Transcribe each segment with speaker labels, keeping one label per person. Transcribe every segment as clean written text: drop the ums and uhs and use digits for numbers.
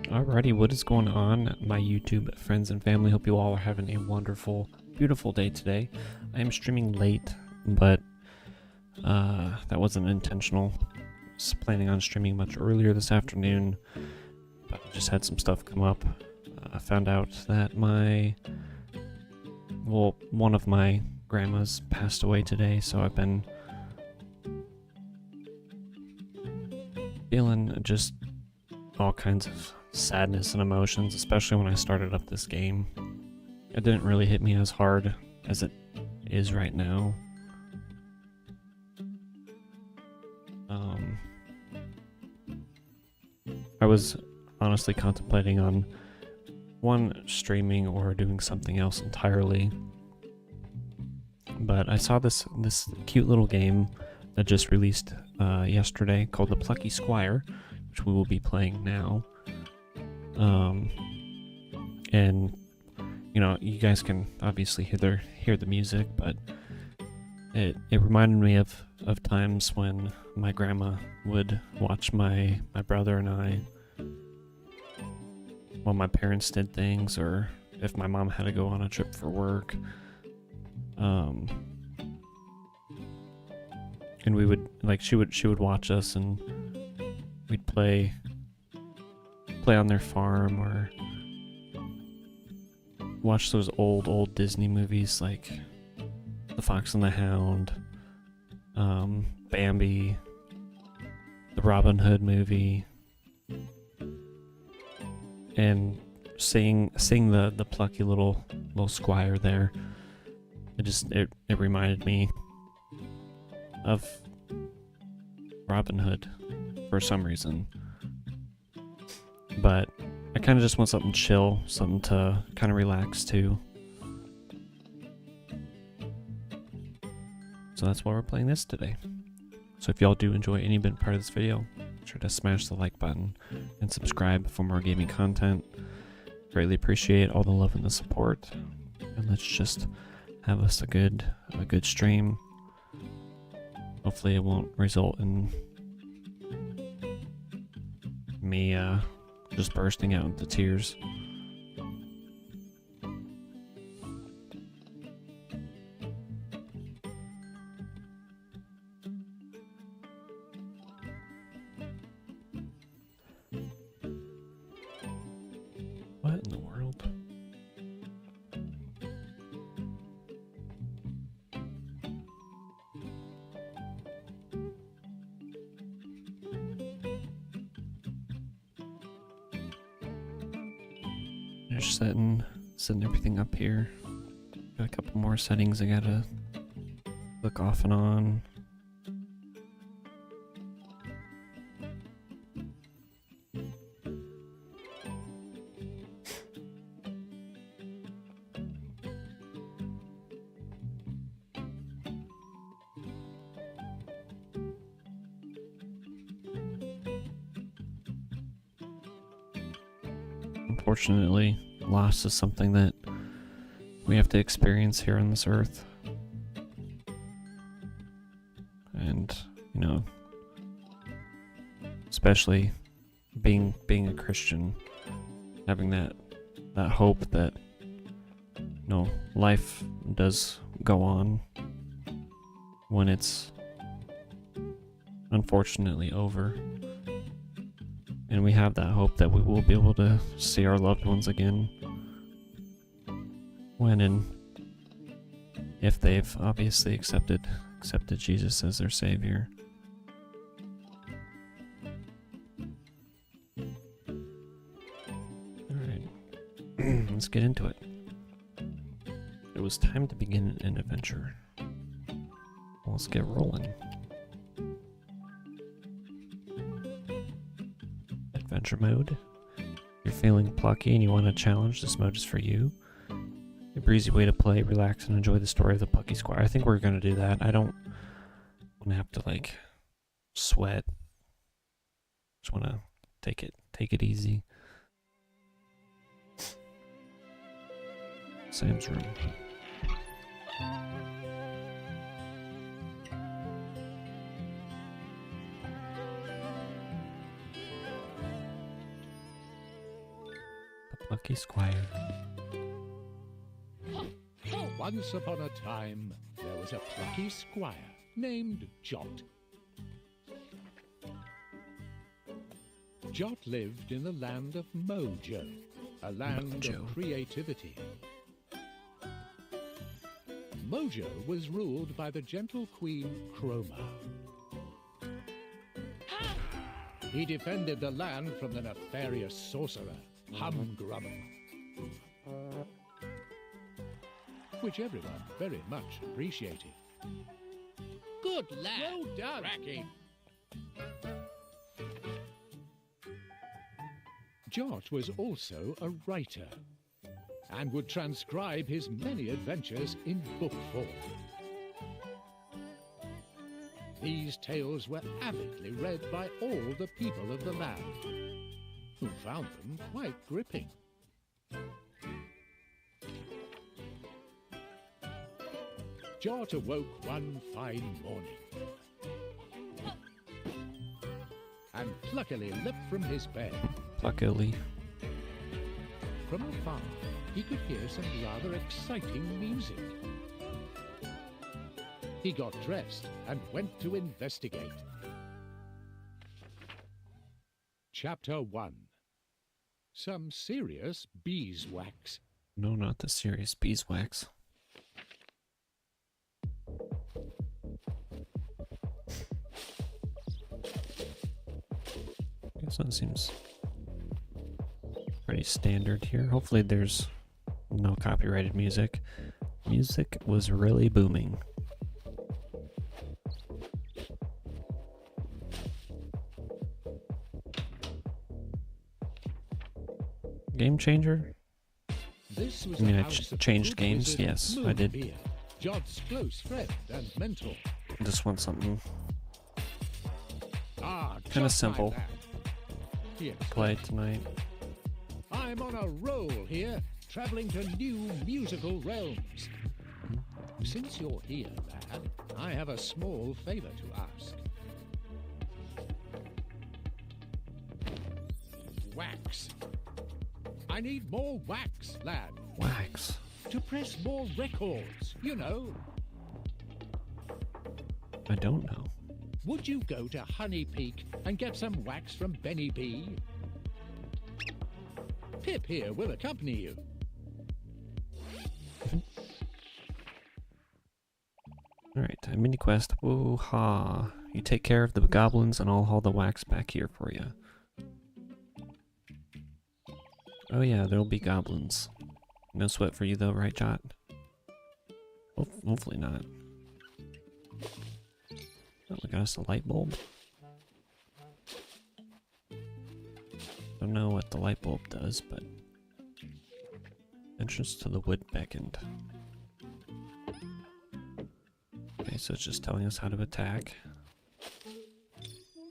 Speaker 1: Alrighty, what is going on, my YouTube friends and family? Hope you all are having a wonderful, beautiful day today. I am streaming late, but that wasn't intentional. I was planning on streaming much earlier this afternoon, but I just had some stuff come up. I found out that one of my grandmas passed away today, so I've been feeling just all kinds of sadness and emotions, especially when I started up this game. It didn't really hit me as hard as it is right now. I was honestly contemplating on one, streaming or doing something else entirely, but I saw this cute little game that just released yesterday called the Plucky Squire, which we will be playing now. And you know, you guys can obviously hear the music, but it reminded me of times when my grandma would watch my brother and I while my parents did things, or if my mom had to go on a trip for work. And we would, like, she would watch us and we'd play on their farm, or watch those old Disney movies like The Fox and the Hound, Bambi, the Robin Hood movie, and seeing the plucky little squire there. It reminded me of Robin Hood for some reason. But I kind of just want something chill, something to kind of relax to. So that's why we're playing this today. So if y'all do enjoy any bit part of this video, be sure to smash the like button and subscribe for more gaming content. Greatly appreciate all the love and the support. And let's just have us a good stream. Hopefully it won't result in me just bursting out into tears. What in the world? Just setting everything up here. Got a couple more settings I gotta look off and on. Unfortunately, loss is something that we have to experience here on this earth. And, you know, especially being a Christian, having that hope that, you know, life does go on when it's unfortunately over. And we have that hope that we will be able to see our loved ones again when and if they've obviously accepted Jesus as their Savior. Alright, let's get into it. It was time to begin an adventure. Let's get rolling. Adventure mode. You're feeling plucky and you want a challenge, this mode is for you. A breezy way to play, relax, and enjoy the story of the Plucky Squire. I think we're gonna do that. I don't want to have to, like, sweat. Just want to take it easy. Sam's room. Plucky Squire.
Speaker 2: Once upon a time, there was a plucky squire named Jot. Jot lived in the land of Mojo, a land of creativity. Mojo was ruled by the gentle queen Chroma. He defended the land from the nefarious sorcerer Humgrummer, which everyone very much appreciated. Good lad! Well done! Cracking! Jot was also a writer and would transcribe his many adventures in book form. These tales were avidly read by all the people of the land, who found them quite gripping. Jot awoke one fine morning and pluckily leapt from his bed.
Speaker 1: Pluckily.
Speaker 2: From afar, he could hear some rather exciting music. He got dressed and went to investigate. Chapter 1. Some serious beeswax.
Speaker 1: No, not the serious beeswax. This one seems pretty standard here. Hopefully there's no copyrighted music. Music was really booming. Game changer?
Speaker 2: This was
Speaker 1: I mean, I changed games. Yes, I did.
Speaker 2: Jot's close friend and mentor.
Speaker 1: I just want something kind
Speaker 2: Jot,
Speaker 1: of simple
Speaker 2: to
Speaker 1: play tonight.
Speaker 2: I'm on a roll here, traveling to new musical realms. Since you're here, lad, I have a small favor to ask. Wax. I need more wax, lad.
Speaker 1: Wax.
Speaker 2: To press more records, you know.
Speaker 1: I don't know.
Speaker 2: Would you go to Honey Peak and get some wax from Benny B? Pip here will accompany you.
Speaker 1: Alright, a mini quest. Woo-ha. You take care of the goblins and I'll haul the wax back here for you. Oh yeah, there'll be goblins. No sweat for you though, right, Jot? Hopefully not. Oh, we got us a light bulb. Don't know what the light bulb does, but entrance to the wood beckoned. Okay, so it's just telling us how to attack.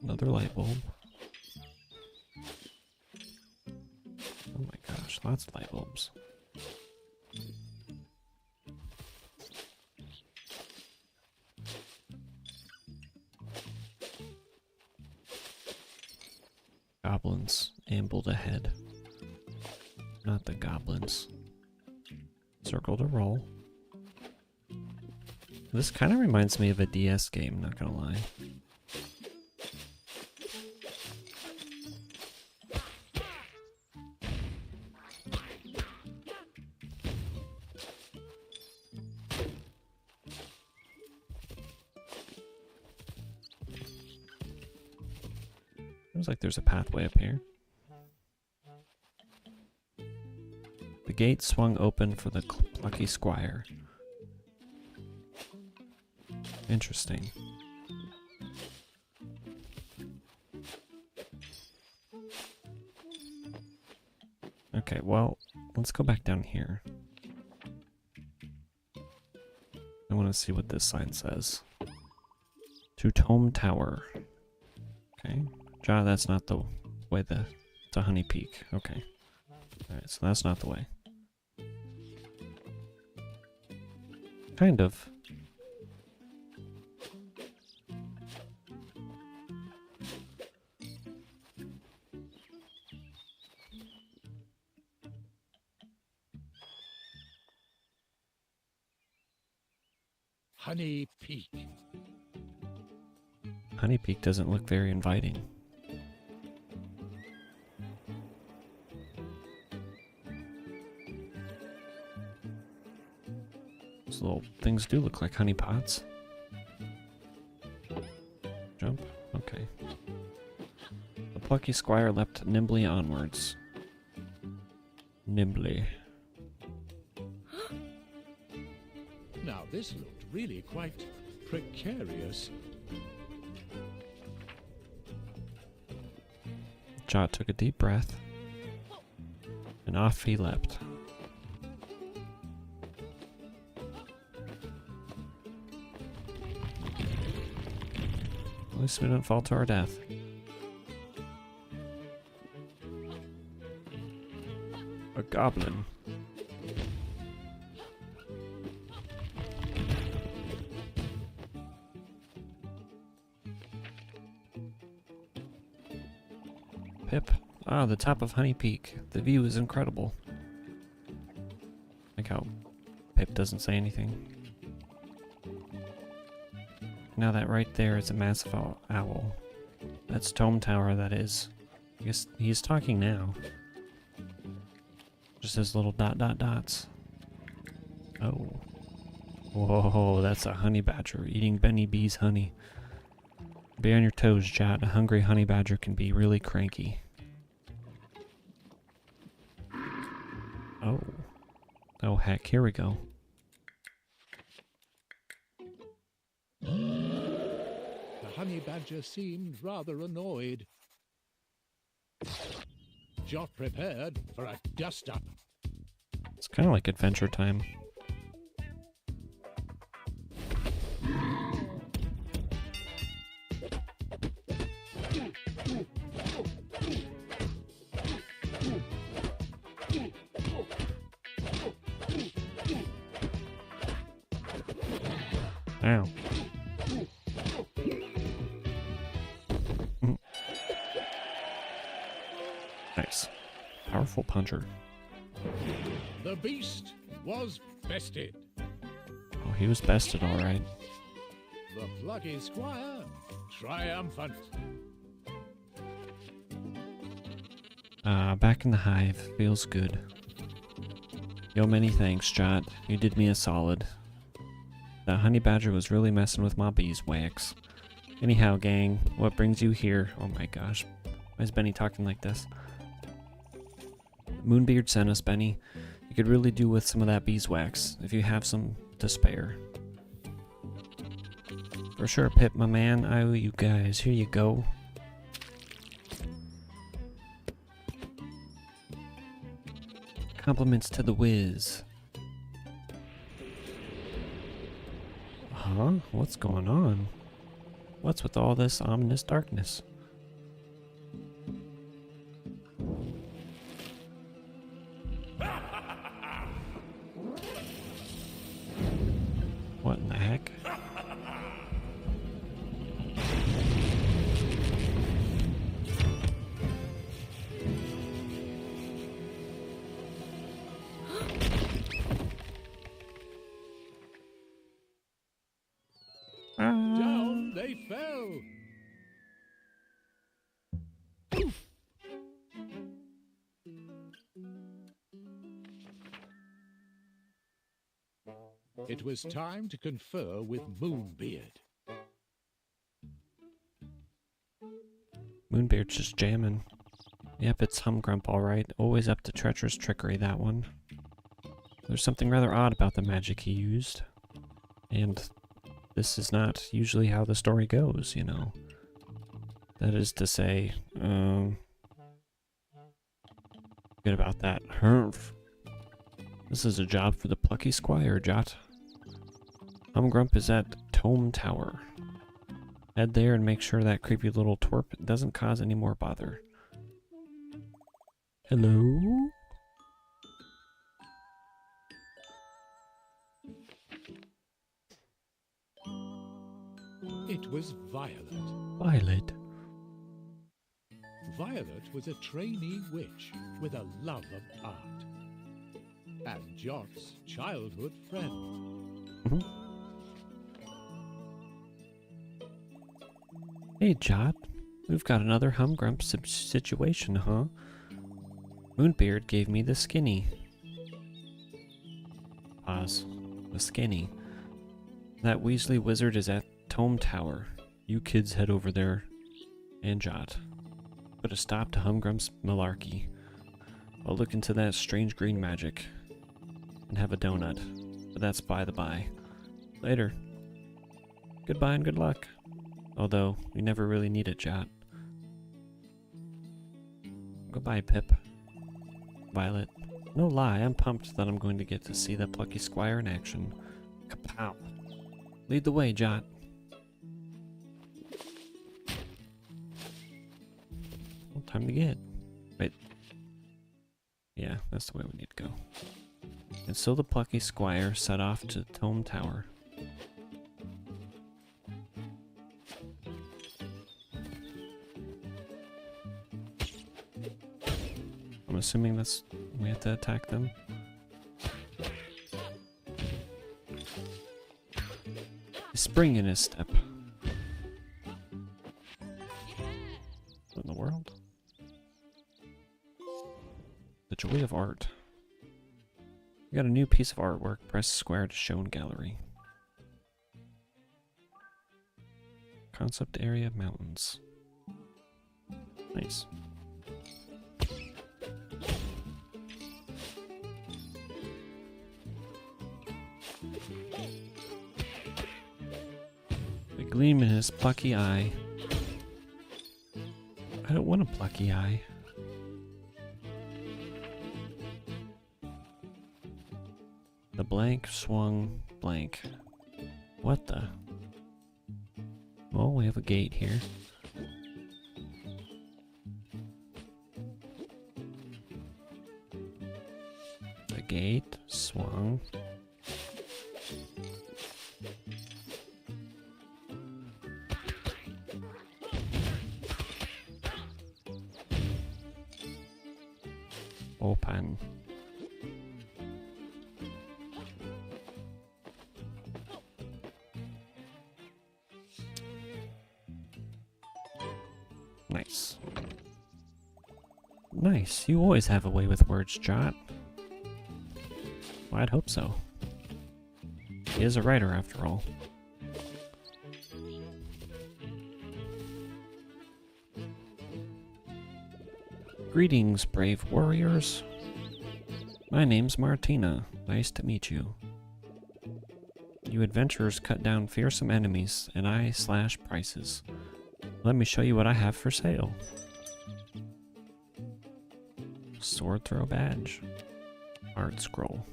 Speaker 1: Another light bulb. Oh my gosh, lots of light bulbs. Goblins ambled ahead. Not the goblins. Circle to roll. This kind of reminds me of a DS game, not gonna lie. Seems like there's a pathway up here. The gate swung open for the Plucky Squire. Interesting. Okay, well, let's go back down here. I want to see what this sign says. To Tome Tower. Okay. John, that's not the way to Honey Peak. Okay. Alright, so that's not the way. Kind of.
Speaker 2: Honey Peak.
Speaker 1: Honey Peak doesn't look very inviting. Those little things do look like honey pots. Jump? Okay. The plucky squire leapt nimbly onwards. Nimbly.
Speaker 2: Now this looked really quite precarious.
Speaker 1: Jot took a deep breath, and off he leapt. At least we didn't fall to our death. A goblin. Pip. Ah, the top of Honey Peak. The view is incredible. Like how Pip doesn't say anything. Now that right there is a massive owl. That's Tome Tower, that is. I guess he's talking now. Just his little dots. Oh. Whoa, that's a honey badger eating Benny B's honey. Be on your toes, Jot. A hungry honey badger can be really cranky. Oh. Oh heck, here we go.
Speaker 2: The honey badger seemed rather annoyed. Jot prepared for a dust-up.
Speaker 1: It's kind of like Adventure Time. Ow. Nice. Powerful puncher.
Speaker 2: The beast was bested.
Speaker 1: Oh, he was bested, alright.
Speaker 2: The plucky squire triumphant.
Speaker 1: Back in the hive. Feels good. Yo, many thanks, Jot. You did me a solid. That honey badger was really messing with my beeswax. Anyhow, gang, what brings you here? Oh my gosh. Why is Benny talking like this? Moonbeard sent us, Benny. You could really do with some of that beeswax, if you have some to spare. For sure, Pip, my man. I owe you guys. Here you go. Compliments to the whiz. Huh? What's going on? What's with all this ominous darkness? What in the heck?
Speaker 2: Down they fell. It was time to confer with Moonbeard.
Speaker 1: Moonbeard's just jamming. Yep, it's Humgrump, alright. Always up to treacherous trickery, that one. There's something rather odd about the magic he used. And this is not usually how the story goes, you know. That is to say, good about that. Humph. This is a job for the plucky squire, Jot. Humgrump is at Tome Tower. Head there and make sure that creepy little twerp doesn't cause any more bother. Hello?
Speaker 2: It was Violet.
Speaker 1: Violet.
Speaker 2: Violet was a trainee witch with a love of art. And Jot's childhood friend.
Speaker 1: Hey, Jot. We've got another humgrump situation, huh? Moonbeard gave me the skinny. Pause. The skinny. That Weasley wizard is at Tome Tower. You kids head over there. And Jot. Put a stop to Humgrump's malarkey. I'll look into that strange green magic. And have a donut. But that's by the by. Later. Goodbye and good luck. Although, we never really need it, Jot. Goodbye, Pip. Violet. No lie, I'm pumped that I'm going to get to see the Plucky Squire in action. Kapow. Lead the way, Jot. Well, time to get. Wait. Yeah, that's the way we need to go. And so the Plucky Squire set off to Tome Tower. I'm assuming that's we have to attack them. Spring in his step. What in the world? The joy of art. We got a new piece of artwork. Press square to show in gallery. Concept area mountains. Nice. The gleam in his plucky eye. I don't want a plucky eye. The blank swung blank. What the? Well, we have a gate here. The gate swung. Open. Nice. Nice. You always have a way with words, Jot. Well, I'd hope so. He is a writer, after all. Greetings, brave warriors. My name's Martina. Nice to meet you. You adventurers cut down fearsome enemies, and I slash prices. Let me show you what I have for sale. Sword throw badge. Art scroll.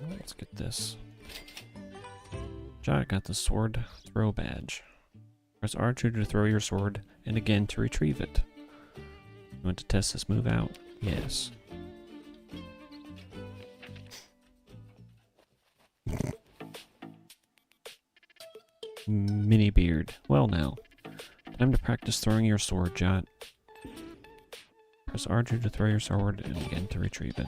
Speaker 1: Let's get this. Jot got the sword throw badge. Press R2 to throw your sword, and again to retrieve it. You want to test this move out? Yes. Mini beard. Well now. Time to practice throwing your sword, Jot. Press R2 to throw your sword, and again to retrieve it.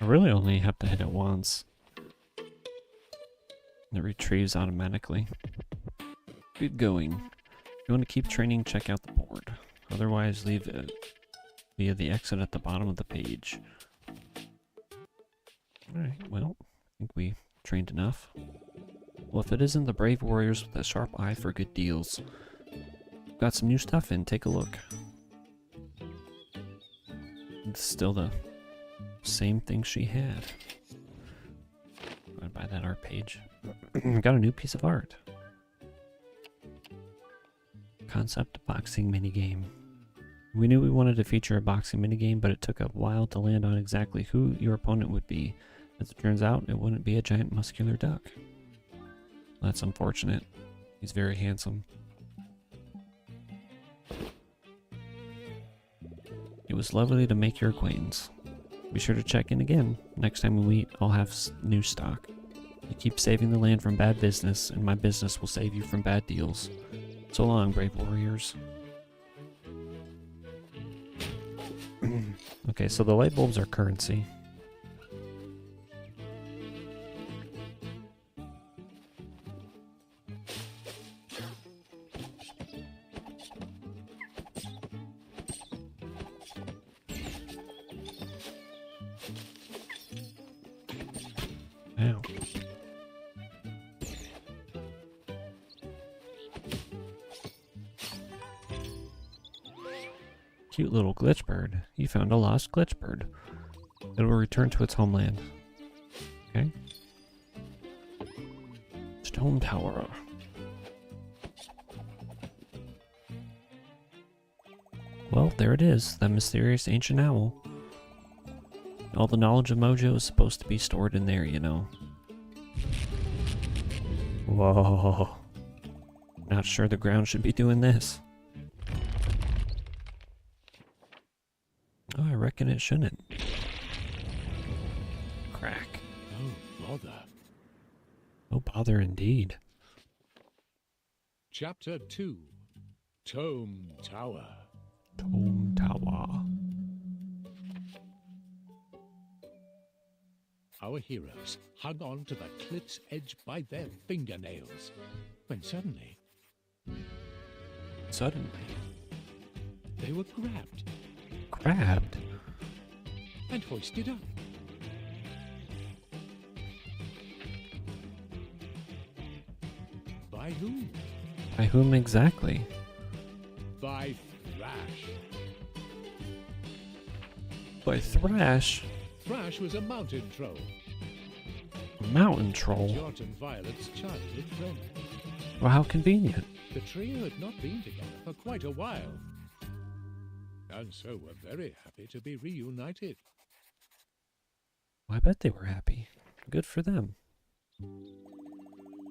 Speaker 1: I really only have to hit it once. And it retrieves automatically. Good going. If you want to keep training, check out the board. Otherwise, leave it via the exit at the bottom of the page. Alright, well, I think we trained enough. Well, if it isn't the brave warriors with a sharp eye for good deals. We've got some new stuff in, take a look. It's still the same thing she had. I'd buy that art page. Got a new piece of art. Concept boxing minigame. We knew we wanted to feature a boxing minigame, but it took a while to land on exactly who your opponent would be. As it turns out, it wouldn't be a giant muscular duck. That's unfortunate. He's very handsome. It was lovely to make your acquaintance. Be sure to check in again. Next time we meet, I'll have new stock. You keep saving the land from bad business, and my business will save you from bad deals. So long, brave warriors. Okay, so the light bulbs are currency. Ow. Cute little glitch bird. You found a lost glitch bird. It will return to its homeland. Okay. Stone tower. Well, there it is, that mysterious ancient owl. All the knowledge of Mojo is supposed to be stored in there, you know. Whoa. Not sure the ground should be doing this. Oh, I reckon it shouldn't. Crack.
Speaker 2: Oh, bother.
Speaker 1: Oh, bother indeed.
Speaker 2: Chapter 2. Tome Tower.
Speaker 1: Tome Tower.
Speaker 2: Our heroes hung on to the cliff's edge by their fingernails, when suddenly they were grabbed
Speaker 1: Grabbed?
Speaker 2: and hoisted up. By whom?
Speaker 1: By whom exactly?
Speaker 2: By Thrash.
Speaker 1: By Thrash?
Speaker 2: Thrash was a mountain troll,
Speaker 1: A mountain troll?
Speaker 2: Jot and Violet's childhood friend.
Speaker 1: Well, how convenient.
Speaker 2: The trio had not been together for quite a while, and so were very happy to be reunited.
Speaker 1: Well, I bet they were happy. Good for them.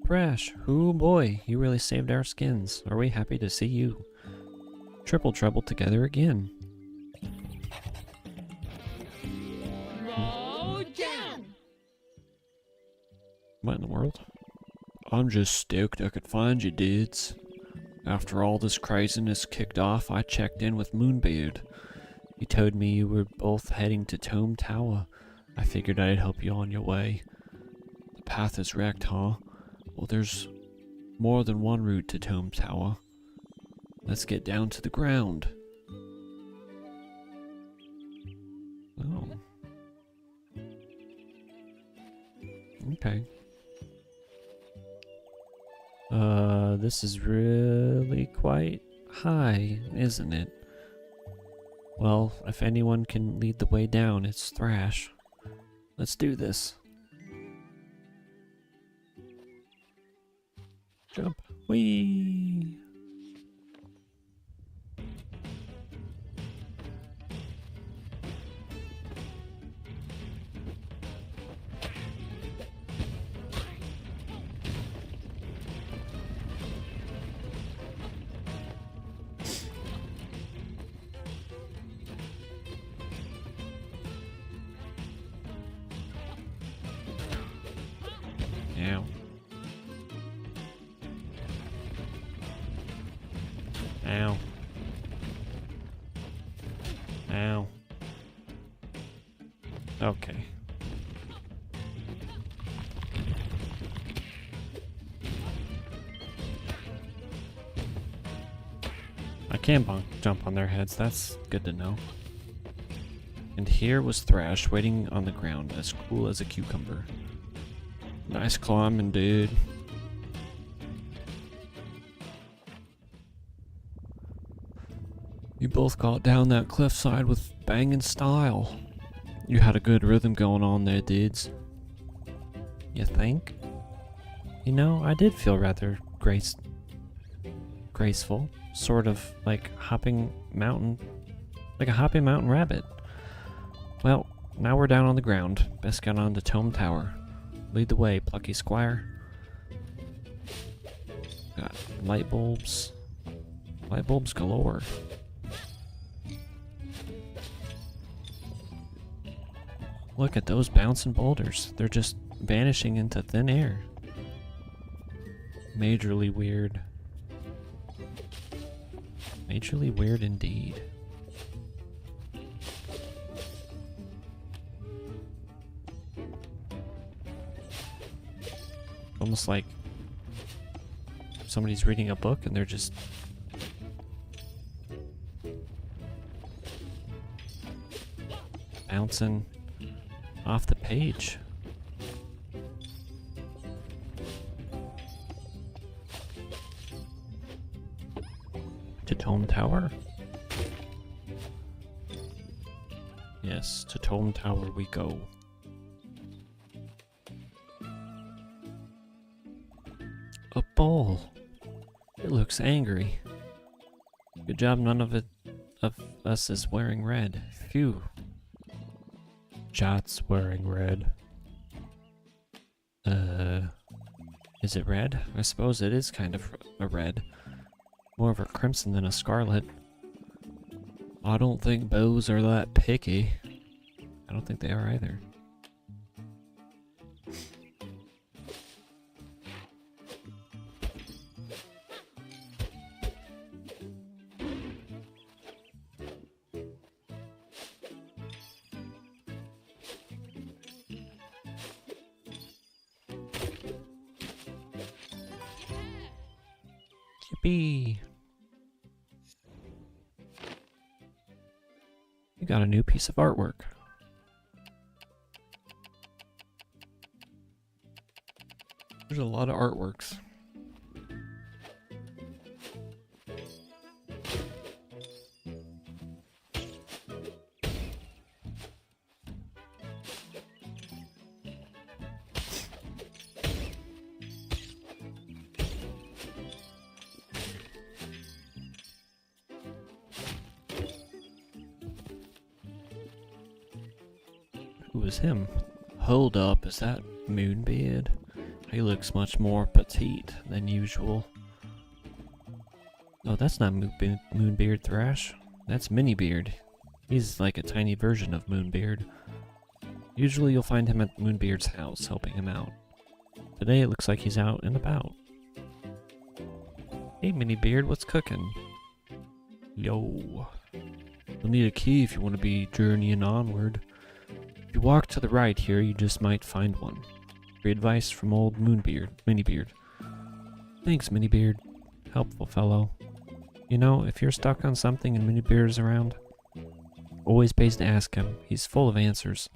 Speaker 1: Thrash, oh boy, you really saved our skins. Are we happy to see you? Triple trouble together again. What in the world? I'm just stoked I could find you, dudes. After all this craziness kicked off, I checked in with Moonbeard. He told me you were both heading to Tome Tower. I figured I'd help you on your way. The path is wrecked, huh? Well, there's more than one route to Tome Tower. Let's get down to the ground. Oh. Okay. This is really quite high, isn't it? Well, if anyone can lead the way down, it's Thrash. Let's do this. Jump. Whee! Ow. Ow. Ow. Okay. I can jump on their heads, that's good to know. And here was Thrash waiting on the ground, as cool as a cucumber. Nice climbing, dude. You both got down that cliffside with banging style. You had a good rhythm going on there, dudes. You think? You know, I did feel rather graceful. Sort of like a hopping mountain rabbit. Well, now we're down on the ground. Best get on to Tome Tower. Lead the way, Plucky Squire. Got light bulbs. Light bulbs galore. Look at those bouncing boulders. They're just vanishing into thin air. Majorly weird. Majorly weird indeed. Almost like somebody's reading a book and they're just bouncing off the page. To Tome Tower? Yes, to Tome Tower we go. A bowl. It looks angry. Good job none of us is wearing red. Phew. Jot's wearing red. Is it red? I suppose it is kind of a red. More of a crimson than a scarlet. I don't think bows are that picky. I don't think they are either. Yippee! You got a new piece of artwork. There's a lot of artworks. Who is him? Hold up, is that Moonbeard? He looks much more petite than usual. Oh, that's not Moonbeard Thrash. That's Minibeard. He's like a tiny version of Moonbeard. Usually you'll find him at Moonbeard's house, helping him out. Today it looks like he's out and about. Hey Minibeard, what's cooking? Yo. You'll need a key if you want to be journeying onward. If you walk to the right here, you just might find one. Free advice from old Minibeard. Thanks, Minibeard. Helpful fellow. You know, if you're stuck on something and Minibeard is around, always pays to ask him. He's full of answers.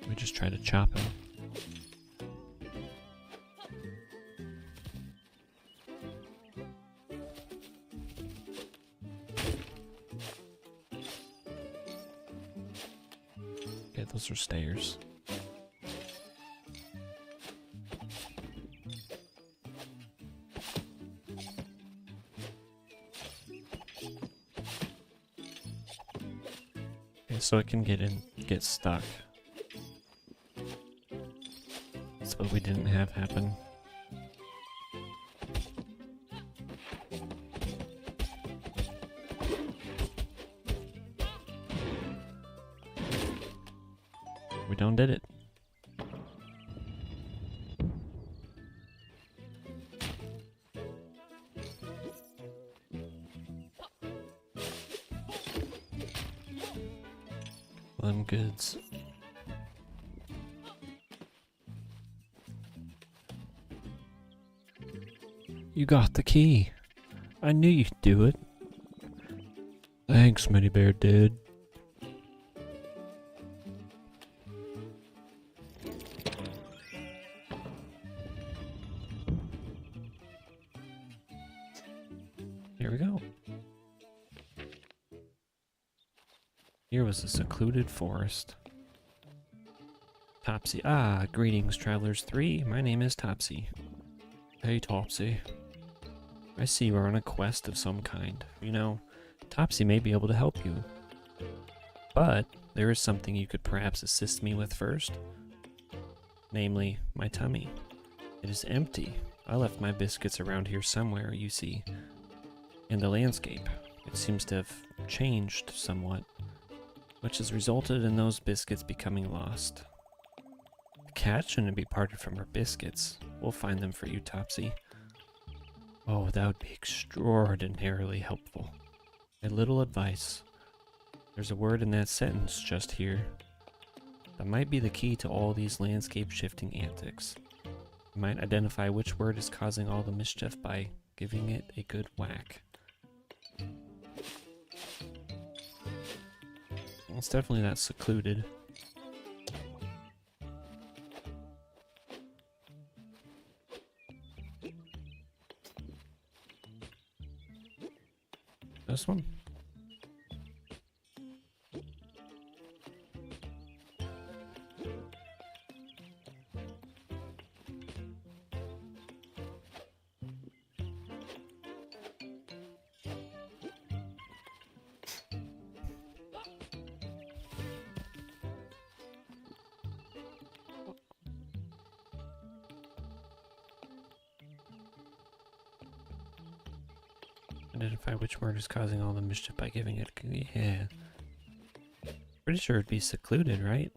Speaker 1: We just try to chop him. Okay, those are stairs. Okay, so it can get stuck. That's what we didn't have happen. We done did it. Them goods. You got the key. I knew you'd do it. Thanks, Minibeard dude. Here we go. Here was a secluded forest. Topsy. Ah, greetings, Travelers 3. My name is Topsy. Hey, Topsy. I see we're on a quest of some kind. You know, Topsy may be able to help you. But there is something you could perhaps assist me with first. Namely, my tummy. It is empty. I left my biscuits around here somewhere, you see. In the landscape. It seems to have changed somewhat, which has resulted in those biscuits becoming lost. The cat shouldn't be parted from her biscuits. We'll find them for you, Topsy. Oh, that would be extraordinarily helpful. A little advice. There's a word in that sentence just here that might be the key to all these landscape shifting antics. You might identify which word is causing all the mischief by giving it a good whack. It's definitely not secluded. This one? Identify which word is causing all the mischief by giving it. Yeah. Pretty sure it'd be secluded, right?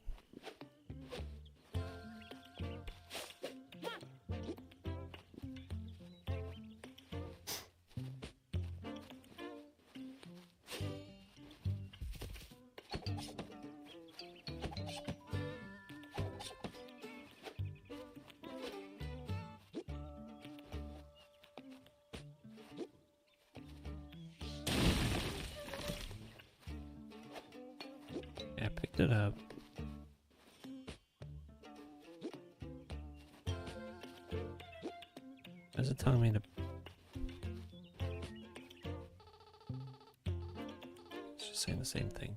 Speaker 1: Yeah, I picked it up. Why is it telling me to... It's just saying the same thing.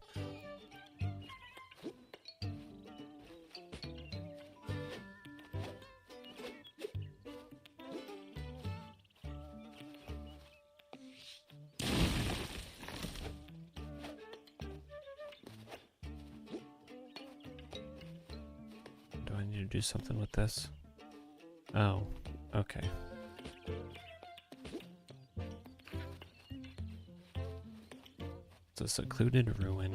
Speaker 1: Do I need to do something with this? Oh, okay. It's a secluded ruin.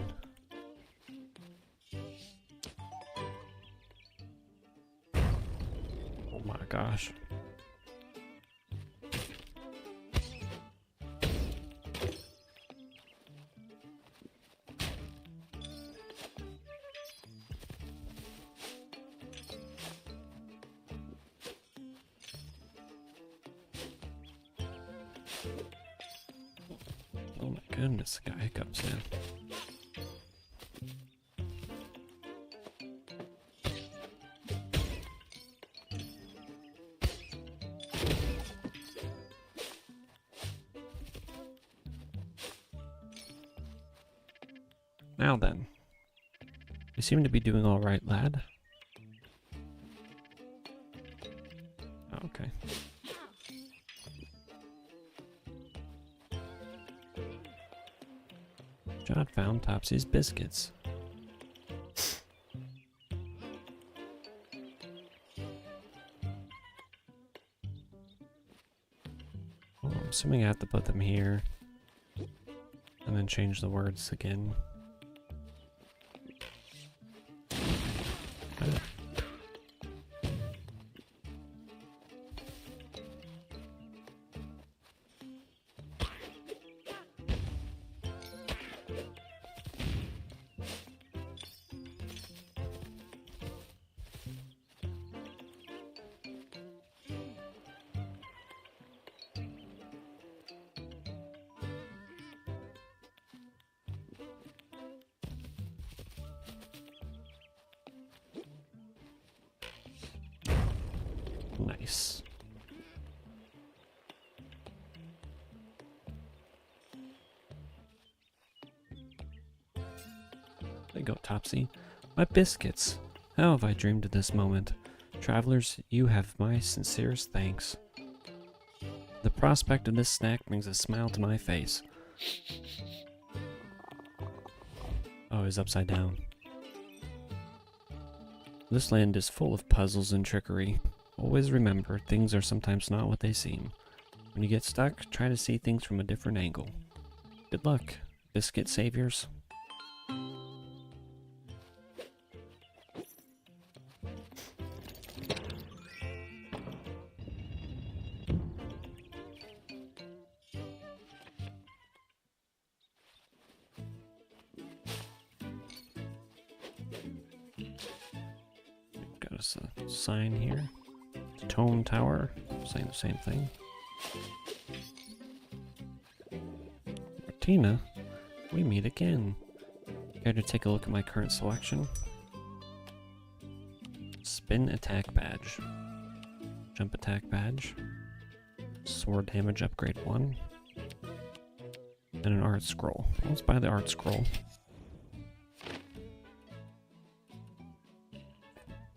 Speaker 1: Oh my gosh. Oh my goodness, I got hiccups, man. Now then. You seem to be doing all right, lad. Okay. John found Topsy's biscuits. Well, I'm assuming I have to put them here and then change the words again. Nice. There you go, Topsy. My biscuits. How have I dreamed of this moment? Travelers, you have my sincerest thanks. The prospect of this snack brings a smile to my face. Oh, he's upside down. This land is full of puzzles and trickery. Always remember, things are sometimes not what they seem. When you get stuck, try to see things from a different angle. Good luck. biscuit saviors. Got us a sign here. The Tome Tower, saying the same thing. Martina, we meet again. Care to take a look at my current selection? Spin attack badge. Jump attack badge. Sword damage upgrade 1. And an art scroll. Let's buy the art scroll.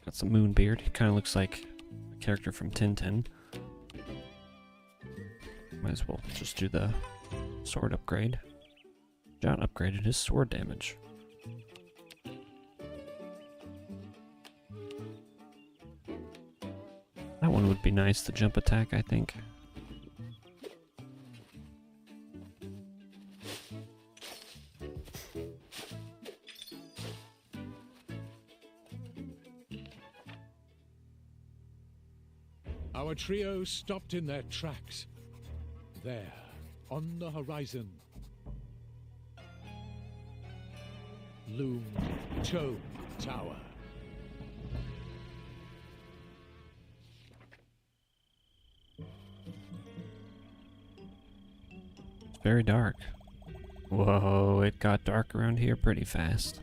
Speaker 1: Got some Moonbeard. He kind of looks like a character from Tintin. Might as well just do the sword upgrade. John upgraded his sword damage. That one would be nice, the jump attack, I think.
Speaker 2: Our trio stopped in their tracks. There, on the horizon, loomed Tome Tower.
Speaker 1: It's very dark. Whoa, it got dark around here pretty fast.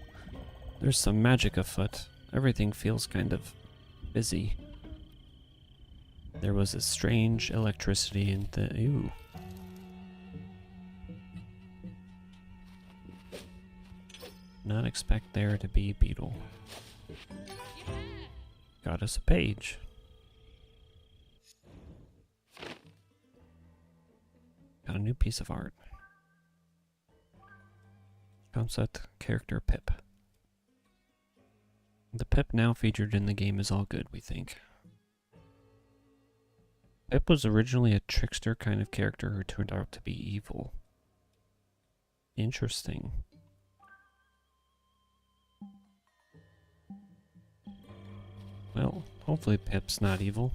Speaker 1: There's some magic afoot. Everything feels kind of busy. There was a strange electricity in the... Ooh. Not expect there to be a beetle. Got us a page. Got a new piece of art. Concept character Pip. The Pip now featured in the game is all good, we think. Pip was originally a trickster kind of character who turned out to be evil. Interesting. Well, hopefully Pip's not evil.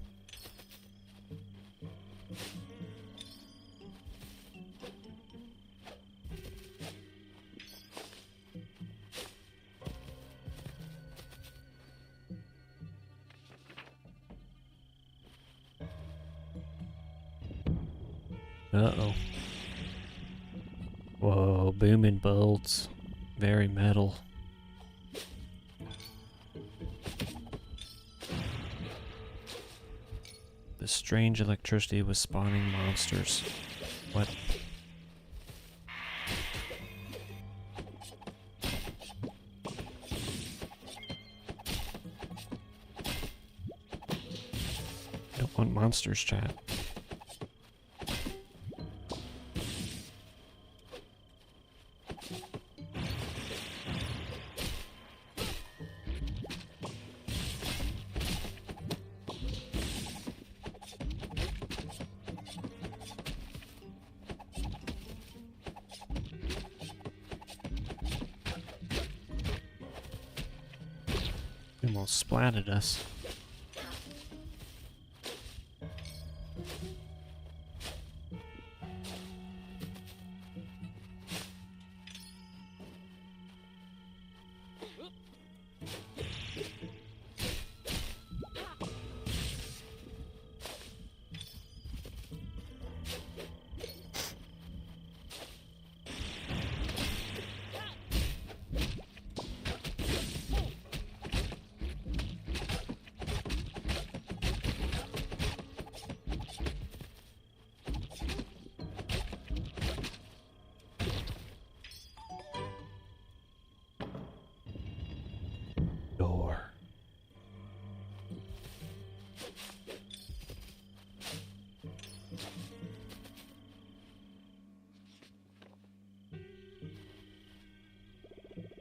Speaker 1: Uh-oh. Whoa, booming bolts. Very metal. The strange electricity was spawning monsters. What? I don't want monsters, chat. Almost splatted us. Door.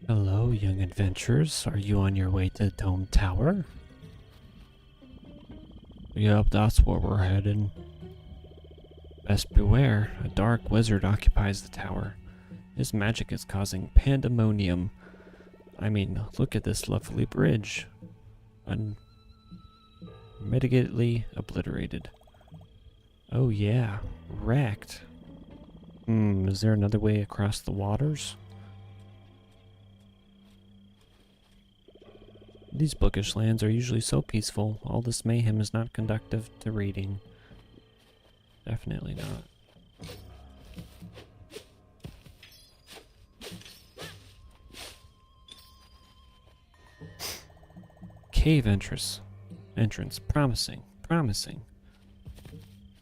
Speaker 1: Hello, young adventurers. Are you on your way to the Tome Tower? Yep, that's where we're headed. Best beware, a dark wizard occupies the tower. His magic is causing pandemonium. I mean, look at this lovely bridge. Unmitigatedly obliterated. Oh yeah, wrecked. Is there another way across the waters? These bookish lands are usually so peaceful. All this mayhem is not conducive to reading. Definitely not. Cave entrance. Promising. Promising.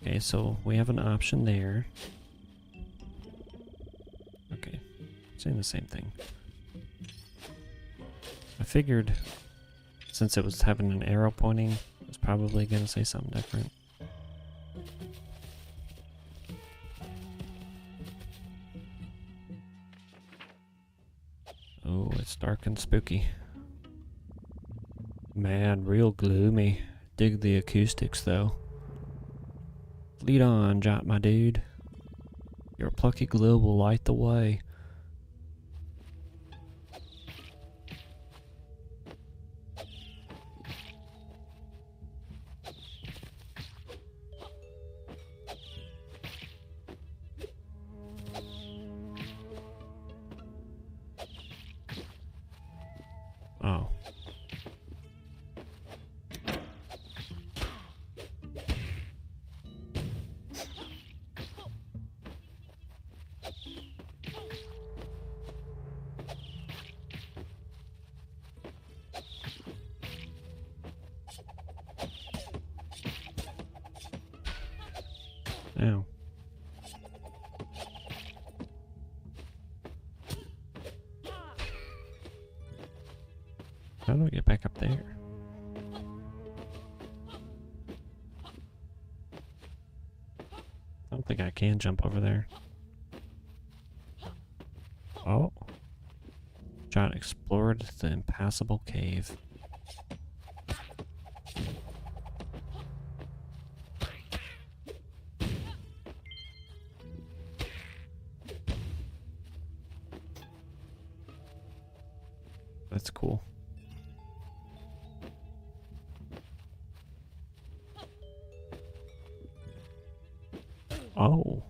Speaker 1: Okay, so we have an option there. Okay. Saying the same thing. I figured since it was having an arrow pointing, it was probably going to say something different. Oh, it's dark and spooky. Man, real gloomy. Dig the acoustics, though. Lead on, Jot, my dude. Your plucky glow will light the way. Oh. Ow. How do I get back up there? I don't think I can jump over there. Oh. John explored the impassable cave. That's cool. Oh.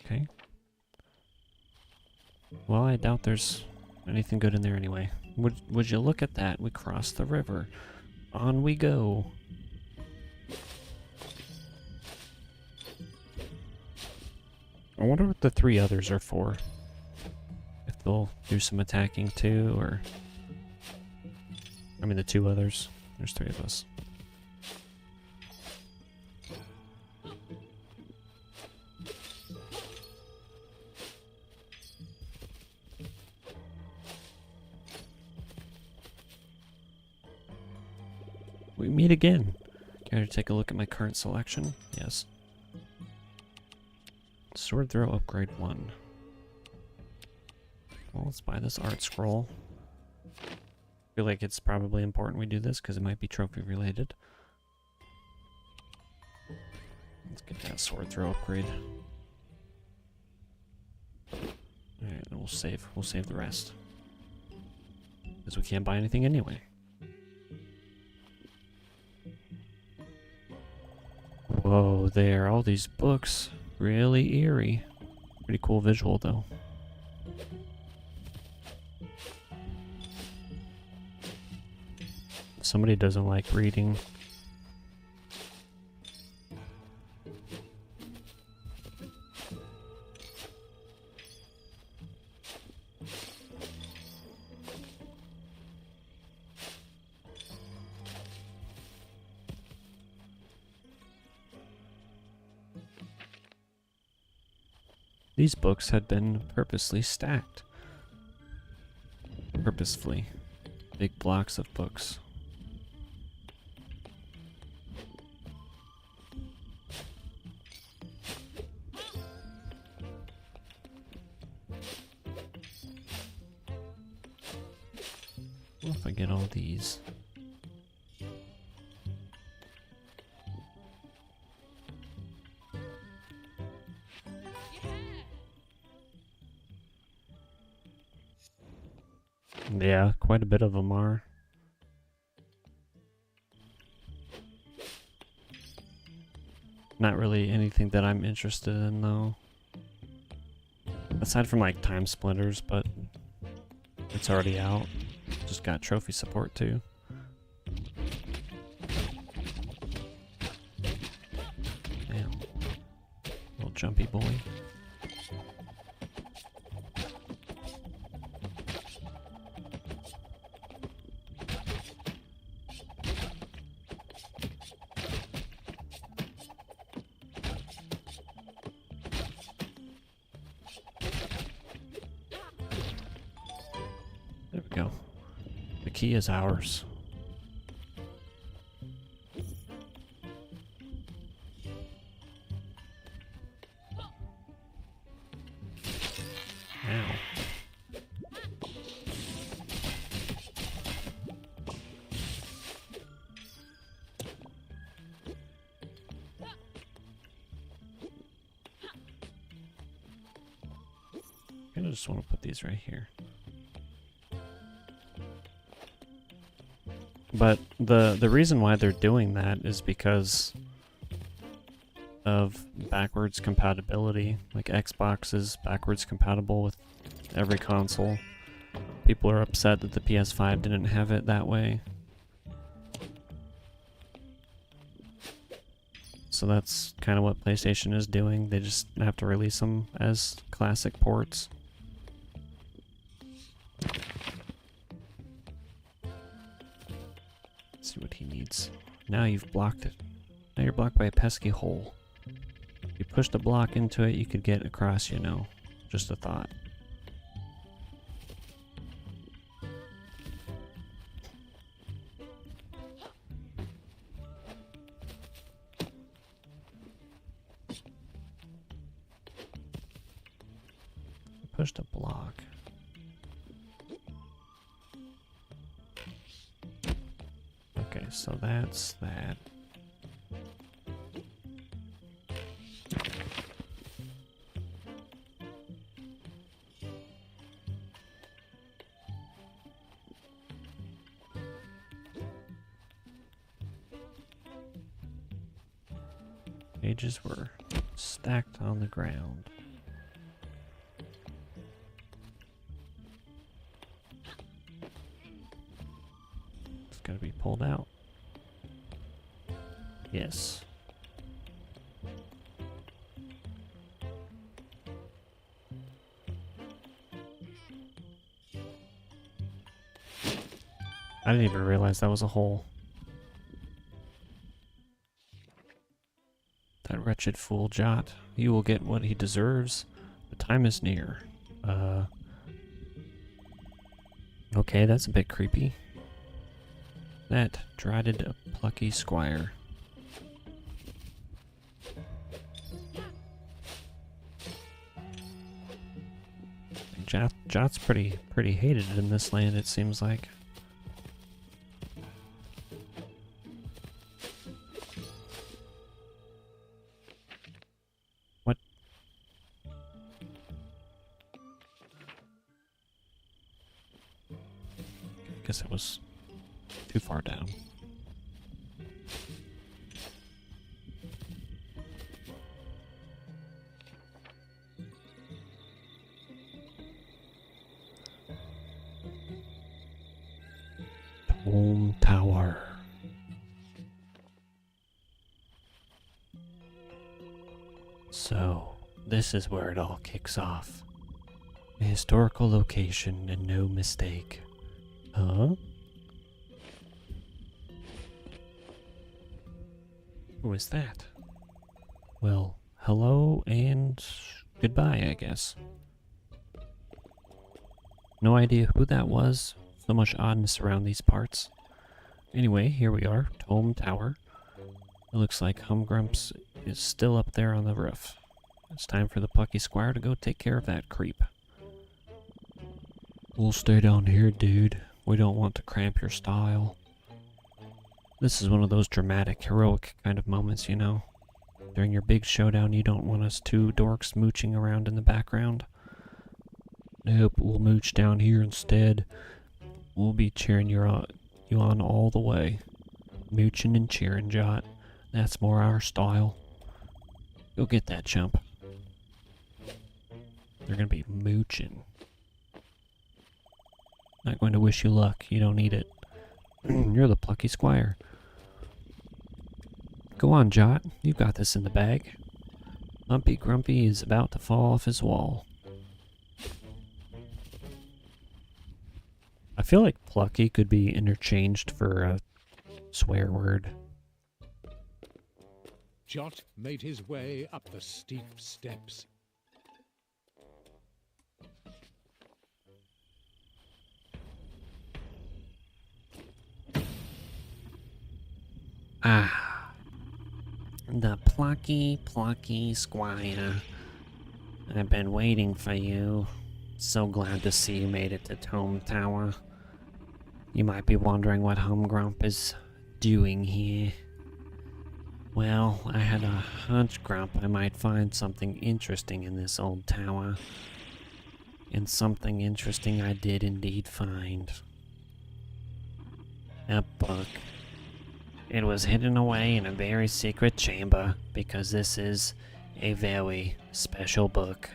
Speaker 1: Okay. Well, I doubt there's anything good in there anyway. Would you look at that? We crossed the river. On we go. I wonder what the three others are for. If they'll do some attacking too, or... I mean the two others. There's three of us. We meet again. Care to take a look at my current selection? Yes. Sword throw upgrade 1. Well, let's buy this art scroll. Feel like it's probably important we do this because it might be trophy related. Let's get that sword throw upgrade. Alright, then we'll save. We'll save the rest. Because we can't buy anything anyway. Whoa, there. All these books. Really eerie. Pretty cool visual, though. Somebody doesn't like reading. These books had been purposely stacked. Purposefully. Big blocks of books. What if I get all these? Yeah, quite a bit of them are. Not really anything that I'm interested in, though. Aside from, like, time splitters, but it's already out. Just got trophy support, too. Damn. Little jumpy boy. There we go. The key is ours. Ow. I just want to put these right here. But the reason why they're doing that is because of backwards compatibility. Like Xbox is backwards compatible with every console. People are upset that the PS5 didn't have it that way. So that's kind of what PlayStation is doing. They just have to release them as classic ports. Let's see what he needs. Now you've blocked it. Now you're blocked by a pesky hole. If you pushed a block into it, you could get across, you know. Just a thought. Pushed a block. Okay, so that's that. Pages were stacked on the ground. It's gotta be pulled out. Yes. I didn't even realize that was a hole. That wretched fool Jot. He will get what he deserves. The time is near. Okay, that's a bit creepy. That dreaded plucky squire. Jot's pretty hated in this land, it seems like. What? I guess it was too far down. Home Tower. So, this is where it all kicks off. A historical location and no mistake. Huh? Who is that? Well, hello and goodbye, I guess. No idea who that was. So much oddness around these parts. Anyway, here we are, Home Tower. It looks like Humgrumps is still up there on the roof. It's time for the Plucky Squire to go take care of that creep. We'll stay down here, dude. We don't want to cramp your style. This is one of those dramatic, heroic kind of moments, you know. During your big showdown, you don't want us two dorks mooching around in the background. Nope, we'll mooch down here instead. We'll be cheering you on all the way. Mooching and cheering, Jot. That's more our style. Go get that, chump. They're gonna be mooching. Not going to wish you luck. You don't need it. You're the plucky squire. Go on, Jot. You've got this in the bag. Lumpy Grumpy is about to fall off his wall. I feel like plucky could be interchanged for a swear word.
Speaker 2: Jot made his way up the steep steps.
Speaker 1: Ah, the plucky squire. I've been waiting for you. So glad to see you made it to Tome Tower. You might be wondering what Humgrump is doing here. Well, I had a hunch, Grump, I might find something interesting in this old tower. And something interesting I did indeed find. A book. It was hidden away in a very secret chamber because this is a very special book.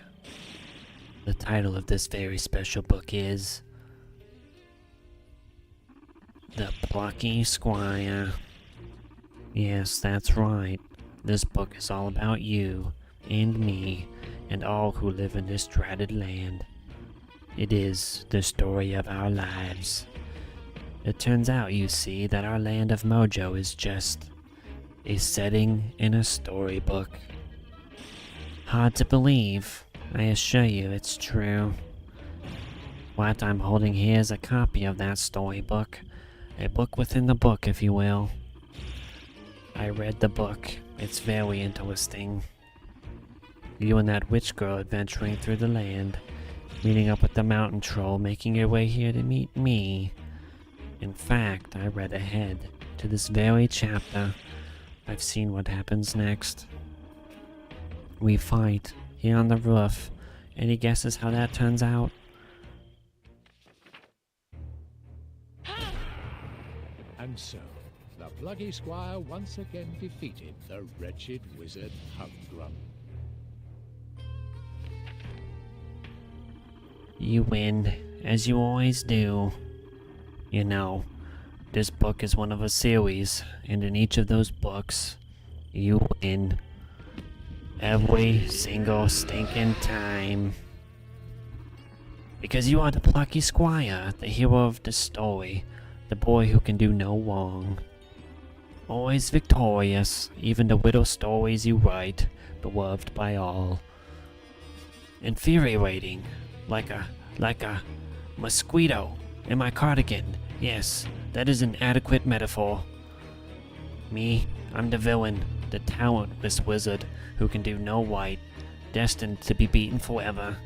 Speaker 1: The title of this very special book is The Plucky Squire. Yes, that's right. This book is all about you and me and all who live in this dreaded land. It is the story of our lives. It turns out, you see, that our land of Mojo is just a setting in a storybook. Hard to believe. I assure you it's true. What I'm holding here is a copy of that storybook. A book within the book, if you will. I read the book. It's very interesting. You and that witch girl adventuring through the land, meeting up with the mountain troll, making your way here to meet me. In fact, I read ahead to this very chapter. I've seen what happens next. We fight here on the roof. Any guesses how that turns out?
Speaker 2: And so, the Plucky Squire once again defeated the wretched wizard Humgrump.
Speaker 1: You win, as you always do. You know, this book is one of a series, and in each of those books, you win. Every single stinking time. Because you are the Plucky Squire, the hero of the story, the boy who can do no wrong. Always victorious, even the widow stories you write, beloved by all. Infuriating, like a mosquito in my cardigan. Yes, that is an adequate metaphor. Me, I'm the villain, the talentless wizard who can do no right, destined to be beaten forever.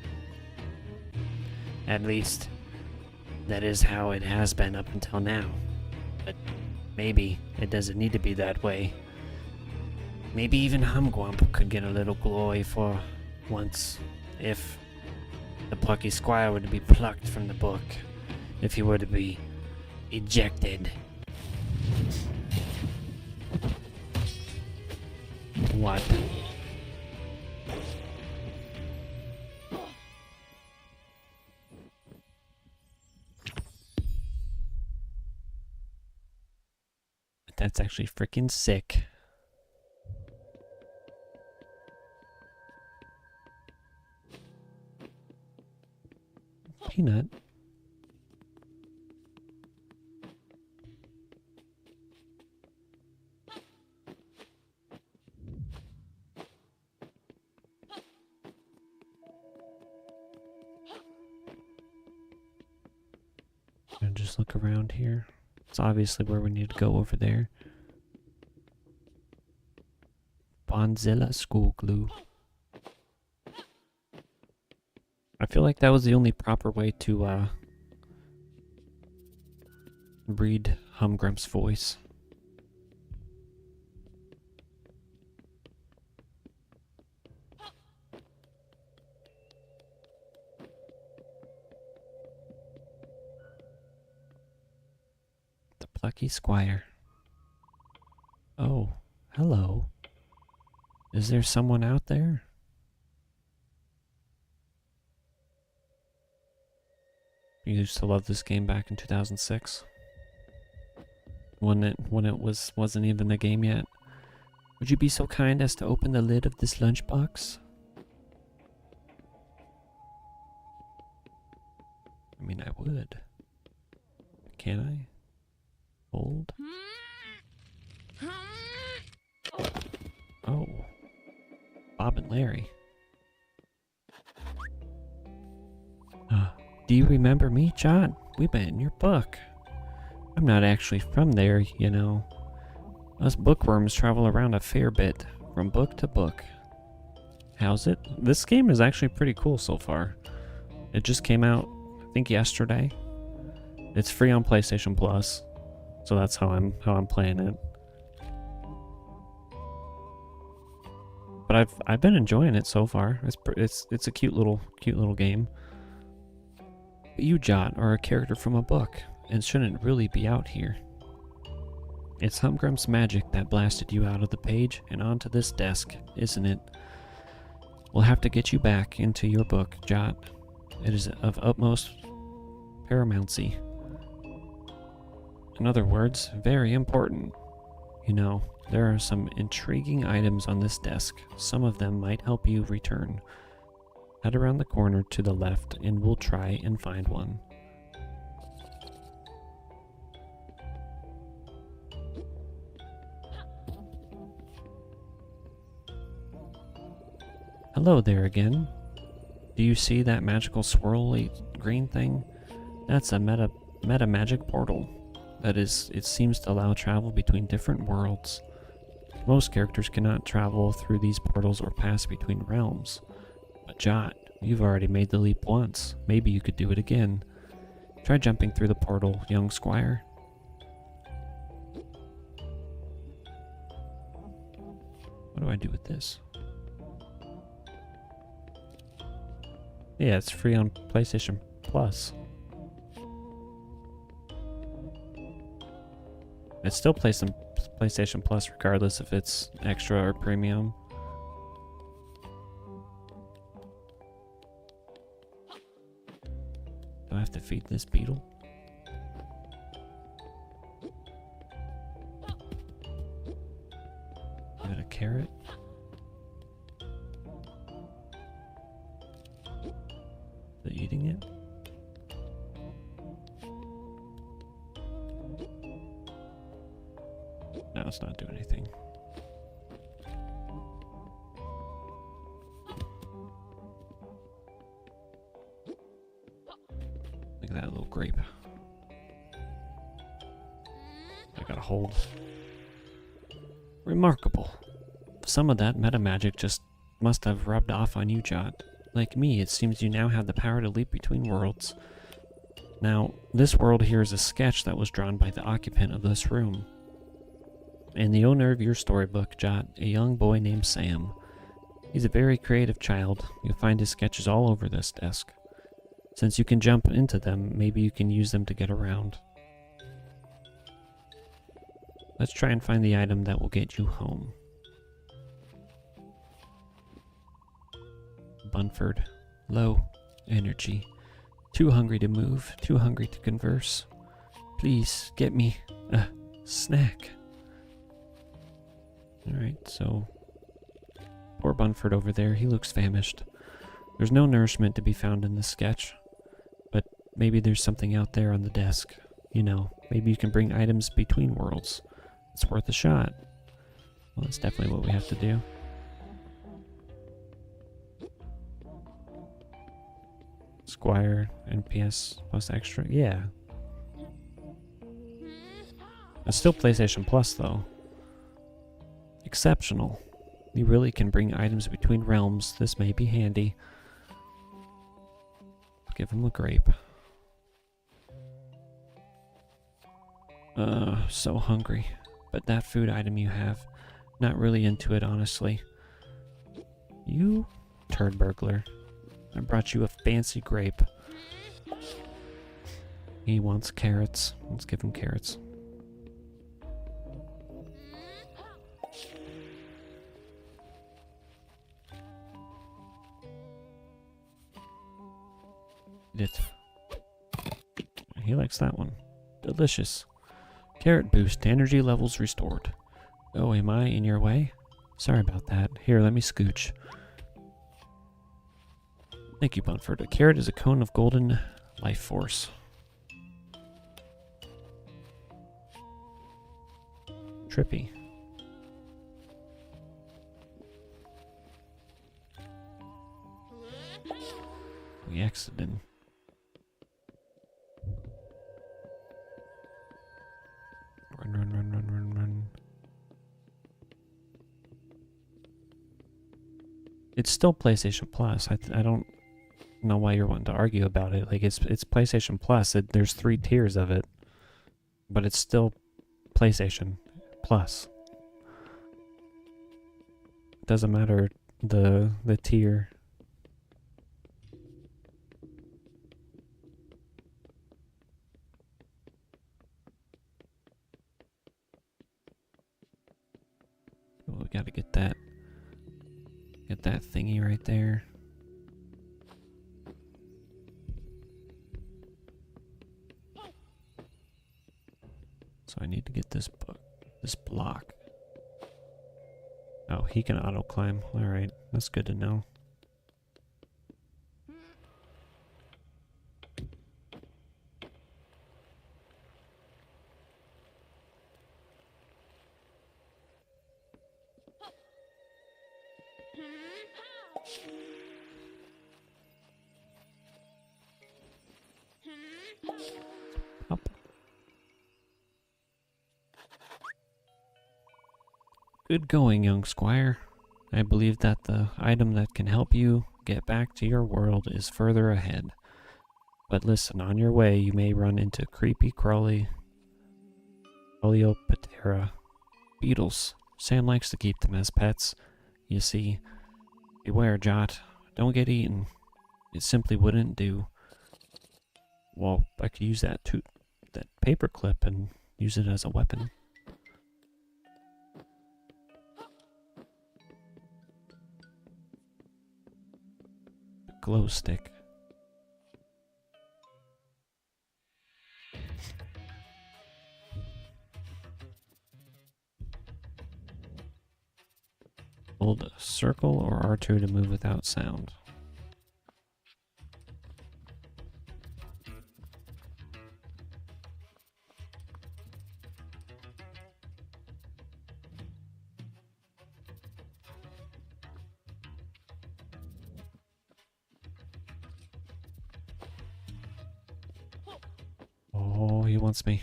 Speaker 1: At least, that is how it has been up until now. But maybe it doesn't need to be that way. Maybe even Humgrump could get a little glory for once, if the Plucky Squire were to be plucked from the book, if he were to be ejected. What? That's actually freaking sick. Peanut? And just look around here. It's obviously where we need to go over there. Bonzilla school glue. I feel like that was the only proper way to read Humgrump's voice. Plucky Squire. Oh, hello. Is there someone out there? You used to love this game back in 2006. When it wasn't even a game yet. Would you be so kind as to open the lid of this lunchbox? I mean, I would. Can I? Hold. Oh. Bob and Larry. Do you remember me, John? We met in your book. I'm not actually from there, you know. Us bookworms travel around a fair bit, from book to book. How's it? This game is actually pretty cool so far. It just came out, I think, yesterday. It's free on PlayStation Plus, so that's how I'm playing it. But I've been enjoying it so far. It's a cute little game. But you, Jot, are a character from a book and shouldn't really be out here. It's Humgrim's magic that blasted you out of the page and onto this desk, isn't it? We'll have to get you back into your book, Jot. It is of utmost paramountcy. In other words, very important. You know, there are some intriguing items on this desk. Some of them might help you return. Head around the corner to the left and we'll try and find one. Hello there again. Do you see that magical swirly green thing? That's a meta magic portal. That is, it seems to allow travel between different worlds. Most characters cannot travel through these portals or pass between realms. But Jot, you've already made the leap once. Maybe you could do it again. Try jumping through the portal, young squire. What do I do with this? Yeah, it's free on PlayStation Plus. It still plays some PlayStation Plus regardless if it's extra or premium. Do I have to feed this beetle? Give it a carrot. Is it eating it? No, it's not doing anything. Look at that little grape. I gotta hold. Remarkable. Some of that meta magic just must have rubbed off on you, Jot. Like me, it seems you now have the power to leap between worlds. Now, this world here is a sketch that was drawn by the occupant of this room. And the owner of your storybook, Jot, a young boy named Sam. He's a very creative child. You'll find his sketches all over this desk. Since you can jump into them, maybe you can use them to get around. Let's try and find the item that will get you home. Bunford. Low energy. Too hungry to move. Too hungry to converse. Please, get me a snack. Alright, so poor Bunford over there, he looks famished. There's no nourishment to be found in this sketch, but maybe there's something out there on the desk. You know, maybe you can bring items between worlds. It's worth a shot. Well, that's definitely what we have to do. Squire, NPS plus extra, yeah. It's still PlayStation Plus though. Exceptional. You really can bring items between realms. This may be handy. Give him a grape. So hungry. But that food item you have, not really into it, honestly. You turd burglar. I brought you a fancy grape. He wants carrots. Let's give him carrots. it. He likes that one. Delicious. Carrot boost. Energy levels restored. Oh, am I in your way? Sorry about that. Here, let me scooch. Thank you, Bunford. A carrot is a cone of golden life force. Trippy. We exited. Run, run, run, run, run, run. It's still PlayStation Plus. I don't know why you're wanting to argue about it. Like, it's PlayStation Plus. There's 3 tiers of it. But it's still PlayStation Plus. It doesn't matter the tier. Oh, we gotta get that thingy right there. So I need to get this block. Oh, he can auto climb. Alright, that's good to know. Up. Good going, young squire. I believe that the item that can help you get back to your world is further ahead. But listen, on your way you may run into creepy crawly Oleoptera beetles. Sam likes to keep them as pets. You see, beware, Jot. Don't get eaten. It simply wouldn't do. Well, I could use that paper clip and use it as a weapon. Glow stick. Hold circle or R2 to move without sound. Oh, he wants me.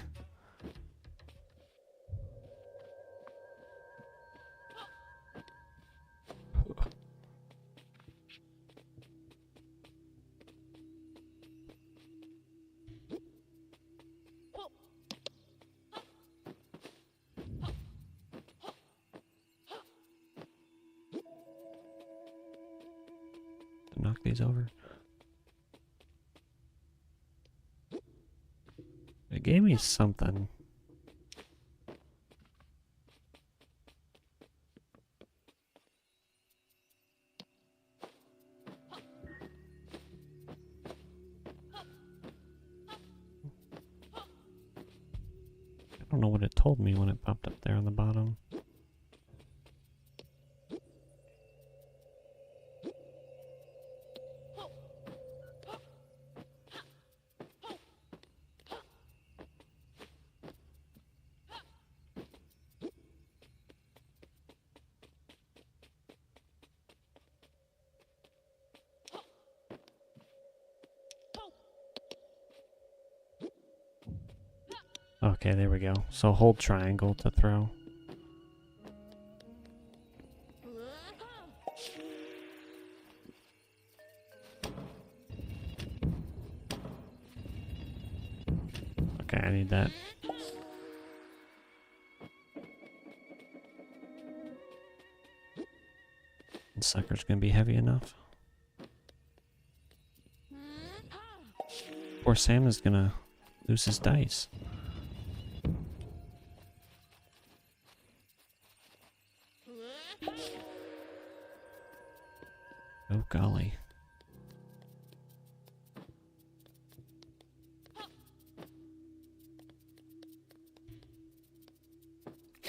Speaker 1: To knock these over. It gave me something. I don't know what it told me when it popped up there on the bottom. Okay, there we go. So hold triangle to throw. Okay, I need that. This sucker's gonna be heavy enough. Poor Sam is gonna lose his dice. Oh golly.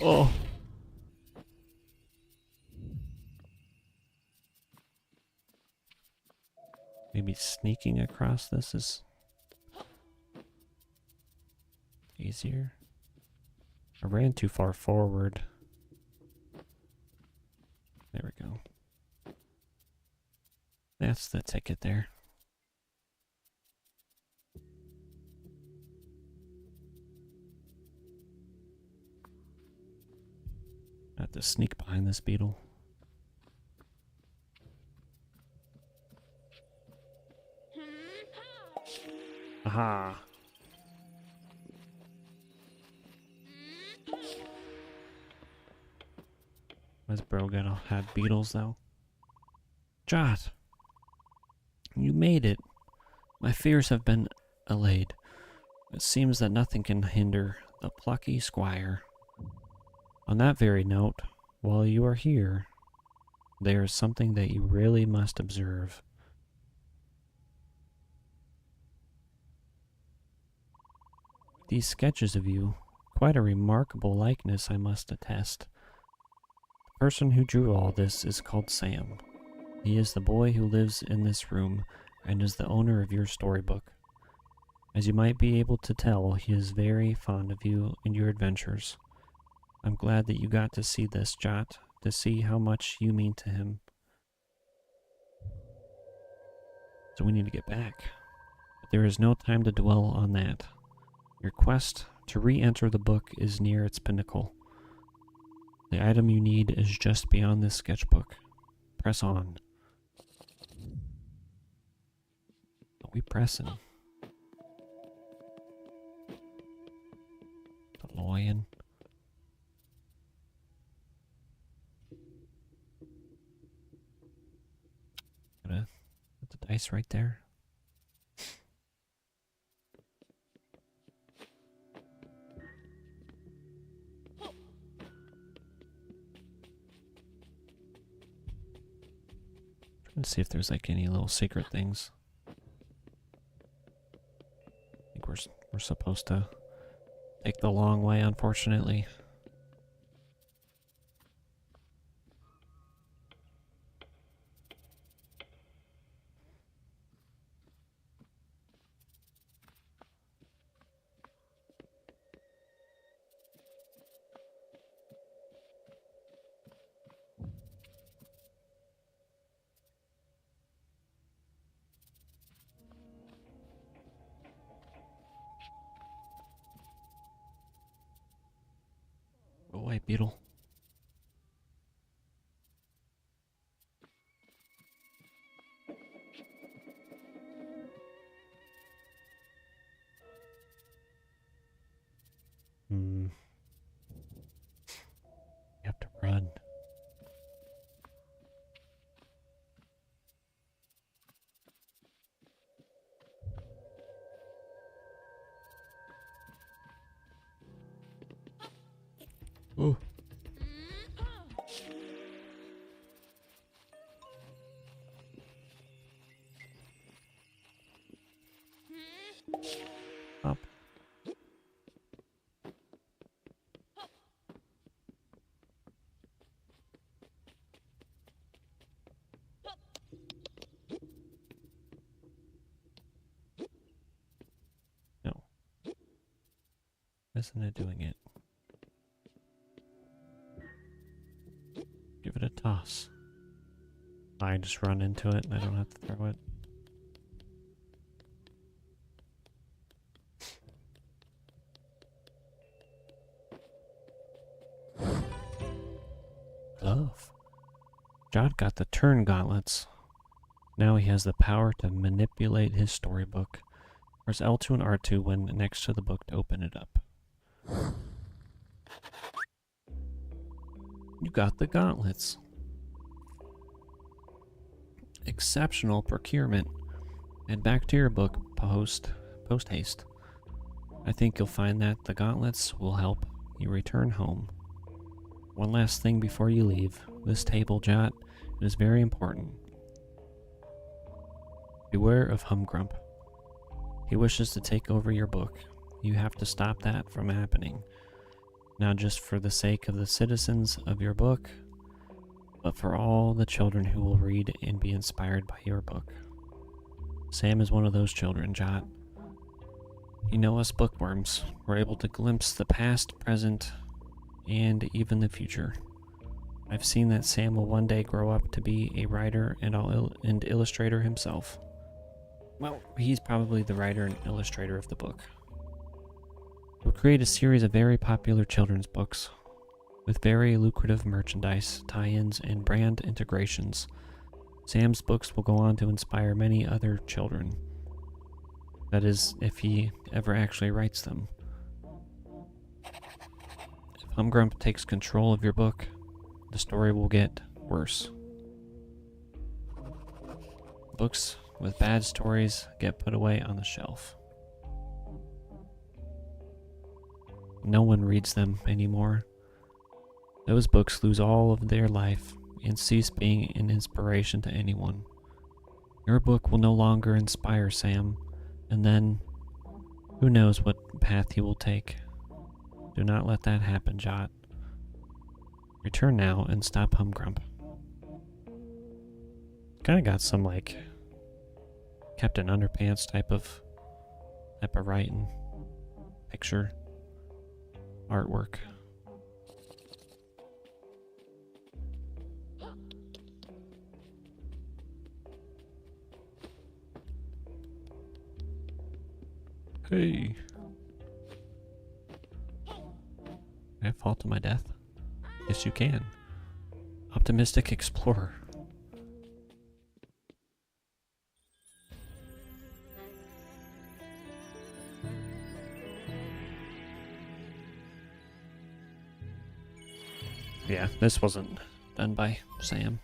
Speaker 1: Oh. Maybe sneaking across this is easier. I ran too far forward. There we go. That's the ticket there. I have to sneak behind this beetle. Aha! Why's bro gotta have beetles though? Jot! You made it! My fears have been allayed. It seems that nothing can hinder the plucky squire. On that very note, while you are here, there is something that you really must observe. These sketches of you, quite a remarkable likeness, I must attest. The person who drew all this is called Sam. He is the boy who lives in this room and is the owner of your storybook. As you might be able to tell, he is very fond of you and your adventures. I'm glad that you got to see this, Jot, to see how much you mean to him. So we need to get back. But there is no time to dwell on that. Your quest to re-enter the book is near its pinnacle. The item you need is just beyond this sketchbook. Press on. Are we pressing? DeLorean. Gotta put the dice right there. Let's see if there's like any little secret things. I think we're supposed to take the long way, unfortunately. Go away, beetle. You have to run. Ooh. Up. No. Isn't it doing it? Give it a toss. I just run into it and I don't have to throw it. Glove. Jot got the turn gauntlets. Now he has the power to manipulate his storybook. Press L2 and R2 when next to the book to open it up. You got the gauntlets. Exceptional procurement. And back to your book post haste. I think you'll find that the gauntlets will help you return home. One last thing before you leave. This table, Jot, it is very important. Beware of Humgrump. He wishes to take over your book. You have to stop that from happening. not just for the sake of the citizens of your book, but for all the children who will read and be inspired by your book. Sam is one of those children, Jot. You know, us bookworms, we're able to glimpse the past, present, and even the future. I've seen that Sam will one day grow up to be a writer and illustrator himself. Well, he's probably the writer and illustrator of the book. We'll create a series of very popular children's books with very lucrative merchandise, tie-ins, and brand integrations. Sam's books will go on to inspire many other children. That is, if he ever actually writes them. If Humgrump takes control of your book, the story will get worse. Books with bad stories get put away on the shelf. No one reads them anymore. Those books lose all of their life and cease being an inspiration to anyone. Your book will no longer inspire Sam, and then who knows what path he will take. Do not let that happen, Jot. Return now and stop Humgrump. Kinda got some, like, Captain Underpants type of writing, picture, artwork. Hey. Can I fall to my death? Yes, you can. Optimistic explorer. Yeah, this wasn't done by Sam.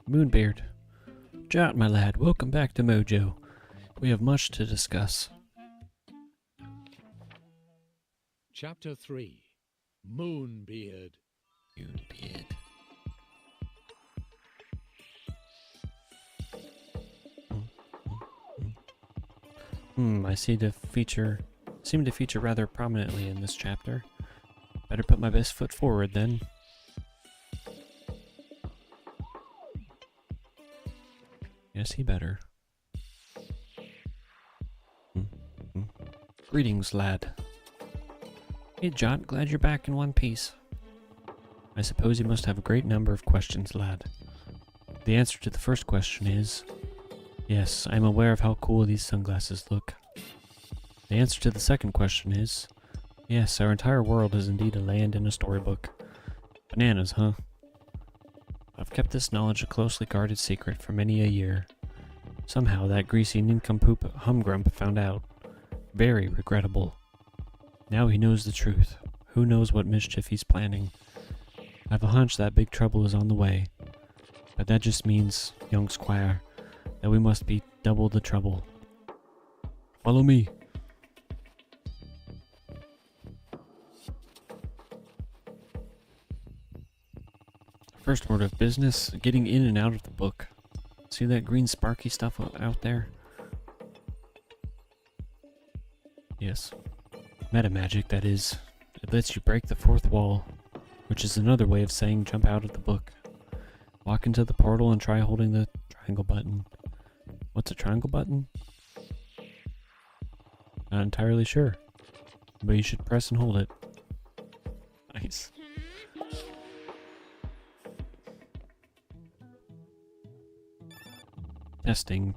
Speaker 1: Moonbeard. Jot, my lad, welcome back to Mojo. We have much to discuss.
Speaker 2: Chapter 3. Moonbeard.
Speaker 1: Moonbeard. I seem to feature rather prominently in this chapter. Better put my best foot forward then. Yes, he better. Greetings, lad. Hey, Jot, glad you're back in one piece. I suppose you must have a great number of questions, lad. The answer to the first question is, yes, I'm aware of how cool these sunglasses look. The answer to the second question is, yes, our entire world is indeed a land in a storybook. Bananas, huh? I've kept this knowledge a closely guarded secret for many a year. Somehow that greasy nincompoop Humgrump found out. Very regrettable. Now he knows the truth. Who knows what mischief he's planning. I've a hunch that big trouble is on the way. But that just means, young squire, that we must be double the trouble. Follow me. First order of business, getting in and out of the book. See that green sparky stuff out there? Yes. Meta magic, that is. It lets you break the fourth wall, which is another way of saying jump out of the book. Walk into the portal and try holding the triangle button. What's a triangle button? Not entirely sure, but you should press and hold it. Nice. Testing.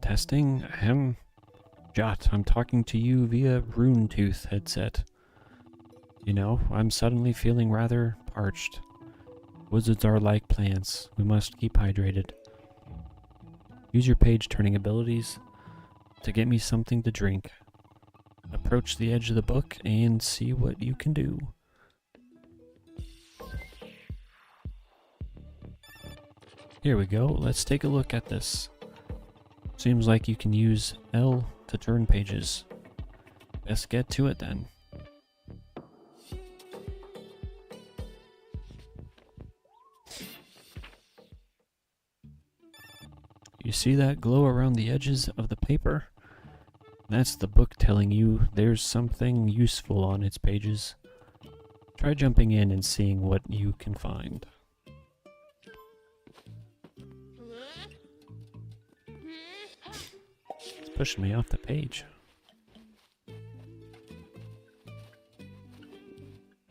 Speaker 1: Jot, I'm talking to you via Rune Tooth headset. You know, I'm suddenly feeling rather parched. Wizards are like plants. We must keep hydrated. Use your page-turning abilities to get me something to drink. Approach the edge of the book and see what you can do. Here we go. Let's take a look at this. Seems like you can use L to turn pages. Best get to it then. see that glow around the edges of the paper? That's the book telling you there's something useful on its pages. Try jumping in and seeing what you can find. It's pushing me off the page.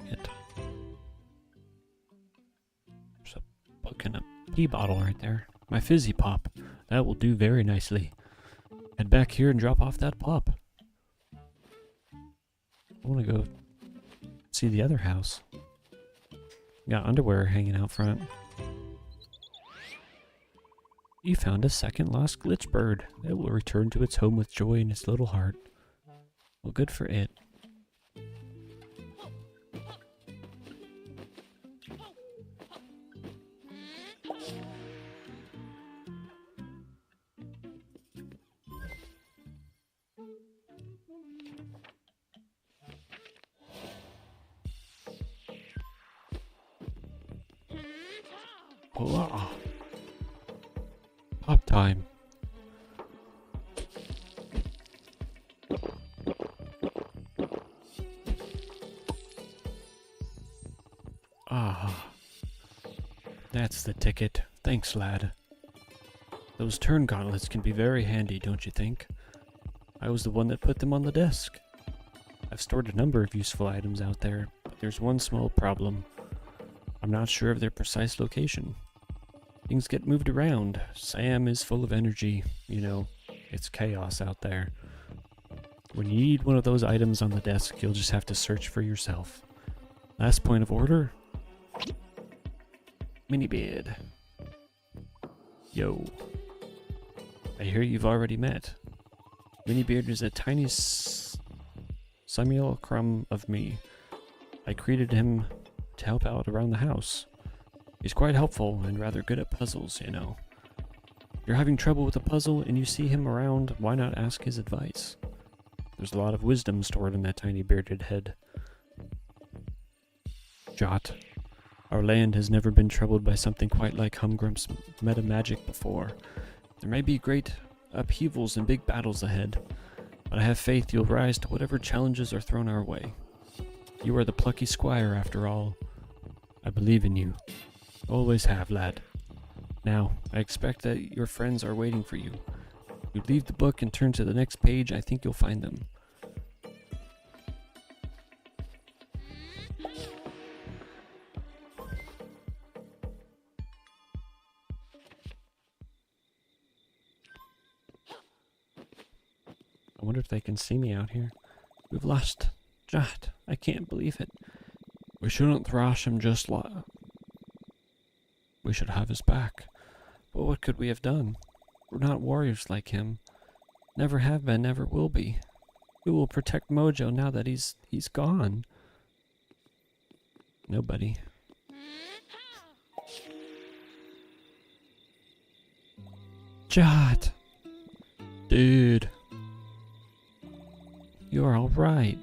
Speaker 1: There's a book and a pee bottle right there. My fizzy pop. That will do very nicely. Head back here and drop off that pop. I want to go see the other house. Got underwear hanging out front. You found a second lost glitch bird. It will return to its home with joy in its little heart. Well, good for it. Whoa. Pop time. Ah. That's the ticket. Thanks, lad. Those turn gauntlets can be very handy, don't you think? I was the one that put them on the desk. I've stored a number of useful items out there, but there's one small problem. I'm not sure of their precise location. Things get moved around. Sam is full of energy. You know, it's chaos out there. When you need one of those items on the desk, you'll just have to search for yourself. Last point of order. Mini beard. Yo. I hear you've already met. Minibeard is a tiny simulacrum of me. I created him to help out around the house. He's quite helpful and rather good at puzzles, you know. If you're having trouble with a puzzle and you see him around, why not ask his advice? There's a lot of wisdom stored in that tiny bearded head. Jot. Our land has never been troubled by something quite like Humgrump's meta magic before. There may be great upheavals and big battles ahead, but I have faith you'll rise to whatever challenges are thrown our way. You are the plucky squire after all. I believe in you. Always have, lad. Now, I expect that your friends are waiting for you. You leave the book and turn to the next page, I think you'll find them. I wonder if they can see me out here. We've lost Jot. I can't believe it. We shouldn't thrash him just like... We should have his back. But what could we have done? We're not warriors like him. Never have been, never will be. Who will protect Mojo now that he's gone? Nobody. Jot! Dude. You're alright.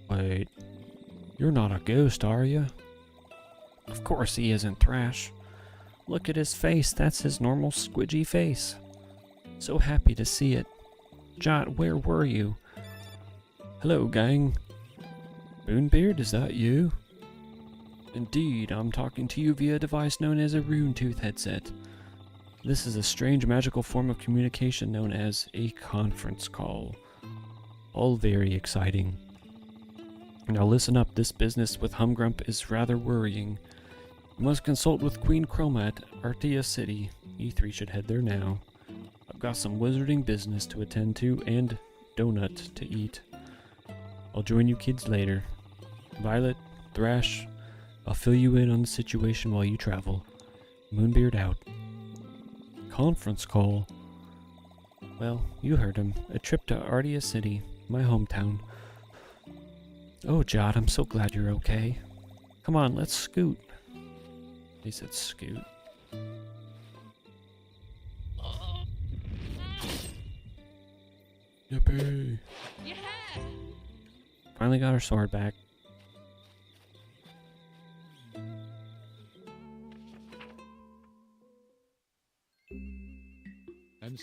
Speaker 1: Wait. You're not a ghost, are you? Of course he isn't, Thrash. Look at his face. That's his normal squidgy face. So happy to see it. Jot, where were you? Hello, gang. Moonbeard, is that you? Indeed, I'm talking to you via a device known as a rune tooth headset. This is a strange magical form of communication known as a conference call. All very exciting. Now listen up, this business with Humgrump is rather worrying. You must consult with Queen Chroma at Artia City. E3 should head there now. I've got some wizarding business to attend to and donut to eat. I'll join you kids later. Violet, Thrash, I'll fill you in on the situation while you travel. Moonbeard out. Conference call. Well, you heard him. A trip to Artia City, my hometown. Oh, Jot, I'm so glad you're okay. Come on, let's scoot. He said scoot. Yippee! Yeah! Finally got our sword back.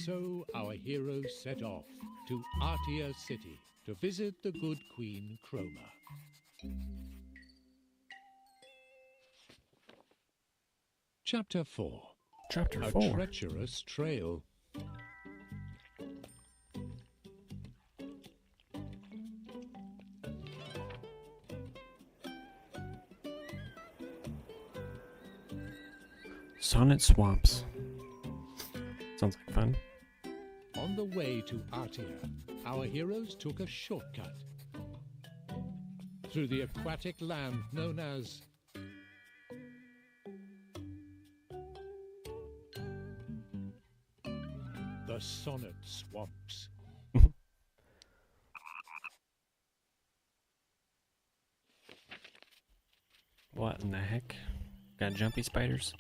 Speaker 2: so our heroes set off to Artia City to visit the good Queen Chroma. Chapter 4.
Speaker 1: Chapter
Speaker 2: A
Speaker 1: 4.
Speaker 2: treacherous trail.
Speaker 1: Sonnet Swamps. Sounds like fun.
Speaker 2: On the way to Artia, our heroes took a shortcut through the aquatic land known as the Sonnet Swamps.
Speaker 1: What in the heck? Got jumpy spiders?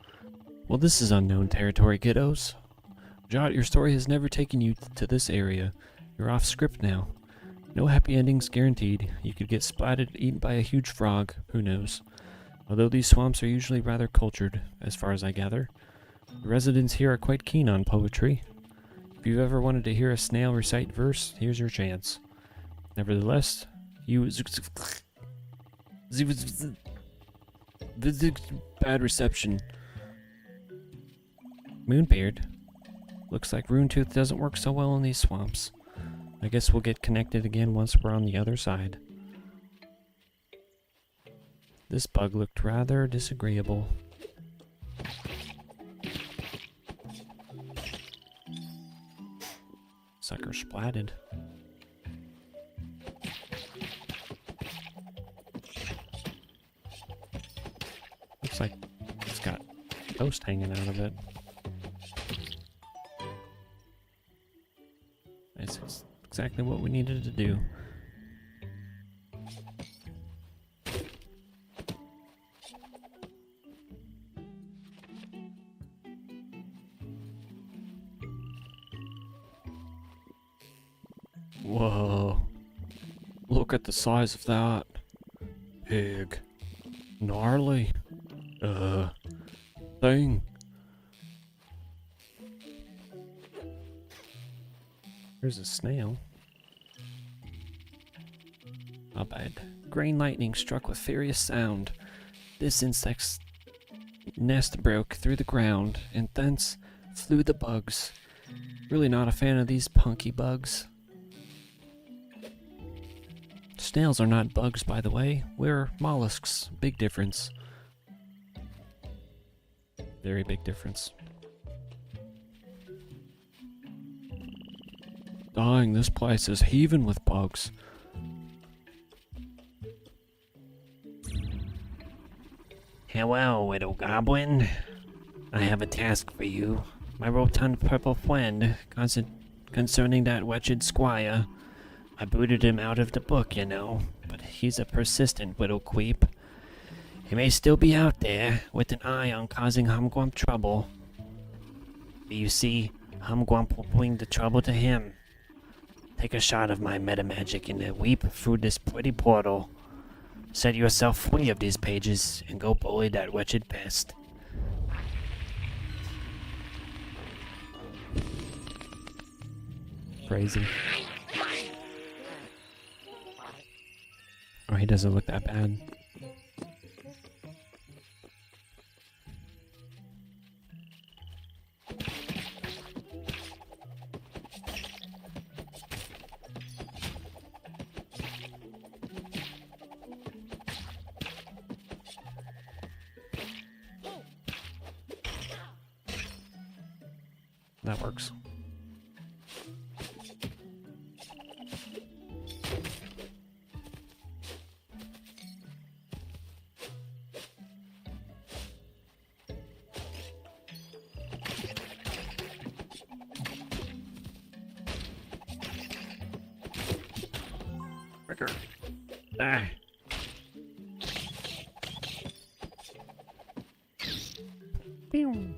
Speaker 1: Well, this is unknown territory, kiddos. Jot, your story has never taken you to this area. You're off script now. No happy endings guaranteed. You could get splatted, eaten by a huge frog. Who knows? Although these swamps are usually rather cultured, as far as I gather. The residents here are quite keen on poetry. If you've ever wanted to hear a snail recite verse, here's your chance. Nevertheless, you... Bad reception. Moonbeard. Looks like Runetooth doesn't work so well in these swamps. I guess we'll get connected again once we're on the other side. This bug looked rather disagreeable. Sucker splatted. Looks like it's got toast hanging out of it. That's exactly what we needed to do. Whoa. Look at the size of that. Big. Gnarly. Thing. There's a snail. Not bad. Green lightning struck with furious sound. This insect's nest broke through the ground, and thence flew the bugs. Really not a fan of these punky bugs. Snails are not bugs, by the way. We're mollusks. Big difference. Very big difference. Dang, this place is heaving with bugs.
Speaker 3: Hello, little goblin. I have a task for you. My rotund purple friend, concerning that wretched squire. I booted him out of the book, you know, but he's a persistent little queep. He may still be out there, with an eye on causing Humgwump trouble. But you see, Humgwump will bring the trouble to him. Take a shot of my metamagic and weep through this pretty portal. Set yourself free of these pages, and go bully that wretched pest.
Speaker 1: Crazy. Oh, he doesn't look that bad. That works. Fricker. Ah. Pew.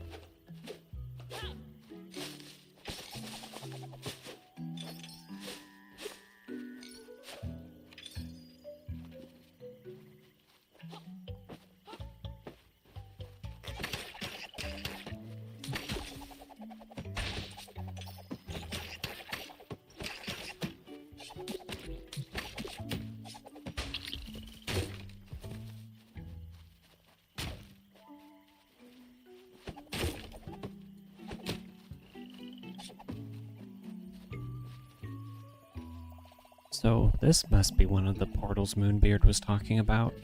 Speaker 1: So this must be one of the portals Moonbeard was talking about.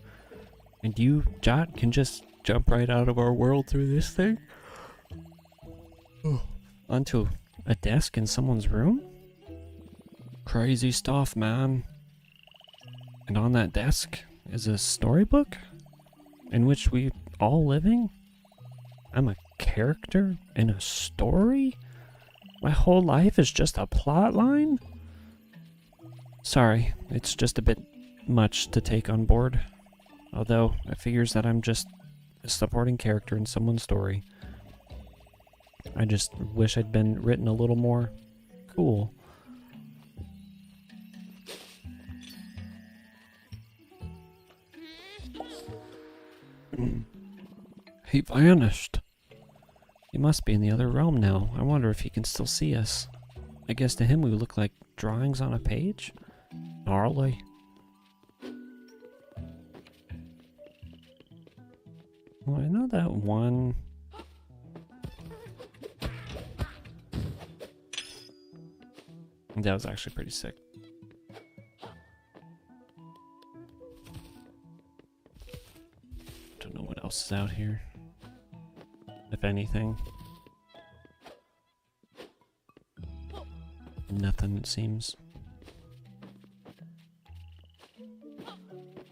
Speaker 1: And you, Jot, can just jump right out of our world through this thing? Onto a desk in someone's room? Crazy stuff, man. And on that desk is a storybook in which we all living? I'm a character in a story? My whole life is just a plot line? Sorry, it's just a bit much to take on board. Although, it figures that I'm just a supporting character in someone's story. I just wish I'd been written a little more cool. He vanished. He must be in the other realm now. I wonder if he can still see us. I guess to him we look like drawings on a page? Gnarly. Well, I know that one... That was actually pretty sick. Don't know what else is out here. If anything. Nothing, it seems.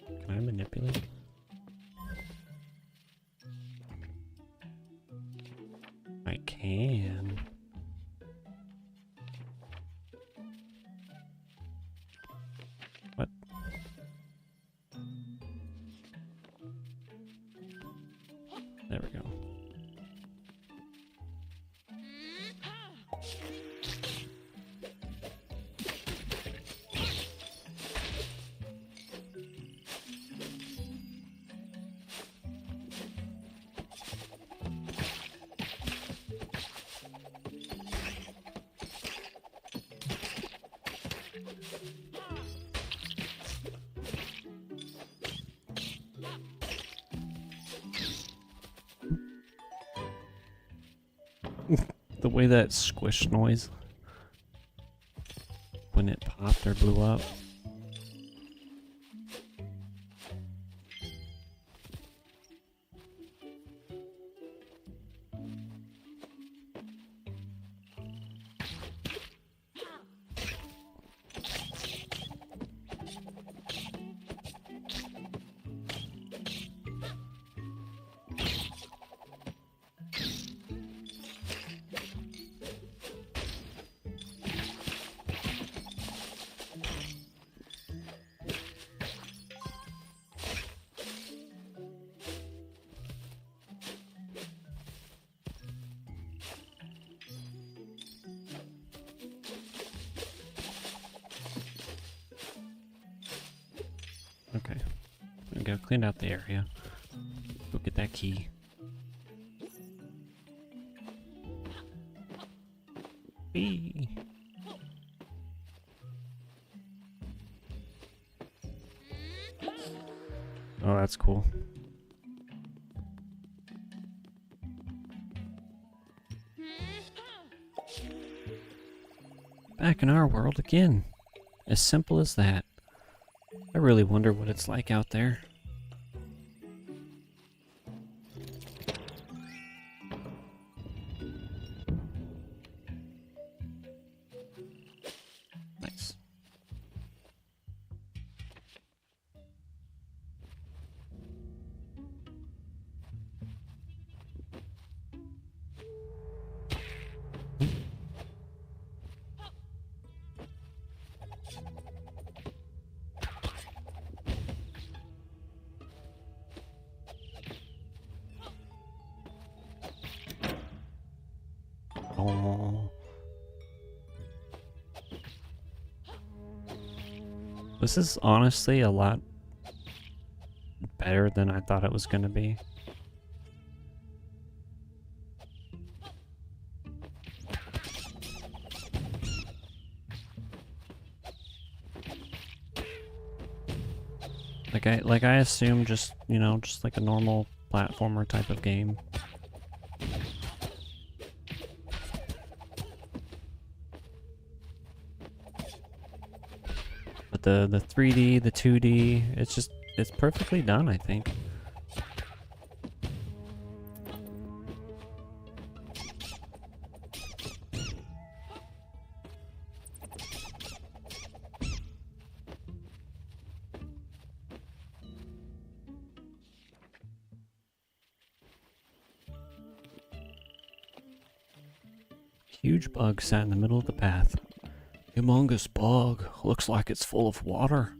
Speaker 1: Can I manipulate? I can. What? There we go. The way that squish noise when it popped or blew up. Okay, we gotta clean out the area. Go get that key. Eee. Oh, that's cool. Back in our world again. As simple as that. I really wonder what it's like out there. Nice. Oh. This is honestly a lot better than I thought it was going to be. Like I assume just, you know, just like a normal platformer type of game. But the 3D, the 2D, it's perfectly done, I think. Huge bug sat in the middle of the path. Humongous bug. Looks like it's full of water.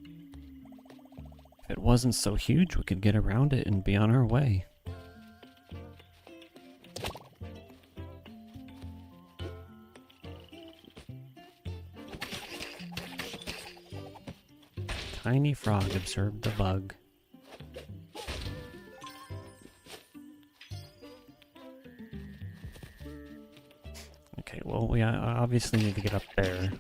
Speaker 1: If it wasn't so huge, we could get around it and be on our way. Tiny frog observed the bug. Okay, well, we obviously need to get up there.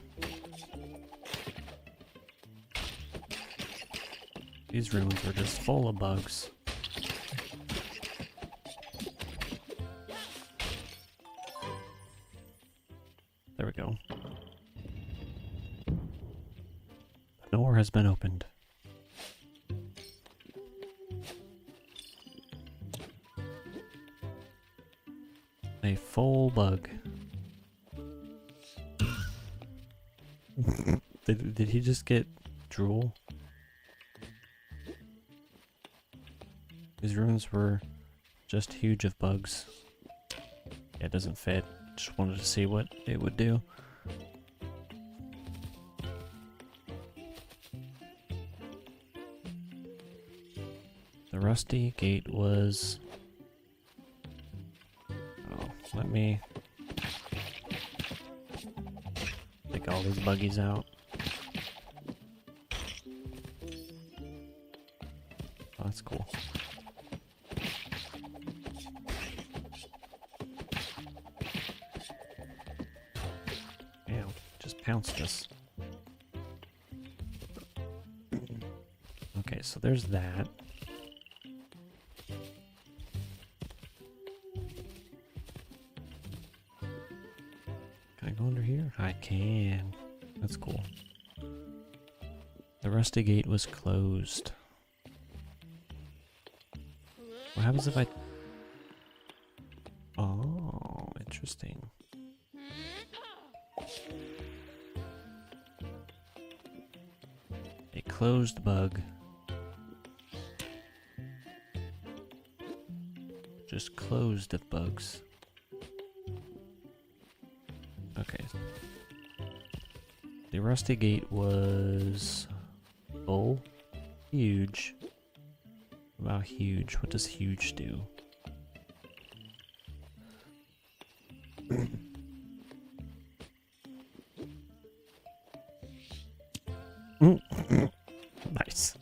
Speaker 1: These rooms are just full of bugs. There we go. The door has been opened. A full bug. Did he just get drool? These rooms were just huge of bugs. Yeah, it doesn't fit. Just wanted to see what it would do. The rusty gate was... Oh, let me take all these buggies out. Oh, that's cool. Damn, just pounced us. Okay, so there's that. Can I go under here? I can. That's cool. The rusty gate was closed. What happens if I... Oh, interesting. A closed bug. Just closed of bugs. Okay. The rusty gate was full. Huge. Wow, huge. What does huge do? Nice.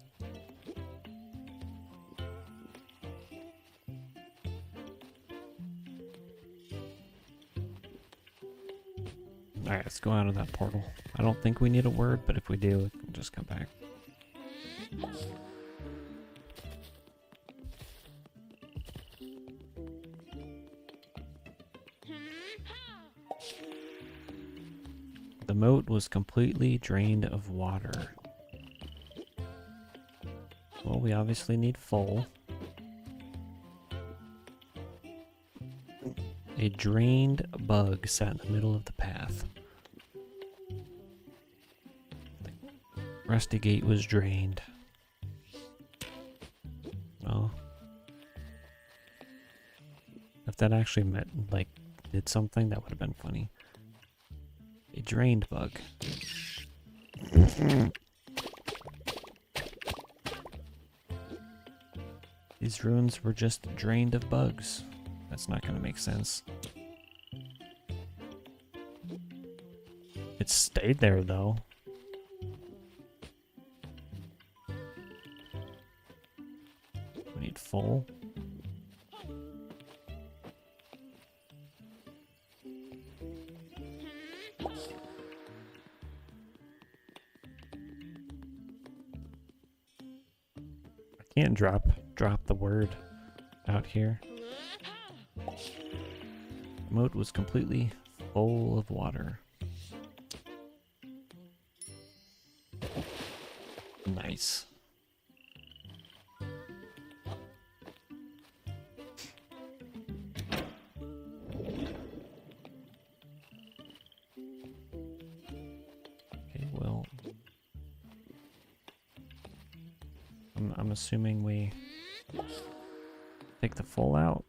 Speaker 1: Alright, let's go out of that portal. I don't think we need a word, but if we do, we can just come back. The moat was completely drained of water. Well, we obviously need full. A drained bug sat in the middle of the path. The rusty gate was drained. Well, if that actually meant, like, did something, that would have been funny. A drained bug. These ruins were just drained of bugs. That's not gonna make sense. It stayed there though. We need full. I can't drop the word out here. The moat was completely full of water. Nice. Okay, well, I'm assuming we take the full out.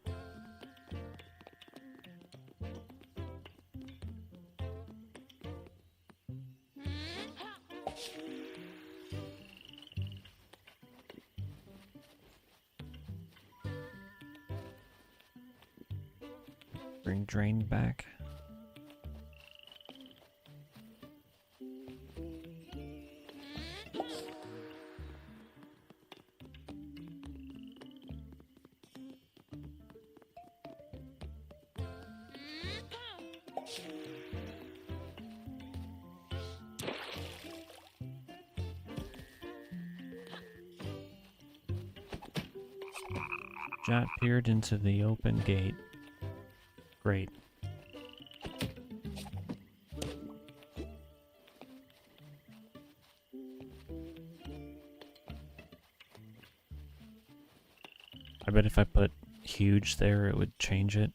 Speaker 1: Bring drain back. Jot peered into the open gate. Great. I bet if I put huge there, it would change it.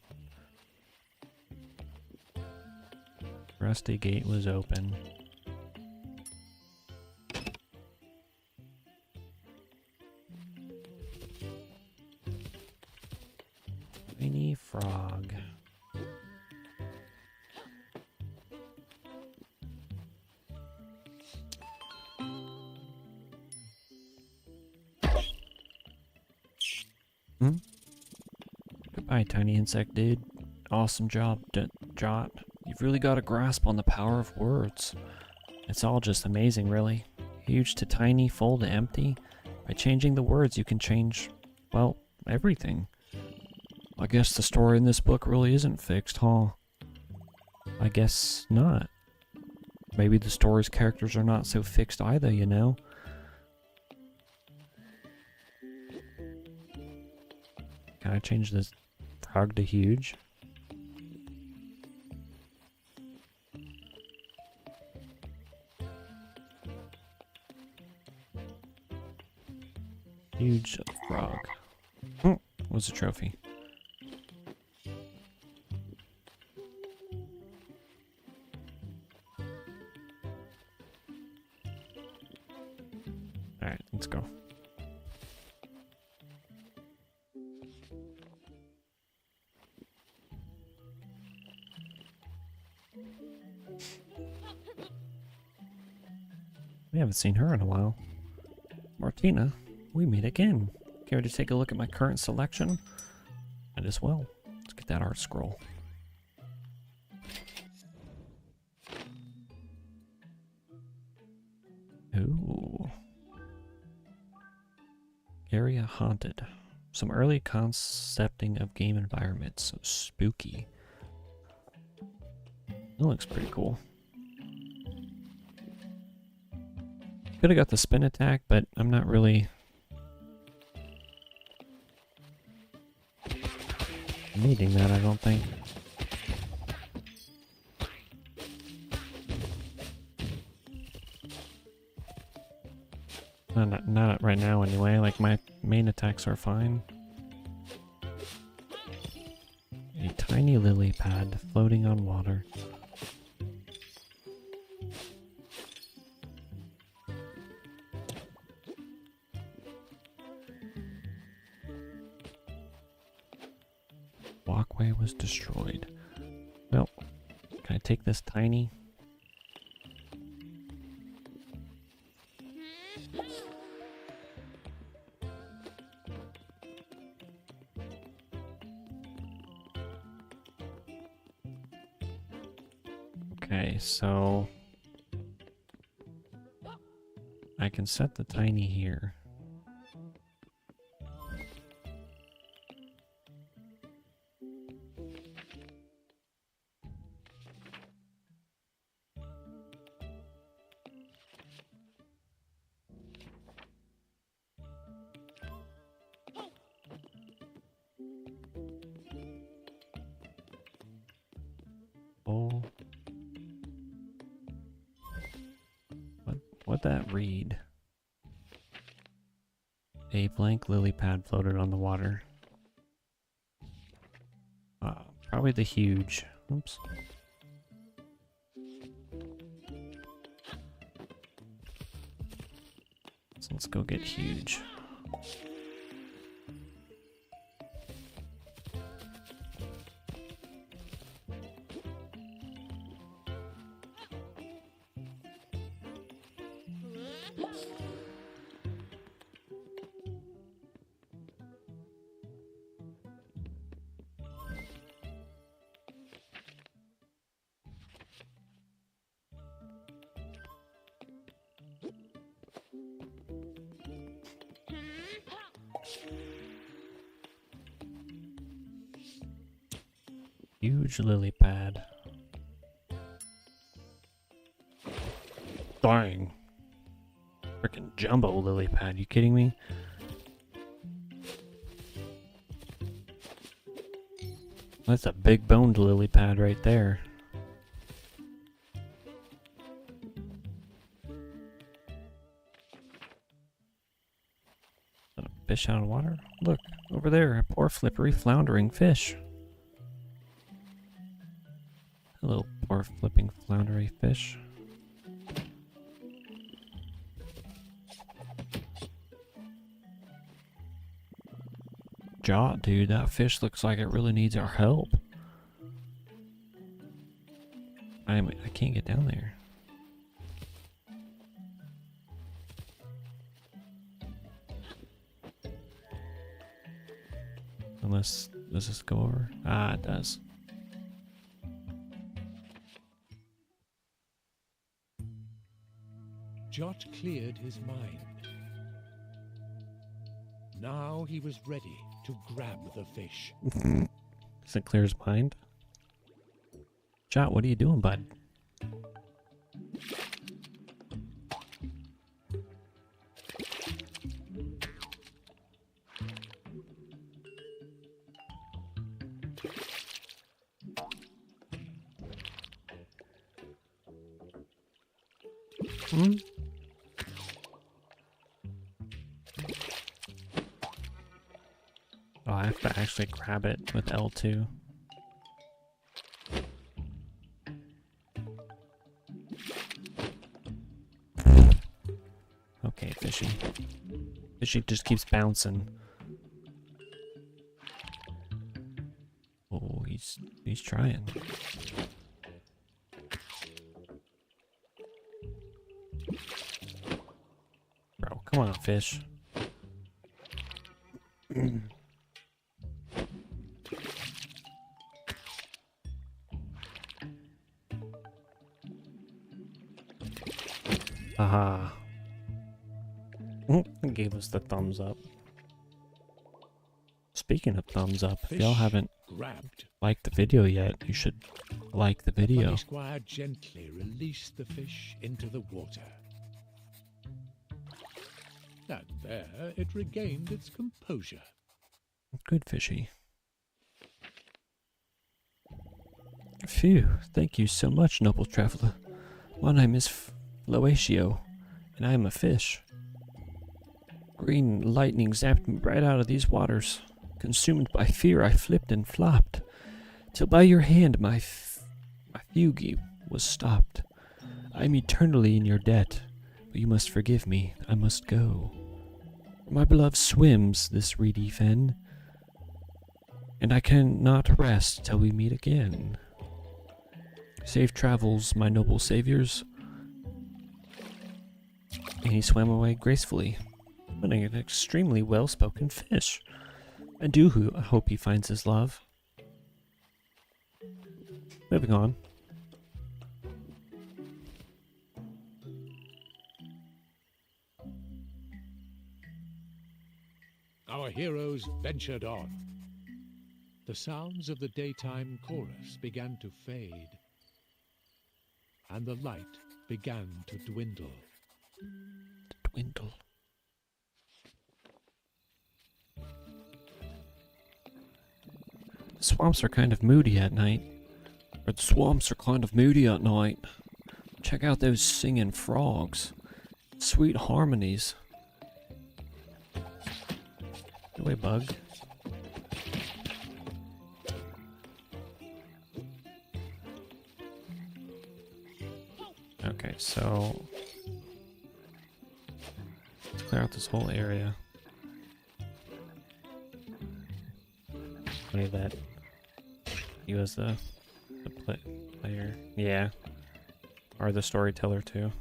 Speaker 1: Rusty gate was open. Tiny frog. Goodbye, tiny insect dude. Awesome job, Jot. You've really got a grasp on the power of words. It's all just amazing, really. Huge to tiny, full to empty. By changing the words, you can change, well, everything. I guess the story in this book really isn't fixed, huh? I guess not. Maybe the story's characters are not so fixed either, you know? Can I change this frog to huge? Huge frog. Oh, what's a trophy? Alright, let's go. We haven't seen her in a while. Martina, we meet again. Care to take a look at my current selection? Might as well. Let's get that art scroll. Ooh. Area haunted. Some early concepting of game environments. So spooky. That looks pretty cool. Could have got the spin attack, but I'm not really needing that, I don't think. Not right now anyway, like my main attacks are fine. A tiny lily pad floating on water. Walkway was destroyed. Well, can I take this tiny? Okay, so I can set the tiny here. Oh. What'd that read? A blank lily pad floated on the water. Probably the huge. Oops. So let's go get huge. Huge lily pad. Dang. Freaking jumbo lily pad, you kidding me? That's a big boned lily pad right there. Is that a fish out of water? Look, over there, a poor flippery floundering fish. Hello, poor flipping floundery fish. Jot, dude, that fish looks like it really needs our help. I can't get down there. Unless, does this go over? Ah, it does.
Speaker 2: Jot cleared his mind. Now he was ready to grab the fish.
Speaker 1: Does it clear his mind? Jot, what are you doing, bud? Oh, I have to actually grab it with L2. Okay, fishy. Fishy just keeps bouncing. Oh, he's trying. Bro, come on, fish. Haha. Gave us the thumbs up. Speaking of thumbs up, if y'all haven't liked the video yet, you should like the video.
Speaker 2: Plucky Squire gently released the fish into the water. And there it regained its composure.
Speaker 1: Good fishy. Phew, thank you so much, noble traveler. My name is Loatio, and I am a fish. Green lightning zapped me right out of these waters. Consumed by fear, I flipped and flopped, till by your hand my fugue was stopped. I am eternally in your debt, but you must forgive me, I must go. My beloved swims this reedy fen, and I cannot rest till we meet again. Safe travels, my noble saviors. And he swam away gracefully, winning an extremely well-spoken fish. I do hope he finds his love. Moving on.
Speaker 2: Our heroes ventured on. The sounds of the daytime chorus began to fade, and the light began to dwindle.
Speaker 1: Dwindle. The swamps are kind of moody at night. The swamps are kind of moody at night. Check out those singing frogs. Sweet harmonies. away, bug. Okay, so let's clear out this whole area. Funny that he was the player. Yeah. Or the storyteller too.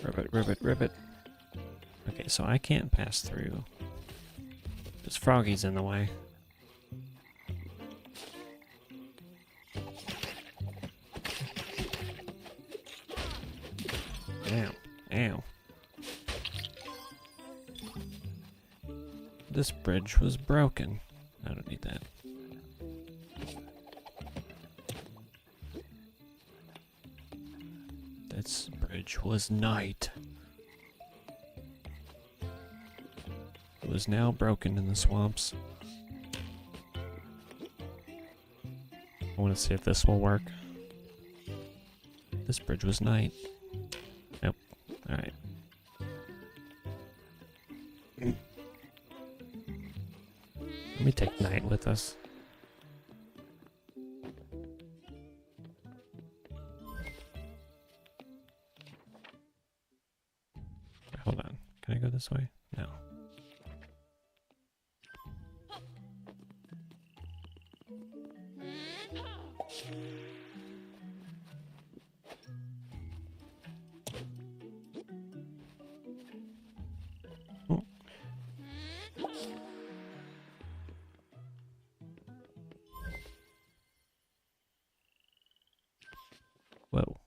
Speaker 1: Ribbit, ribbit, ribbit. Okay, so I can't pass through. This froggy's in the way. Ow, ow. This bridge was broken. I don't need that. This bridge was night. It was now broken in the swamps. I want to see if this will work. This bridge was night. Nope. Alright. Let me take night with us. Hold on. Can I go this way? No. Oh. Whoa.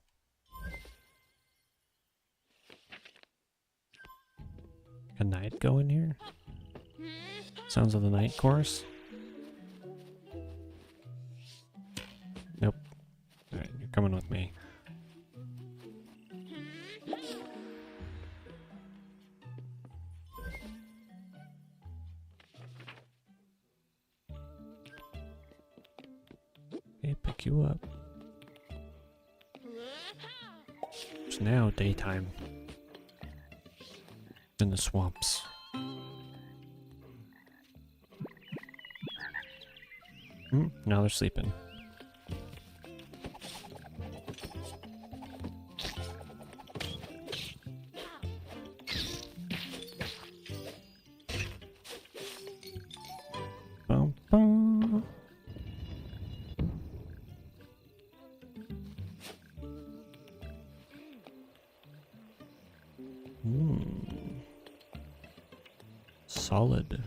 Speaker 1: A night go in here? Sounds of the night chorus? Nope. Alright, you're coming with me. Okay, pick you up. It's now daytime. In the swamps. Now they're sleeping. Bum, bum. Solid.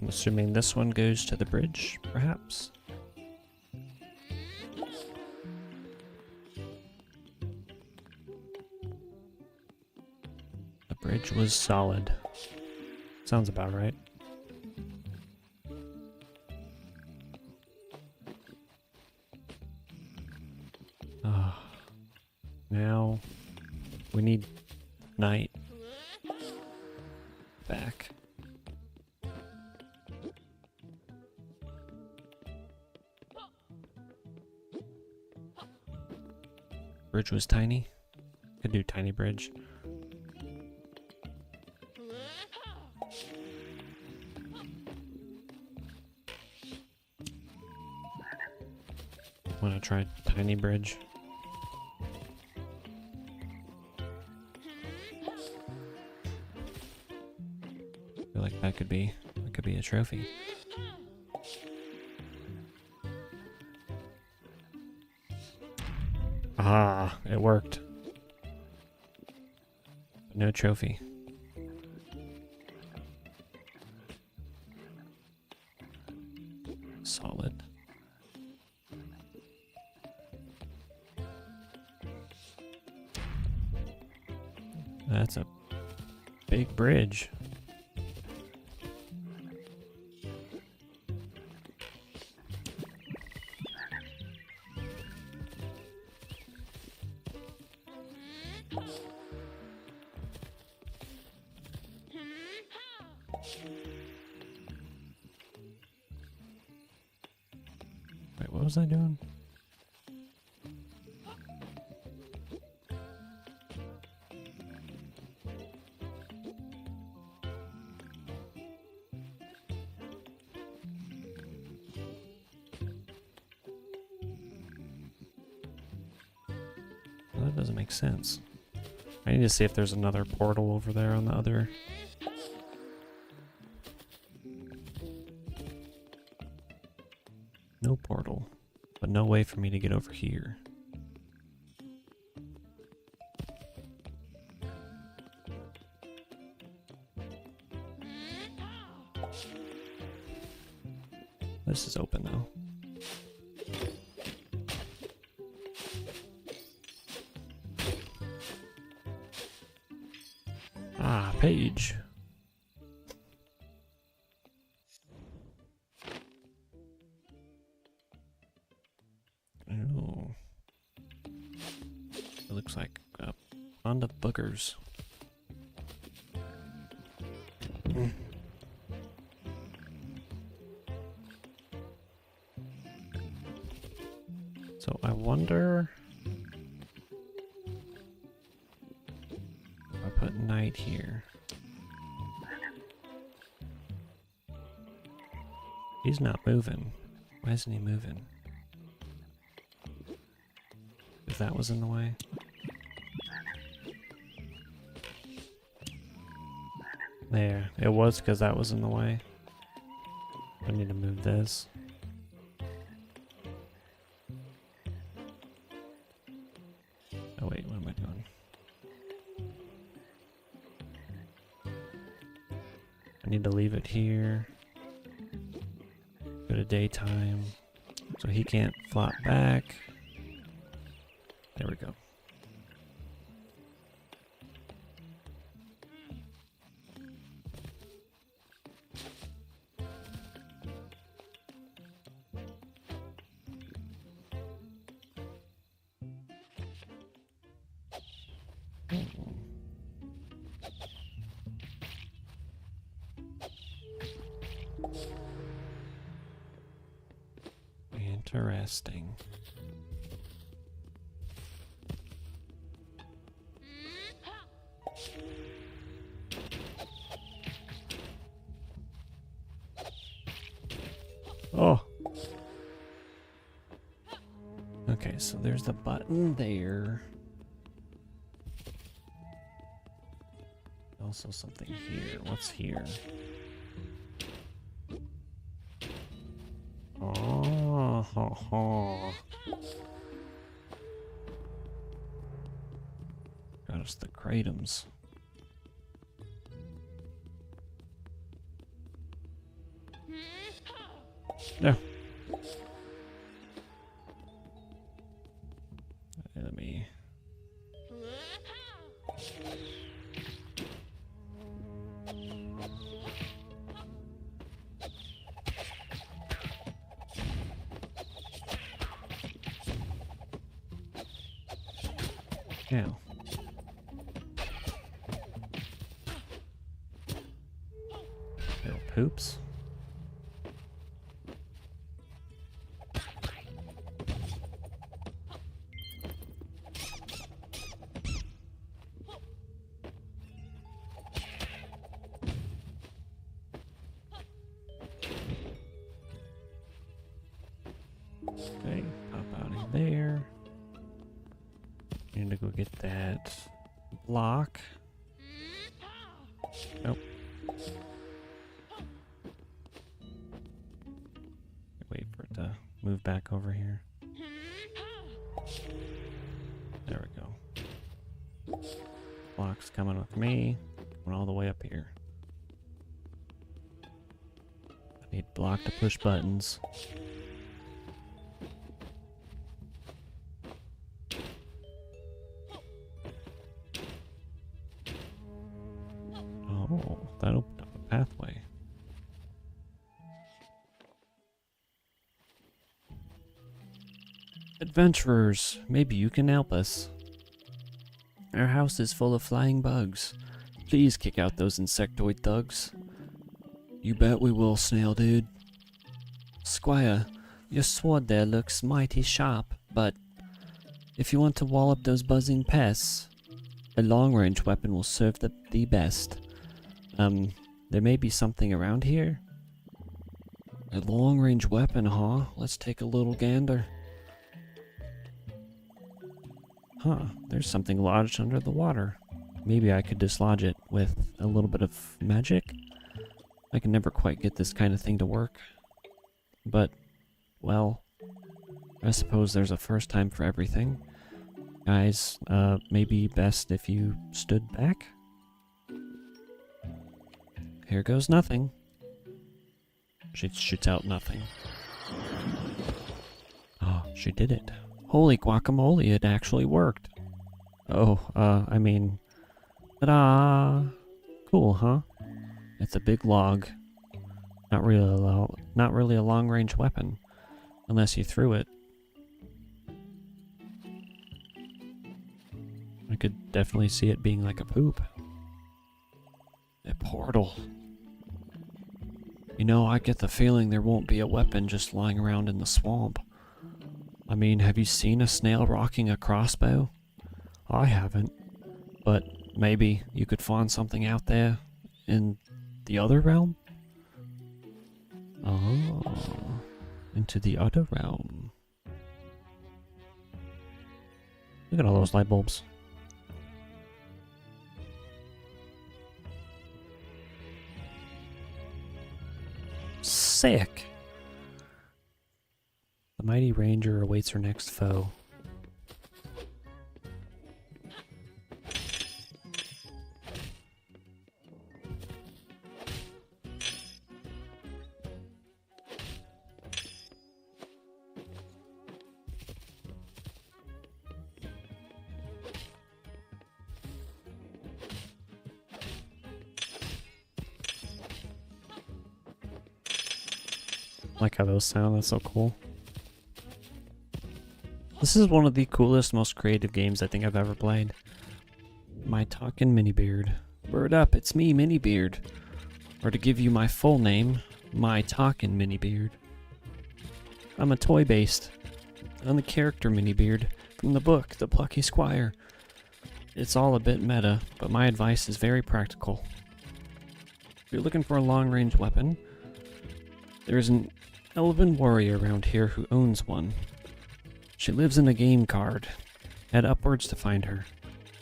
Speaker 1: I'm assuming this one goes to the bridge, perhaps? The bridge was solid. Sounds about right. Now we need night back. Bridge was tiny. Could do tiny bridge. Wanna try tiny bridge? I feel like that could be a trophy. Ah, it worked. But no trophy. Solid. That's a big bridge. was I doing? Well, that doesn't make sense. I need to see if there's another portal over there on the other. No portal, but no way for me to get over here. This is open though. Ah, page. Oh. It looks like a pond of boogers. So I wonder if I put night here. He's not moving. Why isn't he moving? If that was in the way. There. It was because that was in the way. I need to move this. Oh wait, what am I doing? I need to leave it here. Go to daytime. So he can't flop back. There we go. Interesting. Oh. Okay, so there's the button there. Also something here. What's here? Oh, ho, ho. Got us the kratums. No. Let me. Now. Little poops. Okay, pop out of there. Need to go get that block. Nope. Wait for it to move back over here. There we go. Block's coming with me. Going all the way up here. I need block to push buttons. Oh, that opened up a pathway. Adventurers, maybe you can help us. Our house is full of flying bugs. Please kick out those insectoid thugs. You bet we will, Snail Dude. Squire,
Speaker 3: your sword there looks mighty sharp, but if you want to wall up those buzzing pests, a long-range weapon will serve the best. There may be something around here. A long-range weapon, huh? Let's take a little gander. Huh, there's something lodged under the water. Maybe I could dislodge it with a little bit of magic? I can never quite get this kind of thing to work. But, well, I suppose there's a first time for everything. Guys, maybe best if you stood back? Here goes nothing. She shoots out nothing. Oh, she did it. Holy guacamole, it actually worked. Oh, I mean... Ta-da! Cool, huh? It's a big log. Not really a long-range weapon. Unless you threw it. I could definitely see it being like a poop. A portal. You know, I get the feeling there won't be a weapon just lying around in the swamp. I mean, have you seen a snail rocking a crossbow? I haven't. But maybe you could find something out there in the other realm? Oh, into the other realm. Look at all those light bulbs. Sick! The mighty ranger awaits her next foe. I like how those sound, that's so cool. This is one of the coolest, most creative games I think I've ever played. My talkin' Minibeard. Word up, it's me, Minibeard. Or to give you my full name, my talkin' Minibeard. I'm a toy-based. I'm the character Minibeard from the book, The Plucky Squire. It's all a bit meta, but my advice is very practical. If you're looking for a long-range weapon, there's an elven warrior around here who owns one. She lives in a game card. Head upwards to find her.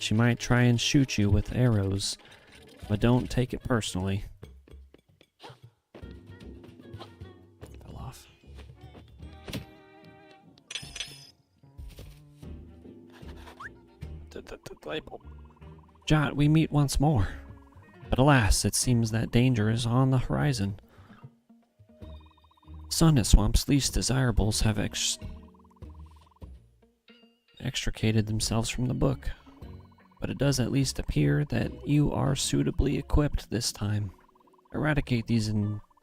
Speaker 3: She might try and shoot you with arrows, but don't take it personally. Fell off. Jot, we meet once more. But alas, it seems that danger is on the horizon. Sonnet Swamp's least desirables have extricated themselves from the book, but it does at least appear that you are suitably equipped this time. Eradicate these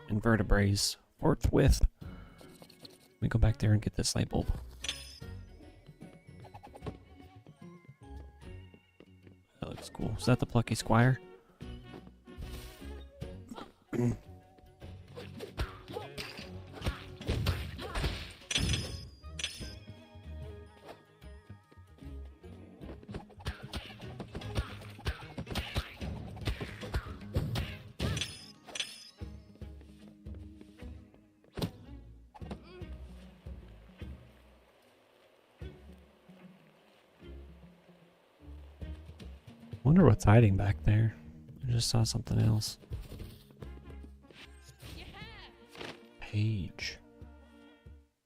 Speaker 3: invertebrates forthwith. Let me go back there and get this light bulb. That looks cool. Is that the Plucky Squire? Wonder what's hiding back there. I just saw something else. Page.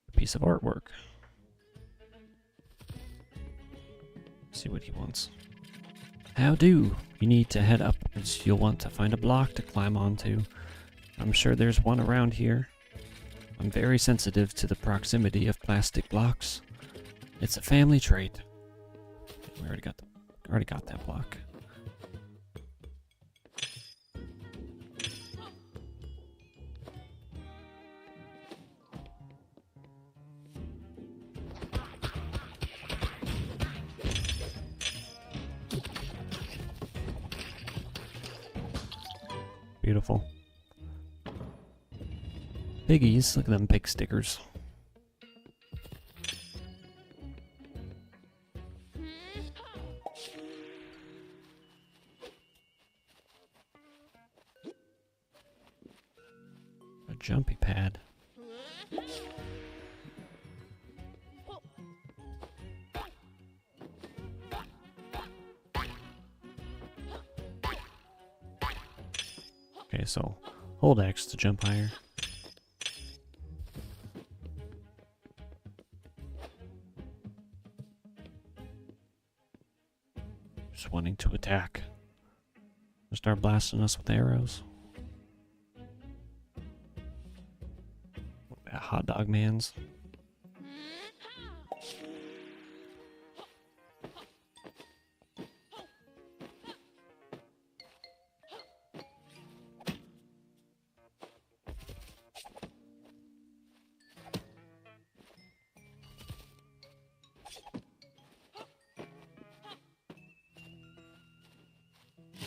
Speaker 3: A piece of artwork. See what he wants. How do? You need to head upwards. You'll want to find a block to climb onto. I'm sure there's one around here. I'm very sensitive to the proximity of plastic blocks. It's a family trait. We already got that block. Beautiful. Piggies, look at them pig stickers.
Speaker 1: jumpy pad. Okay, so hold X to jump higher. Just wanting to attack. Start blasting us with arrows. Hot dog mans.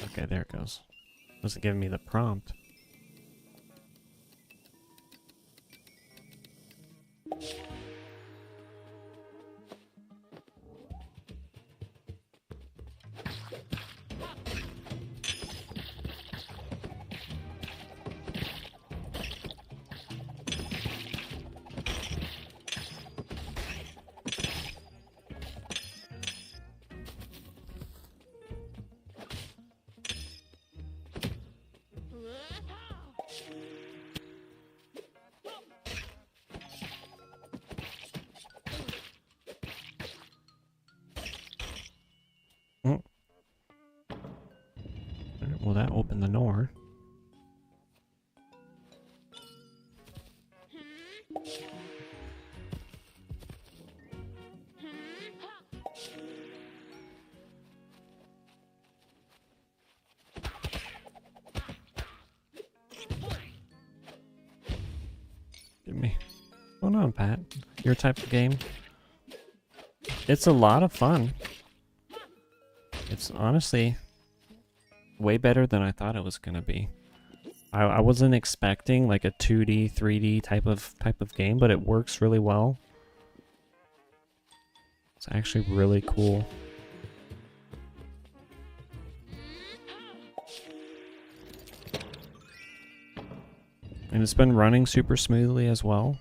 Speaker 1: Okay, there it goes. Wasn't giving me the prompt. Well, that opened the door. Give me. What's going on, Pat? Your type of game? It's a lot of fun. It's honestly way better than I thought it was gonna be. I wasn't expecting like a 2D, 3D type of game, but it works really well. It's actually really cool. And it's been running super smoothly as well.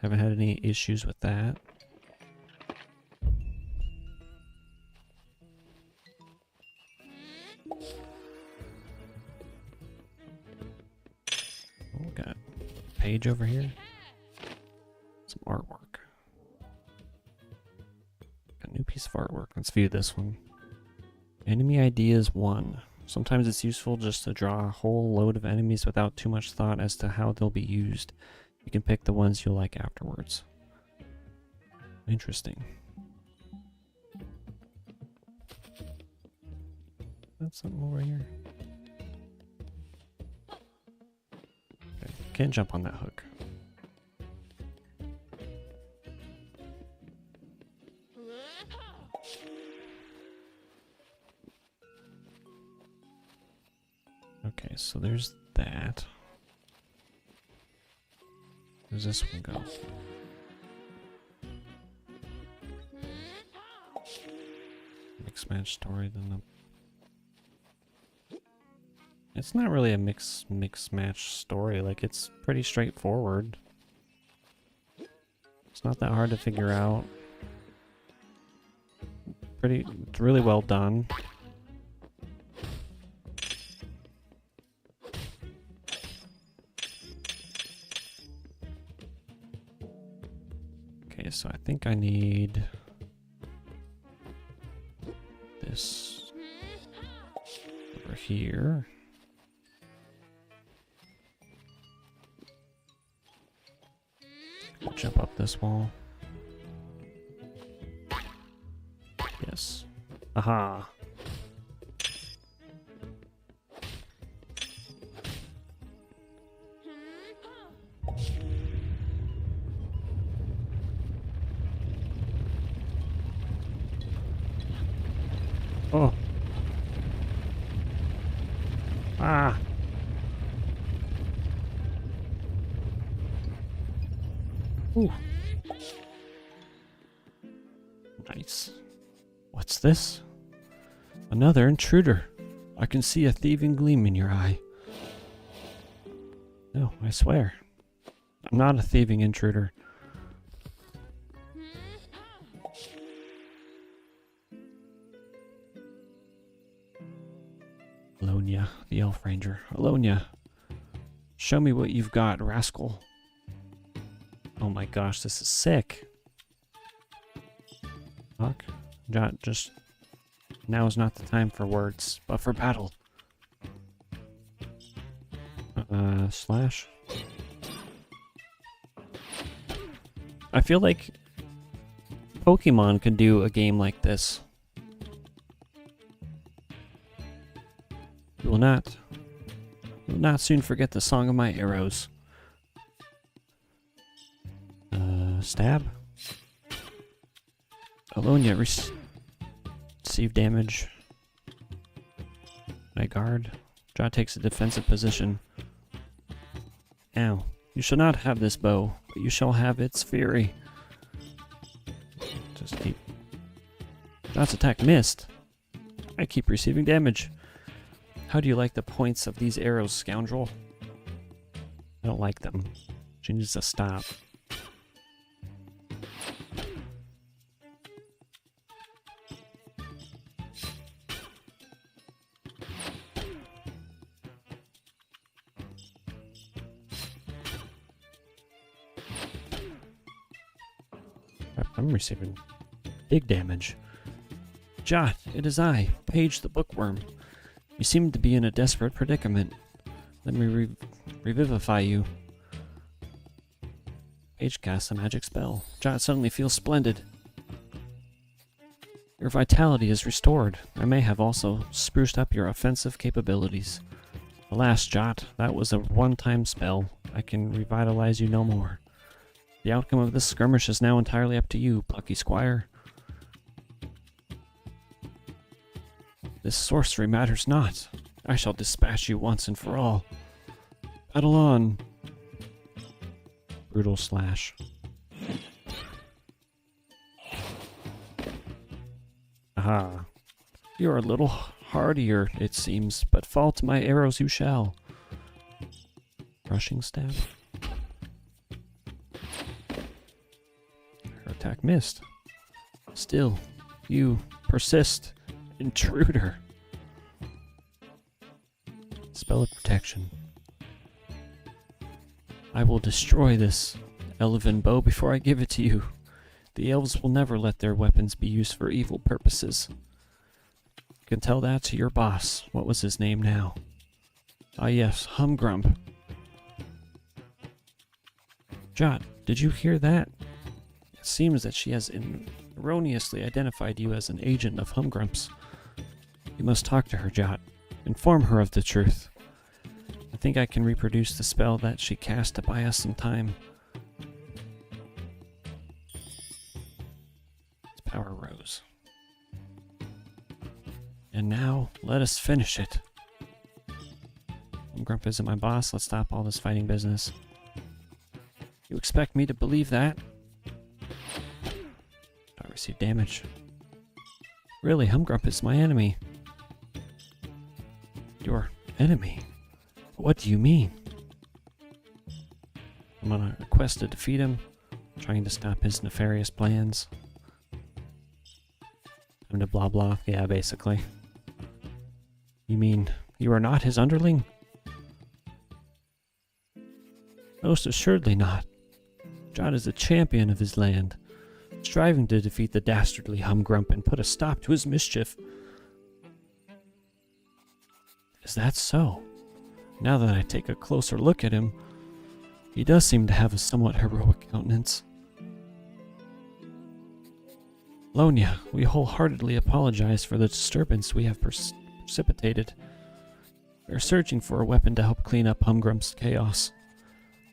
Speaker 1: Haven't had any issues with that. Oh, got a page over here. Some artwork. Got a new piece of artwork. Let's view this one. Enemy ideas 1. Sometimes it's useful just to draw a whole load of enemies without too much thought as to how they'll be used. You can pick the ones you'll like afterwards. Interesting. That's something over here. Okay, can't jump on that hook. Okay, so there's that. Where's this one go? Mix match story, then the... It's not really a mix match story, like it's pretty straightforward. It's not that hard to figure out. It's really well done. Okay, so I think I need this over here. Jump up this wall. Yes. Aha. Oh. Ah. Ooh. Nice. What's this? Another intruder. I can see a thieving gleam in your eye. No, I swear. I'm not a thieving intruder. Alonia, the elf ranger. Alonia, show me what you've got, rascal. Oh my gosh, this is sick. Fuck. Just now is not the time for words, but for battle. Slash. I feel like Pokemon could do a game like this. You will not soon forget the song of my arrows. Stab. Alonia receive damage. My guard. Jaw takes a defensive position. Ow. You shall not have this bow, but you shall have its fury. Just keep... Jaw's attack missed. I keep receiving damage. How do you like the points of these arrows, scoundrel? I don't like them. She needs to stop. I'm receiving big damage. Jot, it is I, Paige the Bookworm. You seem to be in a desperate predicament. Let me revivify you. Paige casts a magic spell. Jot suddenly feels splendid. Your vitality is restored. I may have also spruced up your offensive capabilities. Alas, Jot, that was a one-time spell. I can revitalize you no more. The outcome of this skirmish is now entirely up to you, Plucky Squire. This sorcery matters not. I shall dispatch you once and for all. Battle on. Brutal slash. Aha. You're a little hardier, it seems, but fall to my arrows you shall. Rushing stab. Her attack missed. Still, you persist. Intruder. Spell of protection. I will destroy this elven bow before I give it to you. The elves will never let their weapons be used for evil purposes. You can tell that to your boss. What was his name now? Ah yes, Humgrump. Jot, did you hear that? It seems that she has erroneously identified you as an agent of Humgrump's. You must talk to her, Jot. Inform her of the truth. I think I can reproduce the spell that she cast to buy us some time. Its power rose. And now, let us finish it. Humgrump isn't my boss. Let's stop all this fighting business. You expect me to believe that? I received damage. Really, Humgrump is my enemy. Your enemy? What do you mean? I'm on a quest to defeat him, trying to stop his nefarious plans. I'm to blah blah, yeah, basically. You mean you are not his underling? Most assuredly not. Jot is a champion of his land, striving to defeat the dastardly Humgrump and put a stop to his mischief. Is that so? Now that I take a closer look at him, he does seem to have a somewhat heroic countenance. Lonia, we wholeheartedly apologize for the disturbance we have precipitated. We are searching for a weapon to help clean up Humgrump's chaos.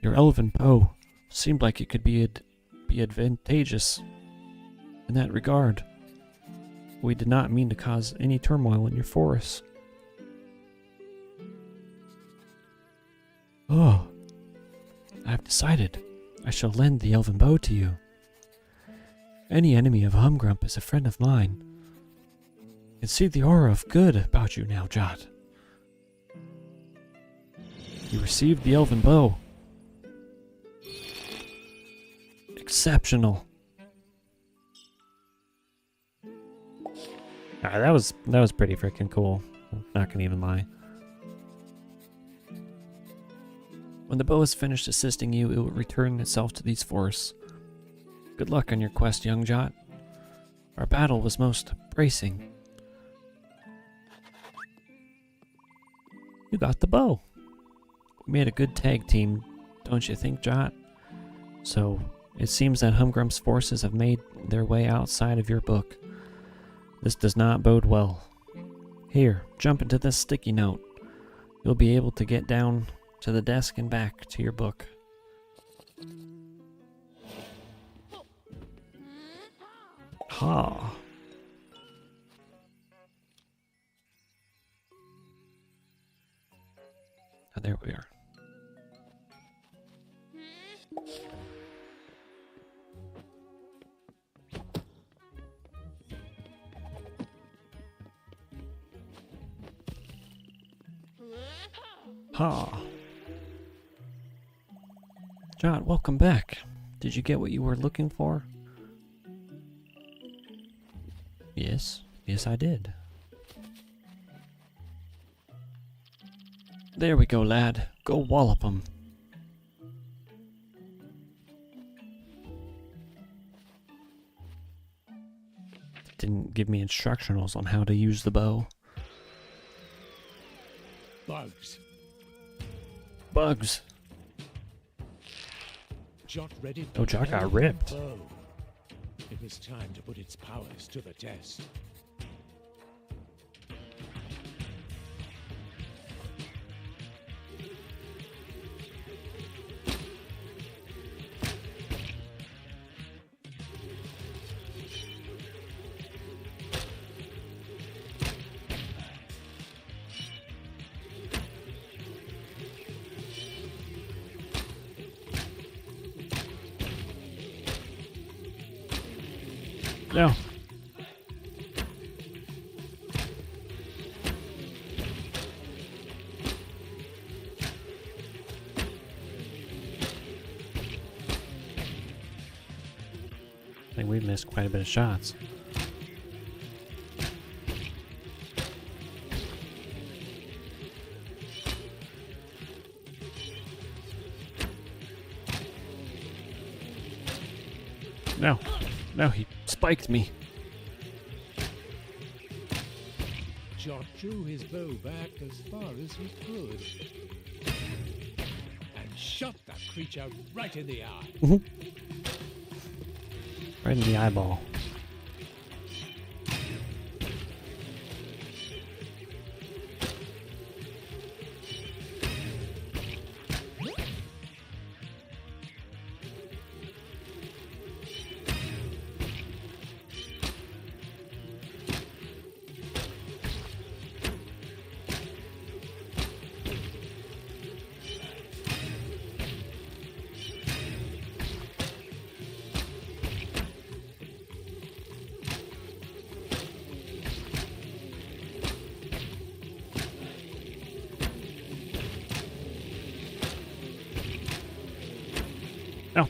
Speaker 1: Your elven bow seemed like it could be advantageous in that regard. We did not mean to cause any turmoil in your forest. Oh, I have decided. I shall lend the elven bow to you. Any enemy of Humgrump is a friend of mine. I can see the aura of good about you now, Jot. You received the elven bow. exceptional. That was pretty freaking cool. Not gonna even lie. When the bow is finished assisting you, it will return itself to these forests. Good luck on your quest, young Jot. Our battle was most bracing. You got the bow. We made a good tag team, don't you think, Jot? So, it seems that Humgrum's forces have made their way outside of your book. This does not bode well. Here, jump into this sticky note. You'll be able to get down to the desk and back to your book. Ha. Oh, there we are. Ha. Jot, welcome back. Did you get what you were looking for? Yes. Yes, I did. There we go, lad. Go wallop 'em. Didn't give me instructionals on how to use the bow.
Speaker 2: Bugs.
Speaker 1: Bugs.
Speaker 2: Jot ready.
Speaker 1: Oh, Jot got ripped.
Speaker 2: Bow. It was time to put its powers to the test.
Speaker 1: No. I think we've missed quite a bit of shots. No. No, he spiked me.
Speaker 2: Jot drew his bow back as far as he could and shot that creature right in the eye.
Speaker 1: Right in the eyeball. No.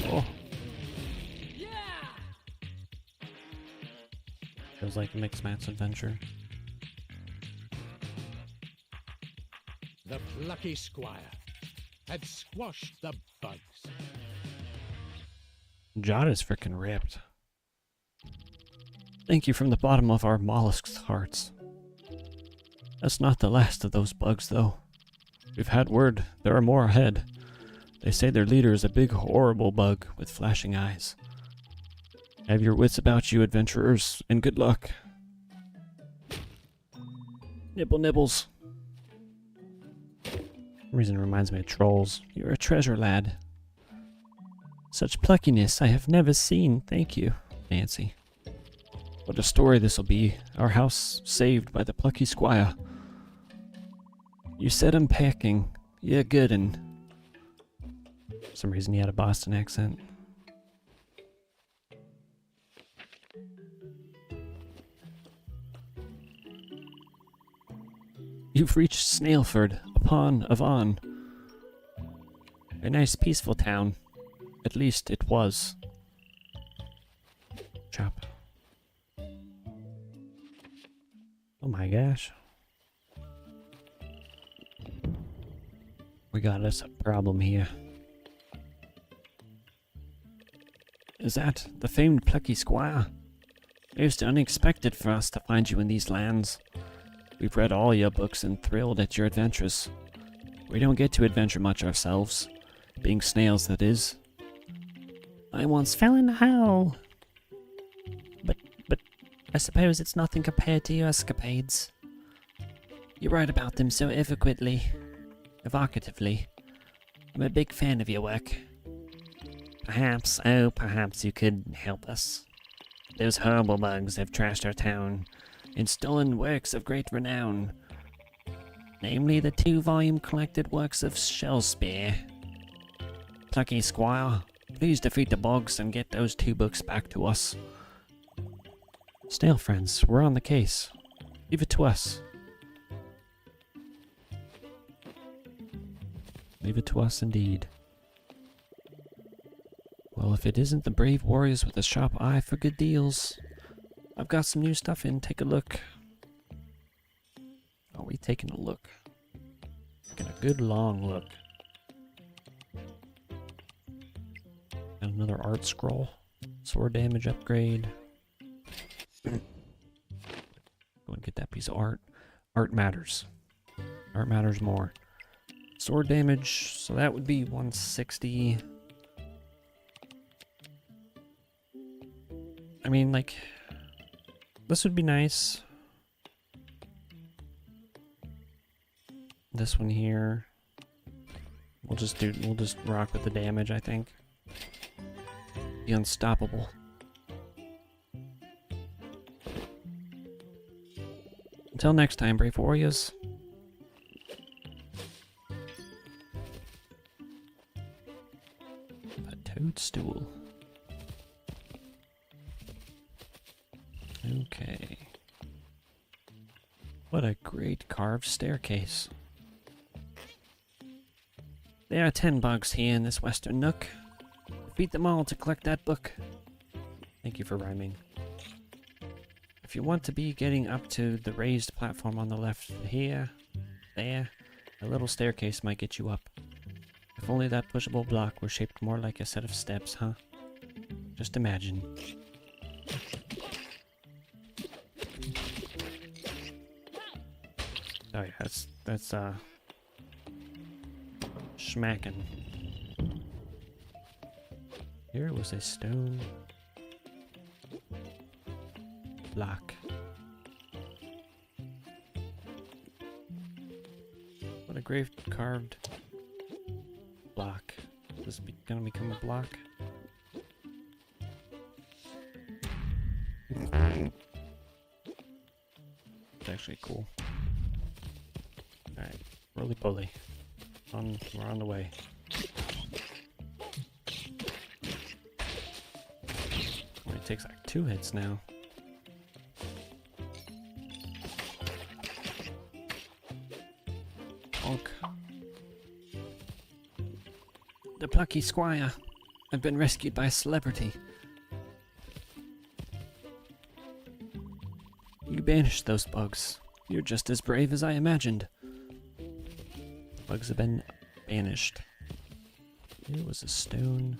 Speaker 1: Oh. Feels like a mixed match adventure.
Speaker 2: The plucky squire had squashed the bugs.
Speaker 1: Jot is frickin' ripped. Thank you from the bottom of our mollusk's hearts. That's not the last of those bugs, though. We've had word there are more ahead. They say their leader is a big, horrible bug with flashing eyes. Have your wits about you, adventurers, and good luck. Nibble nibbles. Reason reminds me of trolls. You're a treasure, lad. Such pluckiness I have never seen, thank you, Nancy. What a story this'll be. Our house saved by the plucky squire. You said I'm packing. Yeah, good, and... For some reason he had a Boston accent. You've reached Snailford, upon Avon. A nice peaceful town. At least it was. Chop. Oh my gosh. We got us a problem here. Is that the famed Plucky Squire? Most unexpected for us to find you in these lands. We've read all your books and thrilled at your adventures. We don't get to adventure much ourselves, being snails that is. I once fell in a hole. But I suppose it's nothing compared to your escapades. You write about them so evocatively. I'm a big fan of your work. Perhaps you could help us. Those horrible bugs have trashed our town and stolen works of great renown. Namely the 2-volume collected works of Shakespeare. Plucky Squire, please defeat the bugs and get those 2 books back to us. Snail friends, we're on the case. Leave it to us. Leave it to us indeed. Well, if it isn't the brave warriors with a sharp eye for good deals, I've got some new stuff in. Take a look. Are we taking a look? Taking a good long look. And another art scroll. Sword damage upgrade. Go and get that piece of art. Art matters. Art matters more. Sword damage, so that would be 160. I mean, like, this would be nice. This one here. We'll just rock with the damage, I think. Be unstoppable. Until next time, brave warriors. A toadstool. Okay. What a great carved staircase. There are 10 bugs here in this western nook. Defeat them all to collect that book. Thank you for rhyming. If you want to be getting up to the raised platform on the left here, there, a little staircase might get you up. If only that pushable block were shaped more like a set of steps, huh? Just imagine. Oh yeah, that's schmacking. Here was a stone block. What a great carved block. Is this gonna become a block? It's actually cool. Alright, roly-poly. We're on the way. Only takes like 2 hits now. Bonk. The Plucky Squire. I've been rescued by a celebrity. You banished those bugs. You're just as brave as I imagined. Bugs have been banished. Here was a stone.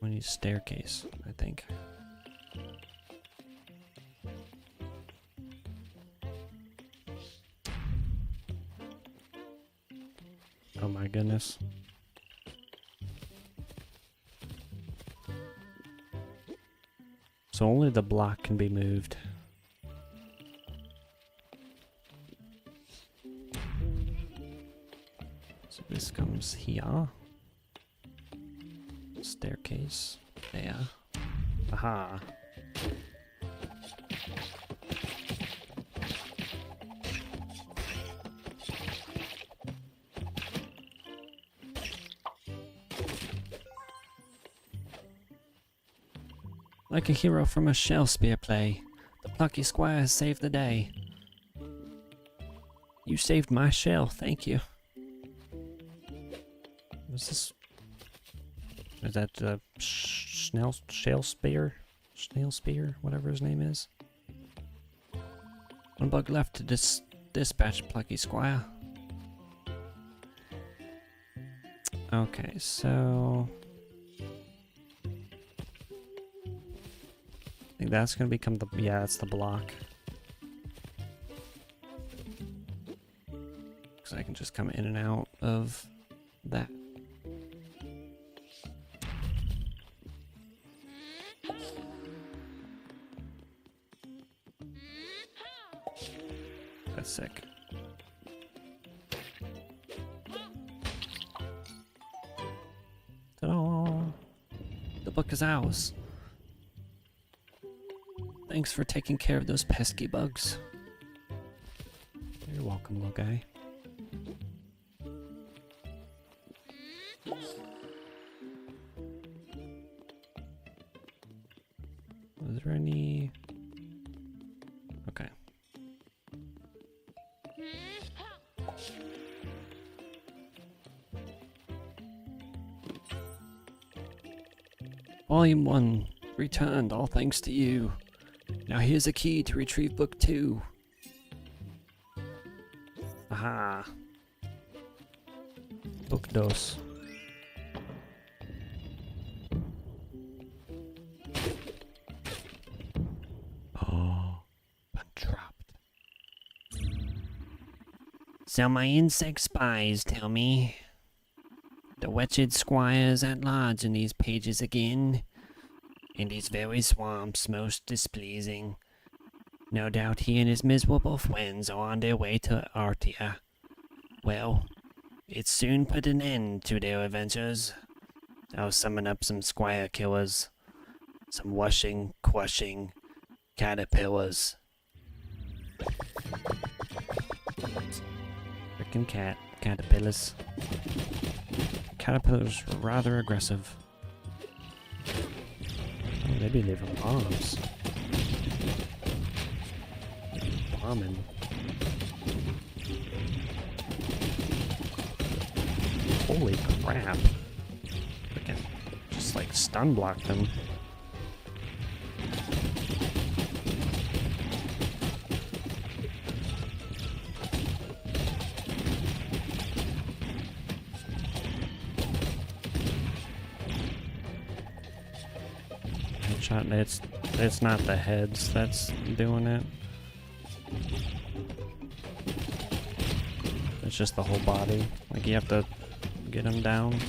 Speaker 1: We need a staircase, I think. Oh my goodness. So only the block can be moved. So this comes here. Staircase. There. Aha. Like a hero from a Shakespeare play, the Plucky Squire has saved the day.
Speaker 3: You saved my shell, thank you.
Speaker 1: What's this? Is that Snail Spear, whatever his name is?
Speaker 3: One bug left to dispatch, Plucky Squire.
Speaker 1: Okay, so I think that's gonna become the that's the block. Because I can just come in and out of that. That's sick. Ta-da!
Speaker 3: The book is ours. Thanks for taking care of those pesky bugs.
Speaker 1: You're welcome, little guy. Was there any... Okay.
Speaker 3: Volume 1 returned, all thanks to you. Now here's a key to retrieve book 2.
Speaker 1: Aha. Book dos. Oh, been trapped.
Speaker 3: So my insect spies tell me the wretched squire's at large in these pages again, in these very swamps most displeasing. No doubt he and his miserable friends are on their way to Artia. Well, it soon put an end to their adventures. I'll summon up some squire killers, some washing, crushing caterpillars.
Speaker 1: Frickin' caterpillars. Caterpillars are rather aggressive. Oh, they be leaving bombs. Bombing. Holy crap. Frickin' just like stun block them. Headshot, it's not the heads that's doing it. It's just the whole body. Like, you have to get him down.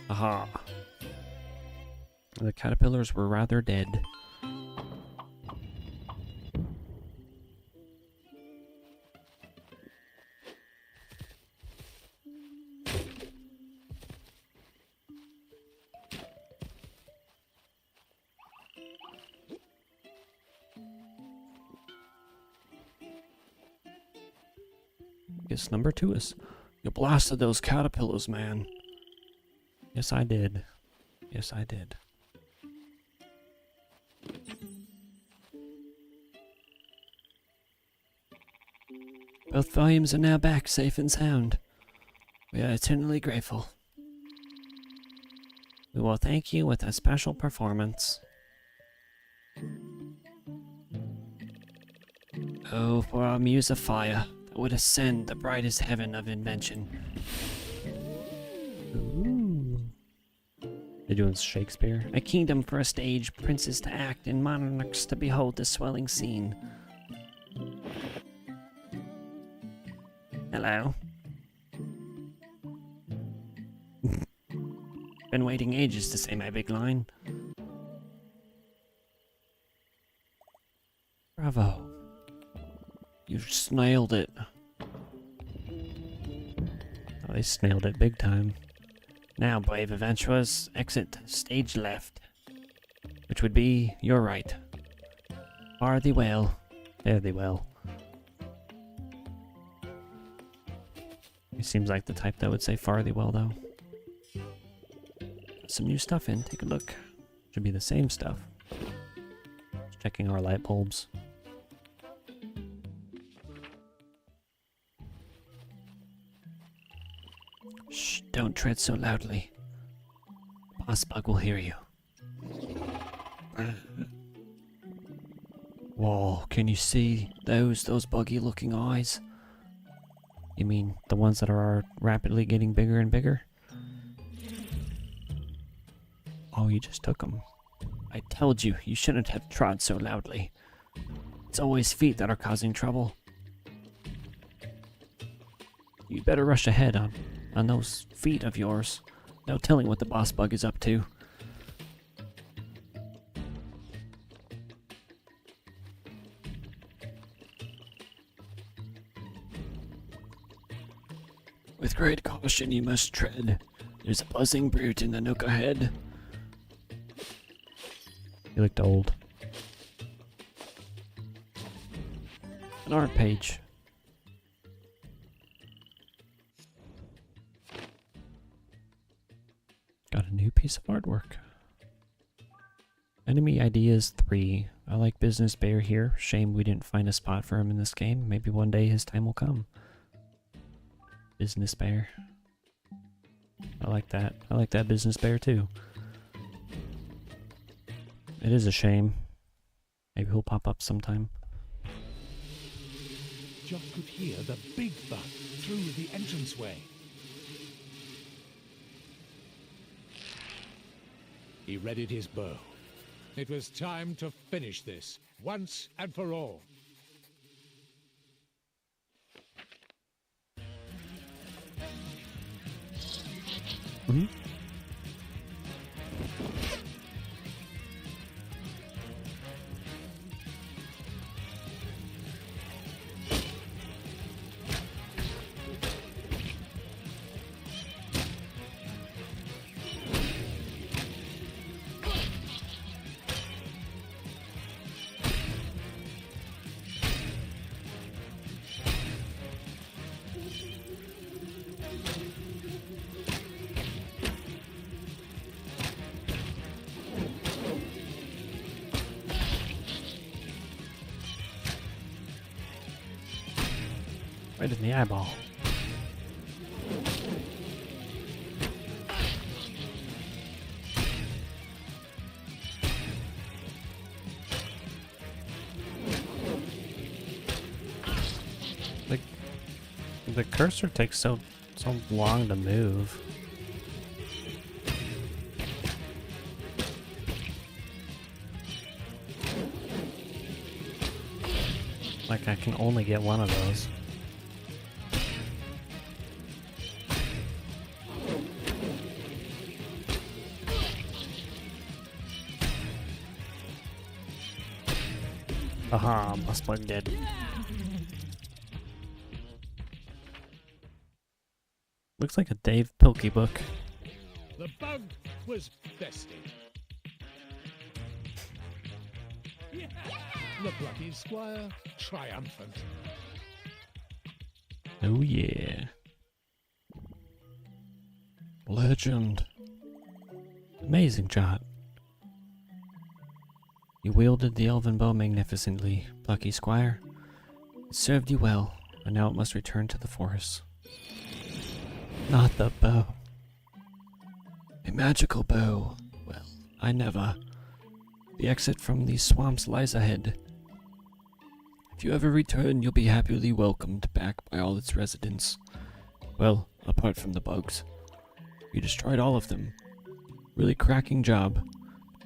Speaker 1: Aha. The caterpillars were rather dead. Guess number 2 is, you blasted those caterpillars, man. Yes, I did. Yes, I did.
Speaker 3: Both volumes are now back, safe and sound. We are eternally grateful. We will thank you with a special performance. Oh, for our muse of fire that would ascend the brightest heaven of invention.
Speaker 1: Ooh. They're doing Shakespeare.
Speaker 3: A kingdom for a stage, princes to act, and monarchs to behold the swelling scene. Hello. Been waiting ages to say my big line.
Speaker 1: Bravo.
Speaker 3: You've snailed it.
Speaker 1: Oh, they snailed it big time.
Speaker 3: Now, brave adventurers, exit stage left. Which would be your right. Fare thee well.
Speaker 1: Fare thee well. He seems like the type that would say farthy well, though. Some new stuff in. Take a look. Should be the same stuff. Just checking our light bulbs.
Speaker 3: Shh, don't tread so loudly. Boss Bug will hear you.
Speaker 1: Whoa, can you see those buggy looking eyes? You mean the ones that are rapidly getting bigger and bigger? Oh, you just took them.
Speaker 3: I told you, you shouldn't have trod so loudly. It's always feet that are causing trouble.
Speaker 1: You better rush ahead on those feet of yours. No telling what the boss bug is up to.
Speaker 3: With great caution you must tread. There's a buzzing brute in the nook ahead.
Speaker 1: You looked old. An art page. Got a new piece of artwork. Enemy ideas 3. I like Business Bear here. Shame we didn't find a spot for him in this game. Maybe one day his time will come. Business Bear. I like that. I like that Business Bear too. It is a shame. Maybe he'll pop up sometime.
Speaker 2: Jock could hear the big bug through the entranceway. He readied his bow. It was time to finish this, once and for all.
Speaker 1: Mm-hmm. Right in the eyeball. The cursor takes so long to move. Like I can only get one of those. Aha, boss bug dead. Looks like a Dave Pilkey book.
Speaker 2: The bug was bested. The Plucky Squire triumphant.
Speaker 1: Oh yeah. Legend. Amazing shot. You wielded the elven bow magnificently, Plucky Squire. It served you well, but now it must return to the forest. Not the bow. A magical bow. Well, I never. The exit from these swamps lies ahead. If you ever return, you'll be happily welcomed back by all its residents. Well, apart from the bugs. You destroyed all of them. Really cracking job.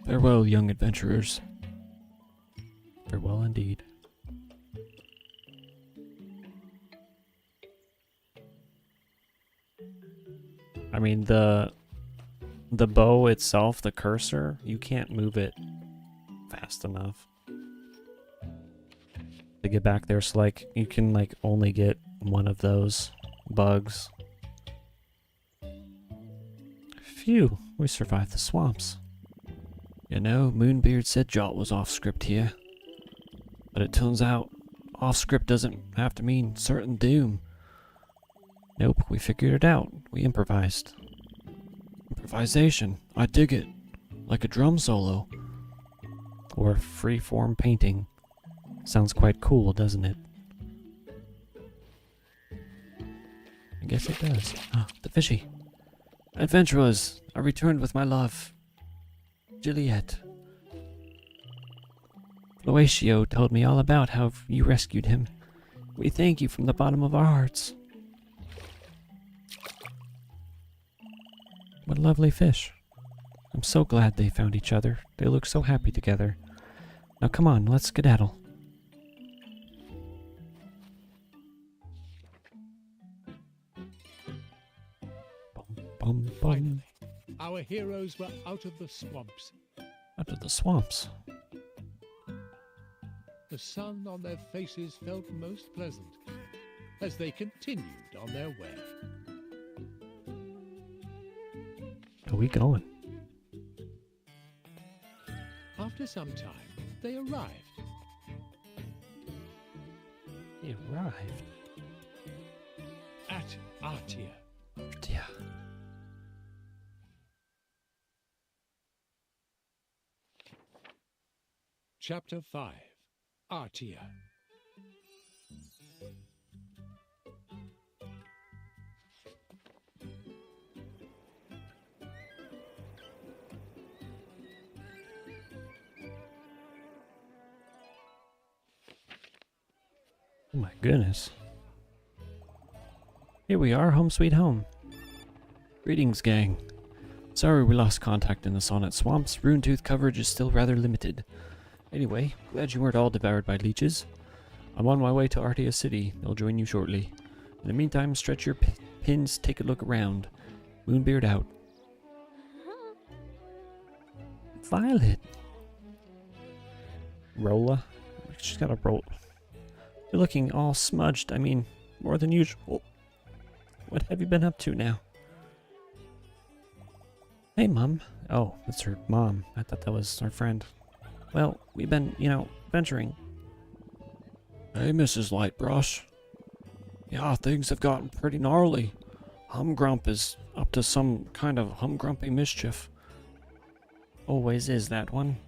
Speaker 1: Farewell, young adventurers. Farewell indeed. I mean, the bow itself, the cursor, you can't move it fast enough to get back there. So like you can like only get one of those bugs. Phew, we survived the swamps. You know, Moonbeard said Jot was off script here. But it turns out off script doesn't have to mean certain doom. Nope, we figured it out. We improvised. Improvisation. I dig it. Like a drum solo. Or free-form painting. Sounds quite cool, doesn't it? I guess it does. Ah, the fishy. Adventurers, I returned with my love. Juliet. Loatio told me all about how you rescued him. We thank you from the bottom of our hearts. What a lovely fish. I'm so glad they found each other. They look so happy together. Now come on, let's skedaddle. Bum, bum, bum.
Speaker 2: Finally, our heroes were out of the swamps.
Speaker 1: Out of the swamps.
Speaker 2: The sun on their faces felt most pleasant as they continued on their way.
Speaker 1: Are we going?
Speaker 2: After some time, they arrived.
Speaker 1: We arrived.
Speaker 2: At Artia.
Speaker 1: Yeah.
Speaker 2: Chapter 5. Artia.
Speaker 1: Oh my goodness. Here we are, home sweet home. Greetings, gang. Sorry we lost contact in the Sonnet Swamps. Runetooth coverage is still rather limited. Anyway, glad you weren't all devoured by leeches. I'm on my way to Artia City. I'll join you shortly. In the meantime, stretch your pins, take a look around. Moonbeard out. Violet. Rolla. She's got a roll. You're looking all smudged. I mean, more than usual. What have you been up to now? Hey, Mom. Oh, that's her mom. I thought that was our friend. Well, we've been, venturing. Hey, Mrs. Lightbrush. Yeah, things have gotten pretty gnarly. Humgrump is up to some kind of humgrumpy mischief. Always is that one.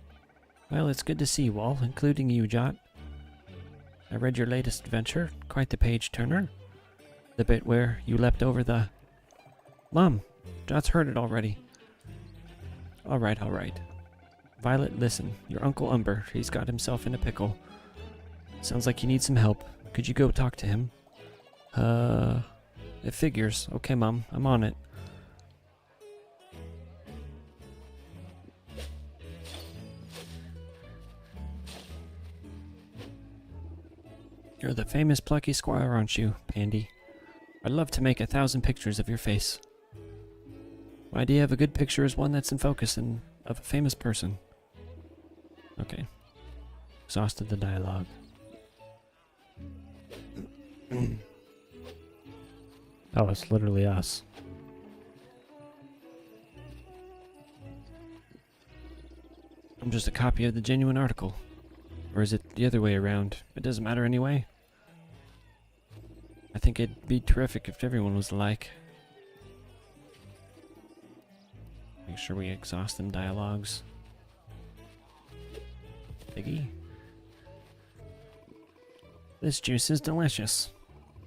Speaker 1: Well, it's good to see you all, including you, Jot. I read your latest adventure, quite the page-turner. The bit where you leapt over the... Mom, Jot's heard it already. Alright. Violet, listen, your Uncle Umber, he's got himself in a pickle. Sounds like you need some help. Could you go talk to him? It figures. Okay, Mom, I'm on it. You're the famous Plucky Squire, aren't you, Pandy? I'd love to make 1,000 pictures of your face. My idea of a good picture is one that's in focus and of a famous person. Okay. Exhausted the dialogue. Oh, it's literally us. I'm just a copy of the genuine article. Or is it the other way around? It doesn't matter anyway. I think it'd be terrific if everyone was alike. Make sure we exhaust them dialogues. Piggy. This juice is delicious.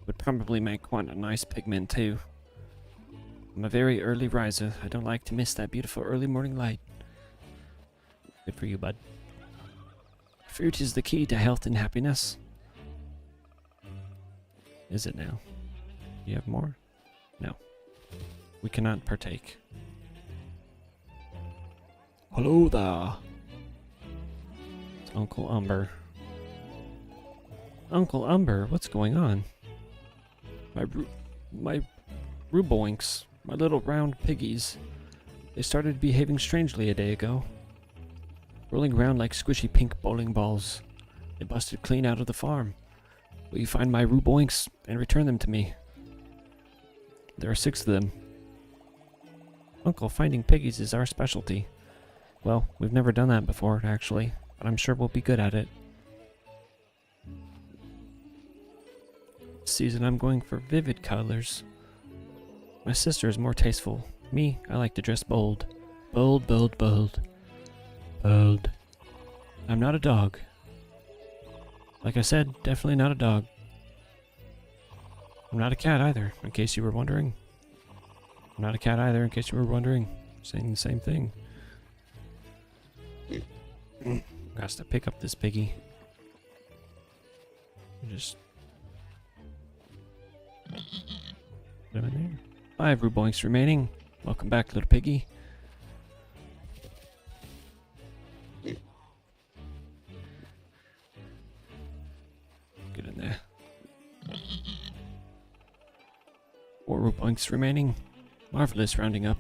Speaker 1: Would probably make one a nice pigment too. I'm a very early riser. I don't like to miss that beautiful early morning light. Good for you, bud. Fruit is the key to health and happiness. Is it now? You have more? No. We cannot partake. Hello there. It's Uncle Umber. Uncle Umber, what's going on? My ruboinks, my little round piggies. They started behaving strangely a day ago. Rolling around like squishy pink bowling balls. They busted clean out of the farm. Will you find my ruboinks and return them to me? There are 6 of them. Uncle, finding piggies is our specialty. Well, we've never done that before, actually, but I'm sure we'll be good at it. This season I'm going for vivid colors. My sister is more tasteful. Me, I like to dress bold. Bold, bold, bold. Bold. I'm not a dog. Like I said, definitely not a dog. I'm not a cat either, in case you were wondering. I'm not a cat either, in case you were wondering. Saying the same thing. Got to pick up this piggy. Just put him in there. 5 ruboinks remaining. Welcome back, little piggy. Get in there. 4 ruboinks remaining. Marvelous rounding up.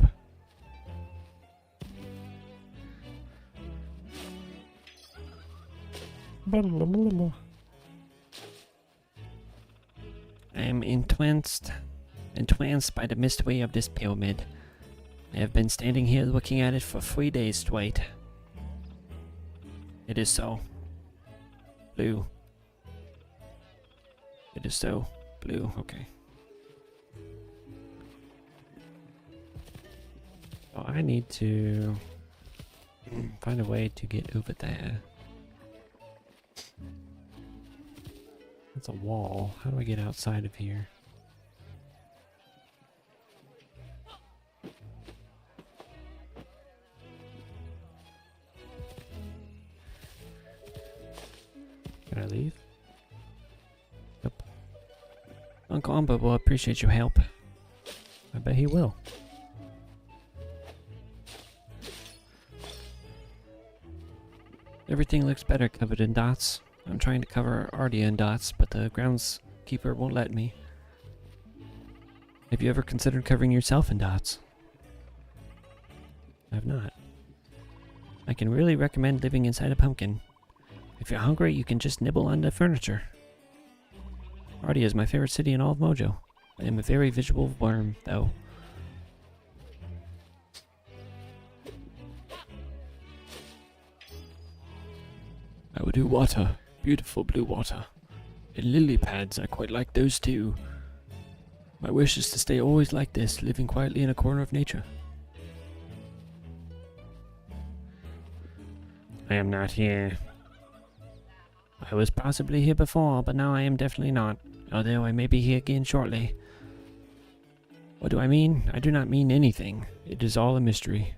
Speaker 1: I am entranced by the mystery of this pyramid. I have been standing here looking at it for 3 days straight. It is so. Blue. It is so. Blue, okay. Oh, I need to find a way to get over there. That's a wall. How do I get outside of here? Can I leave? Yep. Uncle Umber will appreciate your help. I bet he will. Everything looks better covered in dots. I'm trying to cover Ardia in dots, but the groundskeeper won't let me. Have you ever considered covering yourself in dots? I have not. I can really recommend living inside a pumpkin. If you're hungry, you can just nibble on the furniture. Ardia is my favorite city in all of Mojo. I am a very visual worm, though. I would do water. Beautiful blue water. And lily pads, I quite like those too. My wish is to stay always like this, living quietly in a corner of nature. I am not here. I was possibly here before, but now I am definitely not, although I may be here again shortly. What do I mean? I do not mean anything. It is all a mystery.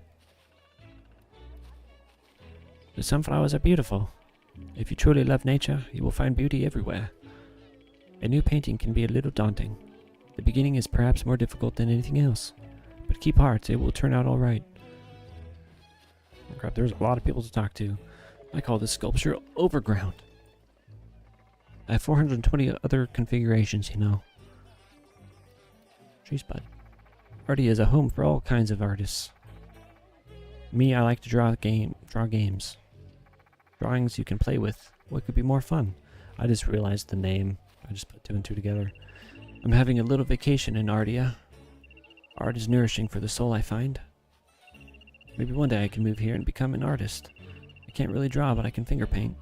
Speaker 1: The sunflowers are beautiful. If you truly love nature, you will find beauty everywhere. A new painting can be a little daunting. The beginning is perhaps more difficult than anything else. But keep heart, it will turn out alright. Oh crap, there's a lot of people to talk to. I call this sculpture overground. I have 420 other configurations, you know. Jeez, bud. Ardia is a home for all kinds of artists. Me, I like to draw games. Drawings you can play with. What could be more fun? I just realized the name. I just put 2 and 2 together. I'm having a little vacation in Ardia. Art is nourishing for the soul, I find. Maybe one day I can move here and become an artist. I can't really draw, but I can finger paint.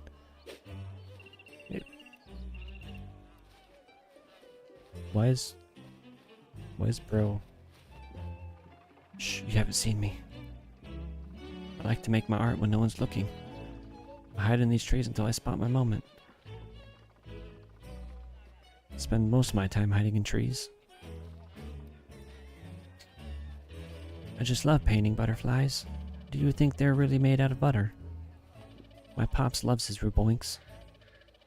Speaker 1: Why is bro? Shh, you haven't seen me. I like to make my art when no one's looking. I hide in these trees until I spot my moment. I spend most of my time hiding in trees. I just love painting butterflies. Do you think they're really made out of butter? My pops loves his ruboinks.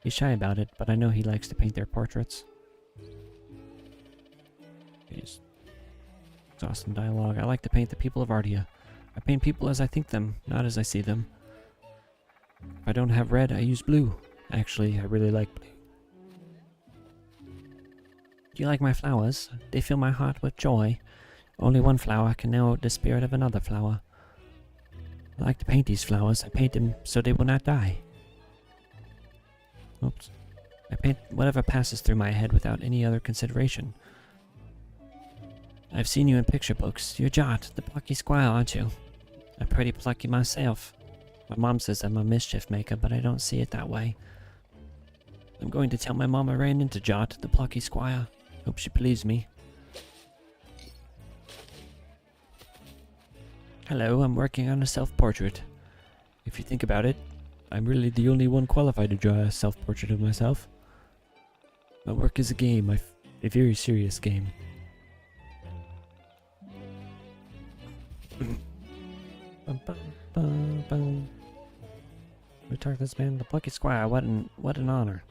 Speaker 1: He's shy about it, but I know he likes to paint their portraits. It's awesome dialogue. I like to paint the people of Ardia. I paint people as I think them, not as I see them. If I don't have red, I use blue. Actually, I really like blue. Do you like my flowers? They fill my heart with joy. Only one flower can know the spirit of another flower. I like to paint these flowers. I paint them so they will not die. Oops. I paint whatever passes through my head without any other consideration. I've seen you in picture books. You're Jot, the plucky squire, aren't you? I'm pretty plucky myself. My mom says I'm a mischief maker, but I don't see it that way. I'm going to tell my mom I ran into Jot, the plucky squire. Hope she believes me.
Speaker 3: Hello, I'm working on a self-portrait. If you think about it, I'm really the only one qualified to draw a self-portrait of myself. My work is a game, a very serious game. Bum, bum, bum, bum. We talked this man, the Plucky Squire. What an honor.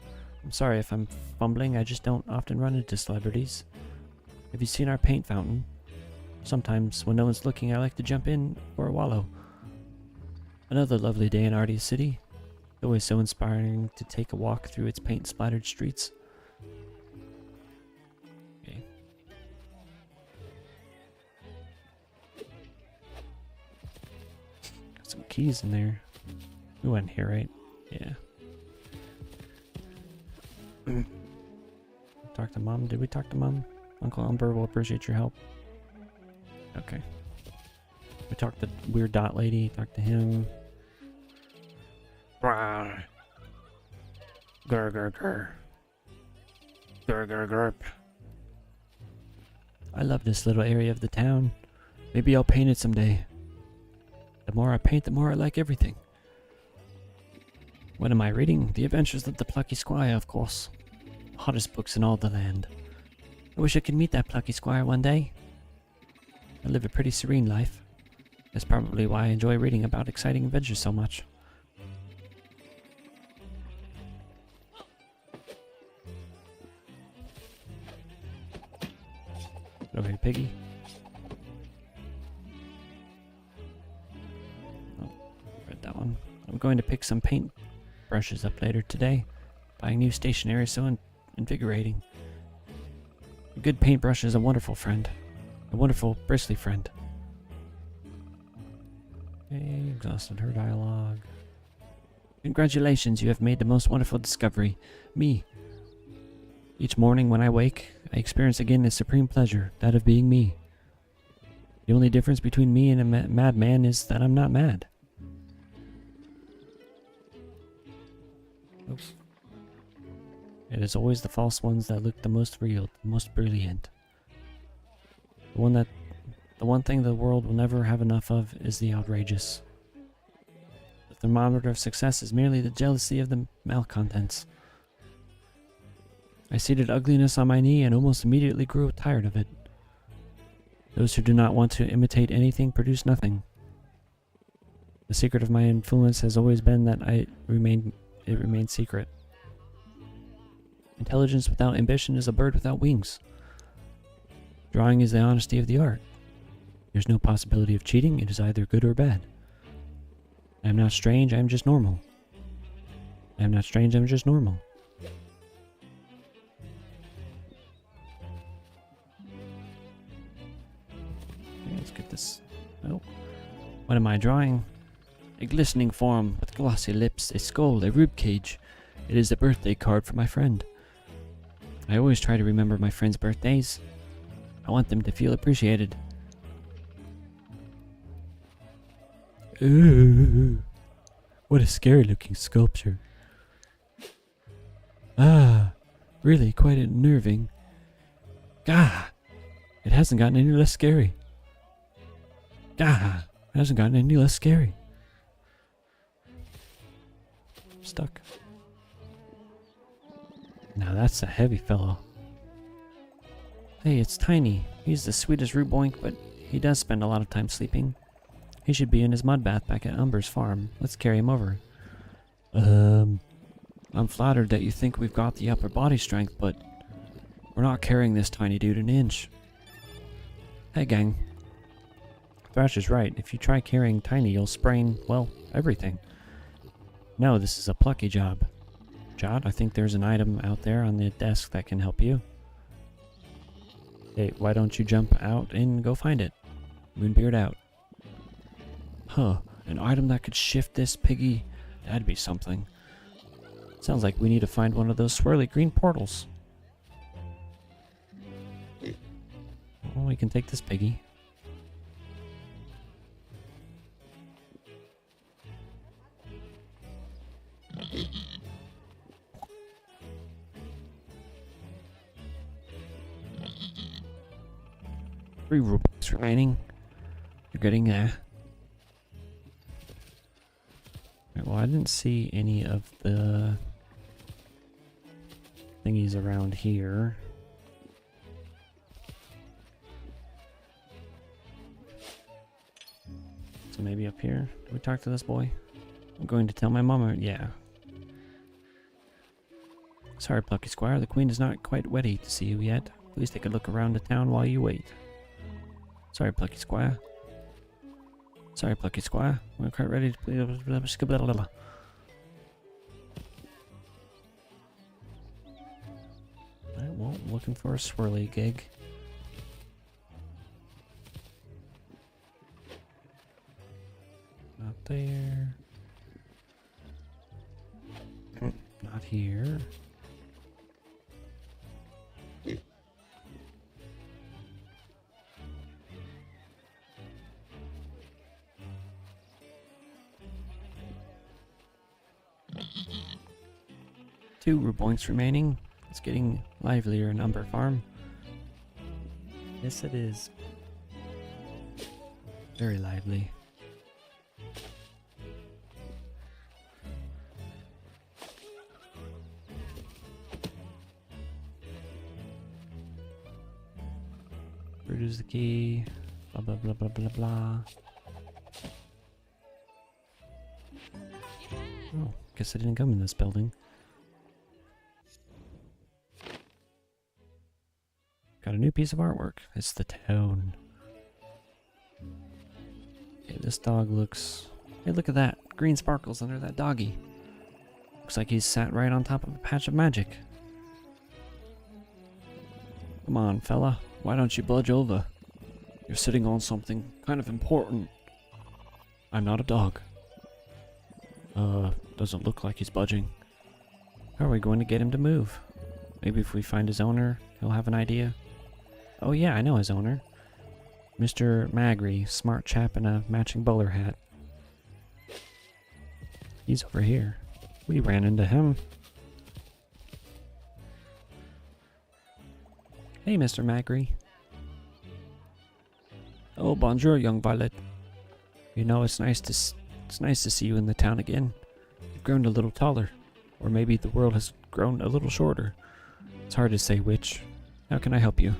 Speaker 3: I'm sorry if I'm fumbling. I just don't often run into celebrities. Have you seen our paint fountain? Sometimes, when no one's looking, I like to jump in for a wallow. Another lovely day in Artie City. Always so inspiring to take a walk through its paint-splattered streets. Okay. Got some keys in there. We went here, right? Yeah. Talk to Mom. Did we talk to Mom? Uncle Umber will appreciate your help. Okay. We talked to Weird Dot Lady. Talked to him. Grr, grr, grr. Grr, grr, grr. I love this little area of the town. Maybe I'll paint it someday. The more I paint, the more I like everything. What am I reading? The Adventures of the Plucky Squire, of course. Hottest books in all the land. I wish I could meet that Plucky Squire one day. I live a pretty serene life. That's probably why I enjoy reading about exciting adventures so much. Okay, Piggy. Oh, read that one. I'm going to pick some paint brushes up later today. Buying new stationery is so invigorating. A good paintbrush is a wonderful friend. A wonderful, bristly friend. Okay, exhausted her dialogue. Congratulations, you have made the most wonderful discovery. Me. Each morning when I wake, I experience again a supreme pleasure, that of being me. The only difference between me and a madman is that I'm not mad. Oops. It is always the false ones that look the most real, the most brilliant. The one thing the world will never have enough of is the outrageous. The thermometer of success is merely the jealousy of the malcontents. I seated ugliness on my knee and almost immediately grew tired of it. Those who do not want to imitate anything produce nothing. The secret of my influence has always been that it remains secret. Intelligence without ambition is a bird without wings. Drawing is the honesty of the art. There's no possibility of cheating, it is either good or bad. I am not strange, I am just normal. I am not strange, I am just normal. Okay, let's get this. Oh. What am I drawing? A glistening form with glossy lips, a skull, a rib cage. It is a birthday card for my friend. I always try to remember my friends' birthdays. I want them to feel appreciated. Ooh, what a scary looking sculpture. Ah, really quite unnerving. Gah, it hasn't gotten any less scary. Gah, it hasn't gotten any less scary. Stuck. Now that's a heavy fellow. Hey, it's Tiny. He's the sweetest Ruboink, but he does spend a lot of time sleeping. He should be in his mud bath back at Umber's farm. Let's carry him over. I'm flattered that you think we've got the upper body strength, but we're not carrying this tiny dude an inch. Hey, gang. Thrash is right. If you try carrying Tiny, you'll sprain, well, everything. No, this is a plucky job. Jot, I think there's an item out there on the desk that can help you. Hey, why don't you jump out and go find it? Moonbeard out. Huh, an item that could shift this piggy? That'd be something. Sounds like we need to find one of those swirly green portals. Well, we can take this piggy. Three rupees remaining. You're getting there.
Speaker 1: Right, well, I didn't see any of the thingies around here. So maybe up here. Did we talk to this boy? I'm going to tell my mama. Yeah. Sorry, Plucky Squire. The queen is not quite ready to see you yet. Please take a look around the town while you wait. Sorry, Plucky Squire. Sorry, Plucky Squire. We're quite ready to play. Alright, well, looking for a swirly gig. Not there. Not here. Two Ruboinks remaining. It's getting livelier in Umber Farm. Yes, it is. Very lively. Fruit is the key. Blah blah blah blah blah blah. Oh, guess I didn't come in this building. Got a new piece of artwork. It's the town. Okay, this dog looks... Hey, look at that. Green sparkles under that doggy. Looks like he's sat right on top of a patch of magic. Come on, fella. Why don't you budge over? You're sitting on something kind of important. I'm not a dog. Doesn't look like he's budging. How are we going to get him to move? Maybe if we find his owner, he'll have an idea. Oh yeah, I know his owner. Mr. Magri, smart chap in a matching bowler hat. He's over here. We ran into him. Hey, Mr. Magri. Oh, bonjour, young Violet. You know, it's nice to see you in the town again. You've grown a little taller, or maybe the world has grown a little shorter. It's hard to say which. How can I help you?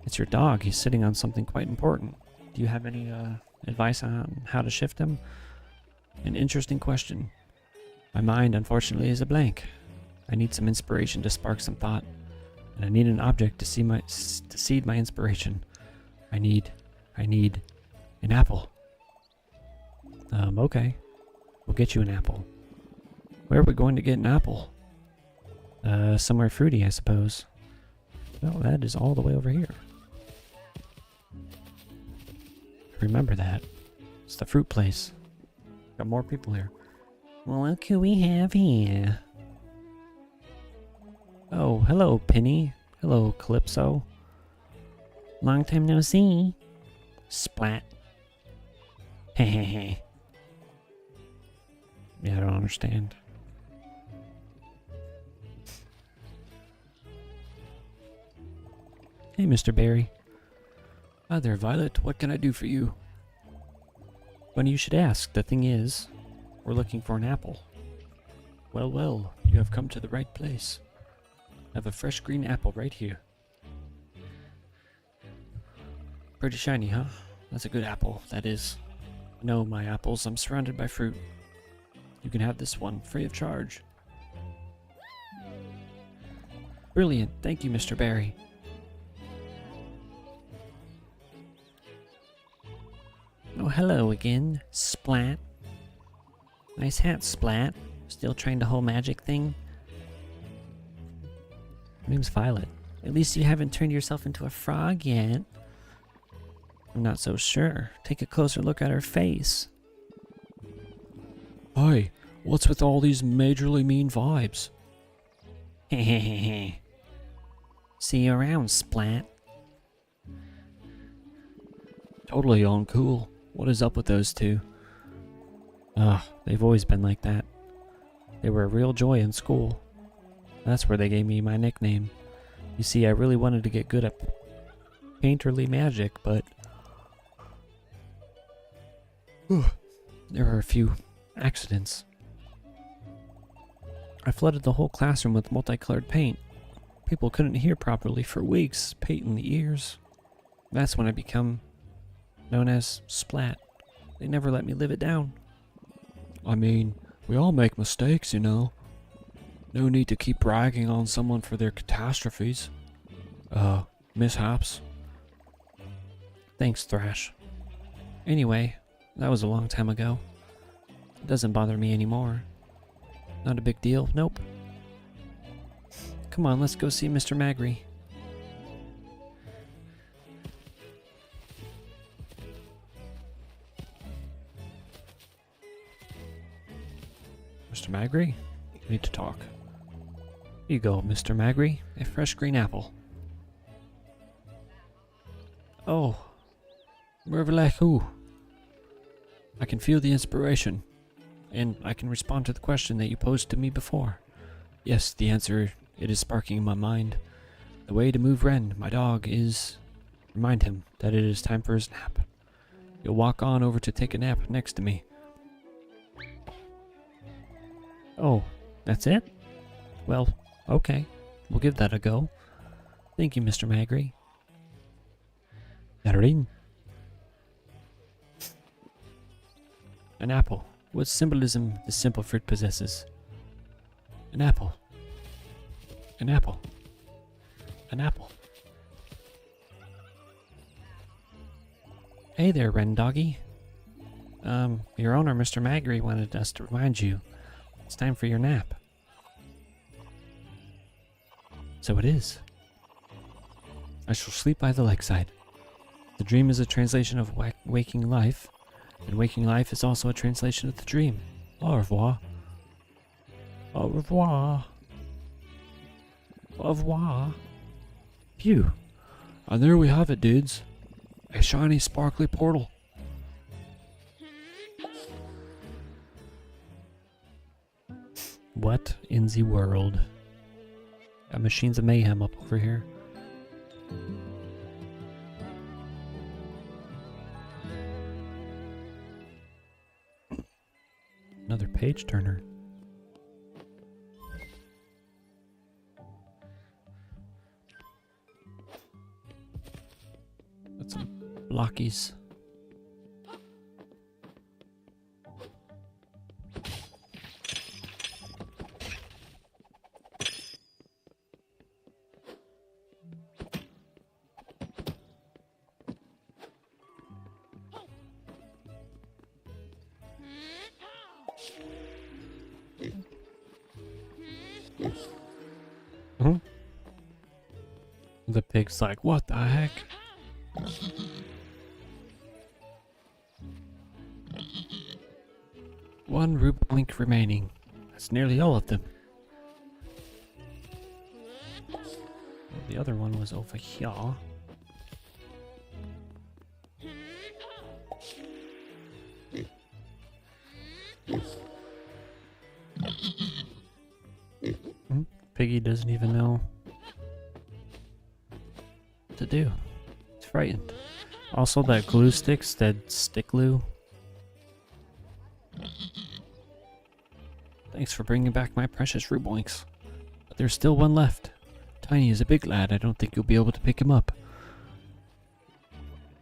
Speaker 1: It's your dog. He's sitting on something quite important. Do you have any advice on how to shift him? An interesting question. My mind, unfortunately, is a blank. I need some inspiration to spark some thought, and I need an object to seed my inspiration. I need an apple. Okay. We'll get you an apple. Where are we going to get an apple? Somewhere fruity, I suppose. Well, that is all the way over here. Remember that. It's the fruit place. Got more people here. Well, what can we have here? Oh, hello, Penny. Hello, Calypso. Long time no see. Splat. Hehehe. Yeah, I don't understand. Hey, Mr. Barry. Hi there, Violet. What can I do for you? Funny you should ask. The thing is, we're looking for an apple. Well, well, you have come to the right place. I have a fresh green apple right here. Pretty shiny, huh? That's a good apple, that is. No, my apples, I'm surrounded by fruit. You can have this one, free of charge. Brilliant, thank you, Mr. Barry. Oh, hello again, Splat. Nice hat, Splat. Still trying the whole magic thing? My name's Violet. At least you haven't turned yourself into a frog yet. I'm not so sure. Take a closer look at her face. Hi, what's with all these majorly mean vibes? Hehehe. See you around, Splat. Totally uncool. What is up with those two? They've always been like that. They were a real joy in school. That's where they gave me my nickname. You see, I really wanted to get good at painterly magic, but there were a few Accidents. I flooded the whole classroom with multicolored paint. People couldn't hear properly for weeks, paint in the ears. That's when I become known as Splat. They never let me live it down. I mean, we all make mistakes, you know. No need to keep bragging on someone for their catastrophes. Mishaps. Thanks, Thrash. Anyway, that was a long time ago. It doesn't bother me anymore. Not a big deal, nope. Come on, let's go see Mr. Magri. Mr. Magri? We need to talk. Here you go, Mr. Magri. A fresh green apple. Oh. Mervalehu. I can feel the inspiration. And I can respond to the question that you posed to me before. Yes, the answer, it is sparking in my mind. The way to move Ren, my dog, is... Remind him that it is time for his nap. You'll walk on over to take a nap next to me. Oh, that's it? Well, okay. We'll give that a go. Thank you, Mr. Magri. Narin. An apple. What symbolism the simple fruit possesses? An apple. An apple. An apple. Hey there, Ren Doggy. Your owner, Mr. Magri, wanted us to remind you. It's time for your nap. So it is. I shall sleep by the lakeside. The dream is a translation of waking life, and waking life is also a translation of the dream. Au revoir. Au revoir. Au revoir. Phew. And there we have it, dudes. A shiny, sparkly portal. What in the world? Got machines of mayhem up over here. Another page turner. Got some blockies. The pig's like, what the heck? One Rublink remaining. That's nearly all of them. The other one was over here. Piggy doesn't even know what to do. He's frightened. Also, that glue sticks, that stick glue. Thanks for bringing back my precious Ruboinks. But there's still one left. Tiny is a big lad. I don't think you'll be able to pick him up.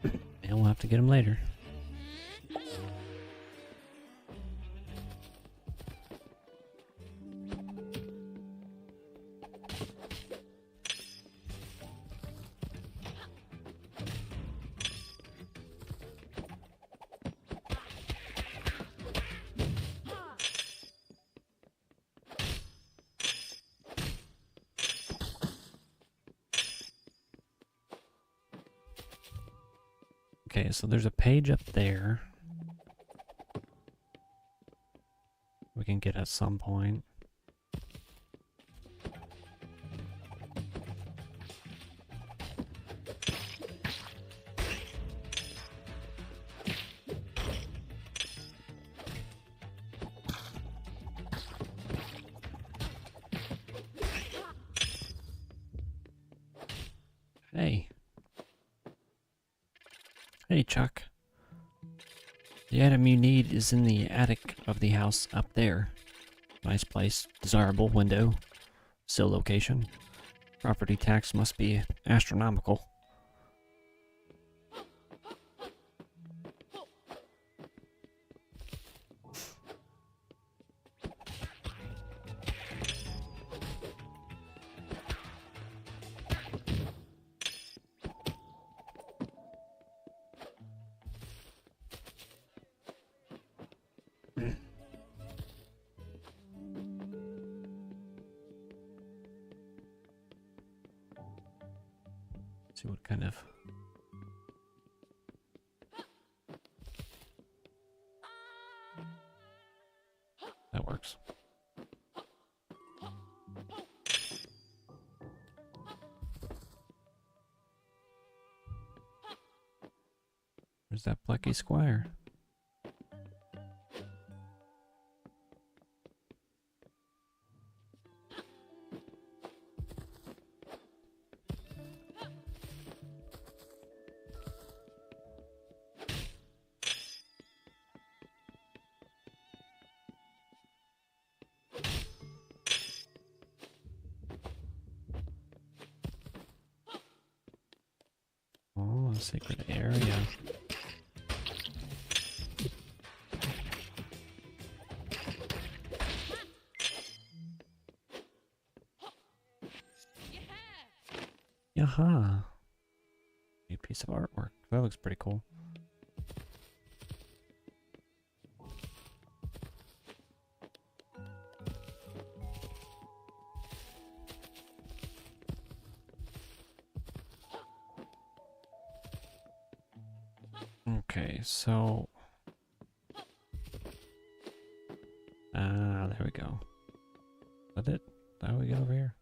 Speaker 1: And we'll have to get him later. Okay, so there's a page up there we can get at some point. Hey. Hey, Chuck.
Speaker 3: The item you need is in the attic of the house up there. Nice place. Desirable window. Still location. Property tax must be astronomical. See what kind of that works. Where's that Plucky Squire? Oh, a sacred area. Yaha! New piece of artwork. That looks pretty cool. Okay, so... there we go. Is that it? How do we get over here?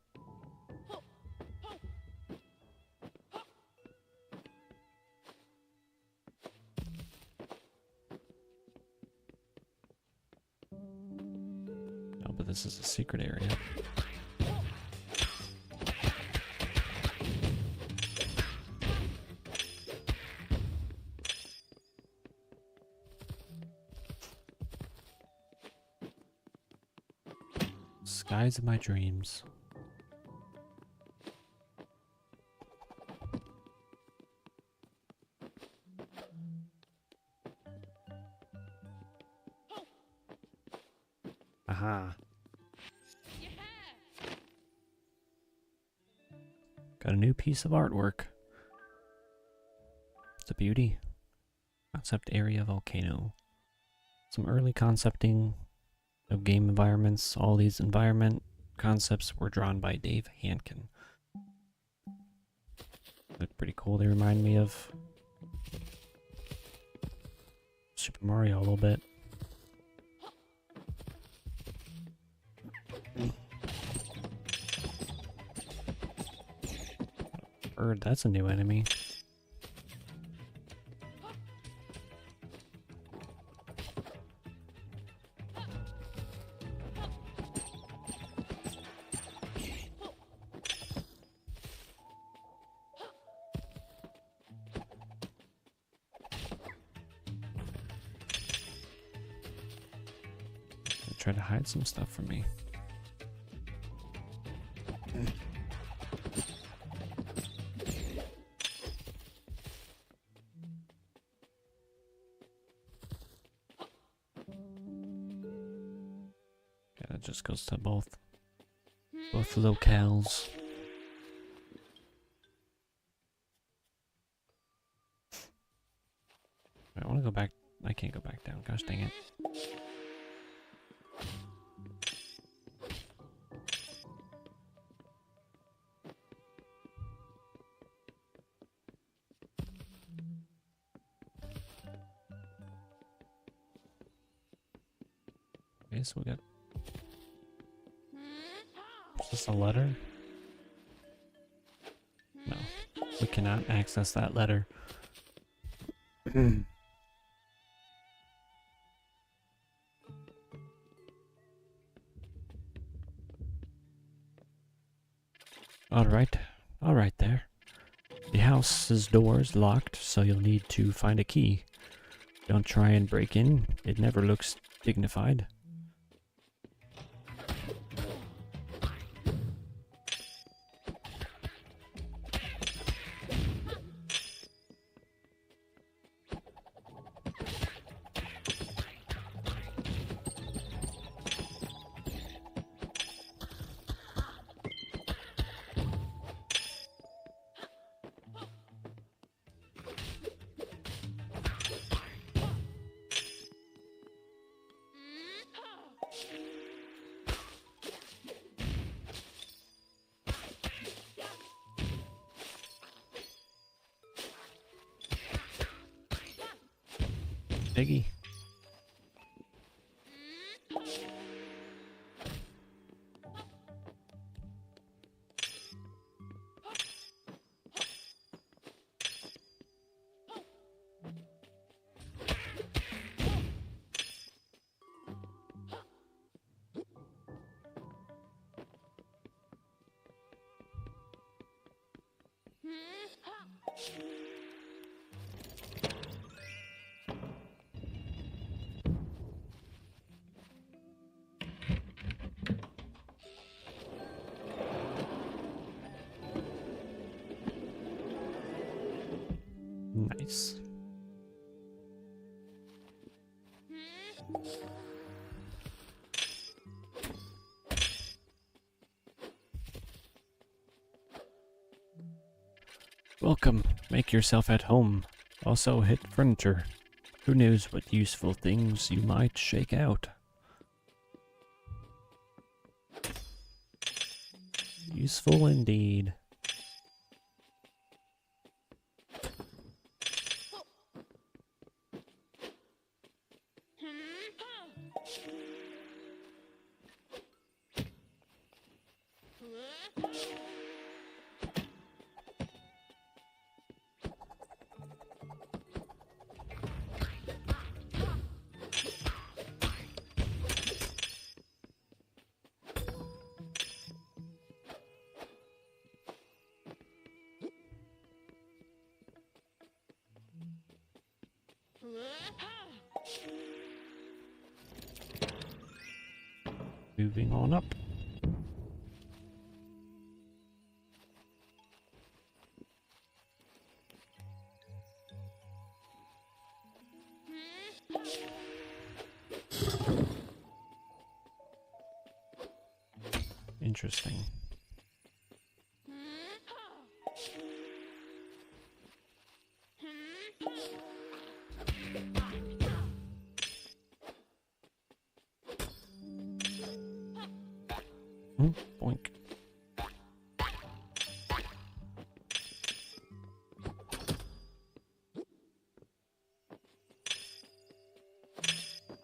Speaker 3: No, but this is a secret area. Skies of my dreams. Aha. Got a new piece of artwork. It's a beauty. Concept area volcano. Some early concepting of game environments. All these environment concepts were drawn by Dave Hankin. Look pretty cool. They remind me of Super Mario a little bit. Bird, that's a new enemy. Try to hide some stuff from me. Yeah, that just goes to both locales. I want to go back. I can't go back down. Gosh dang it. Okay, so we got... Is this a letter? No. We cannot access that letter. Alright there. The house's door is locked, so you'll need to find a key.
Speaker 1: Don't try and break in. It never looks dignified. Piggy. Nice. Welcome. Make yourself at home. Also hit furniture. Who knows what useful things you might shake out. Useful indeed. Moving on up. Interesting. Boink.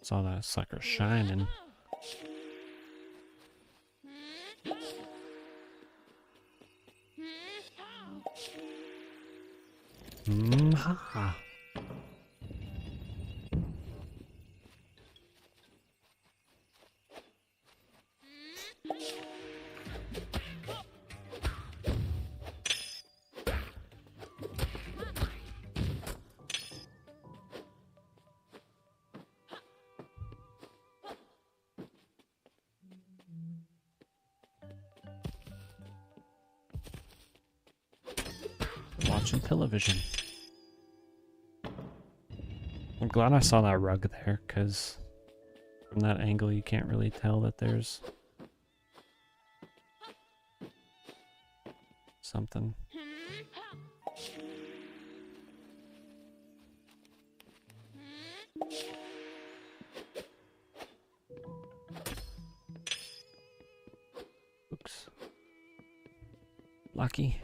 Speaker 1: Saw that sucker shining. Ha. Watching television. I'm glad I saw that rug there, because from that angle you can't really tell that there's something. Oops. Lucky.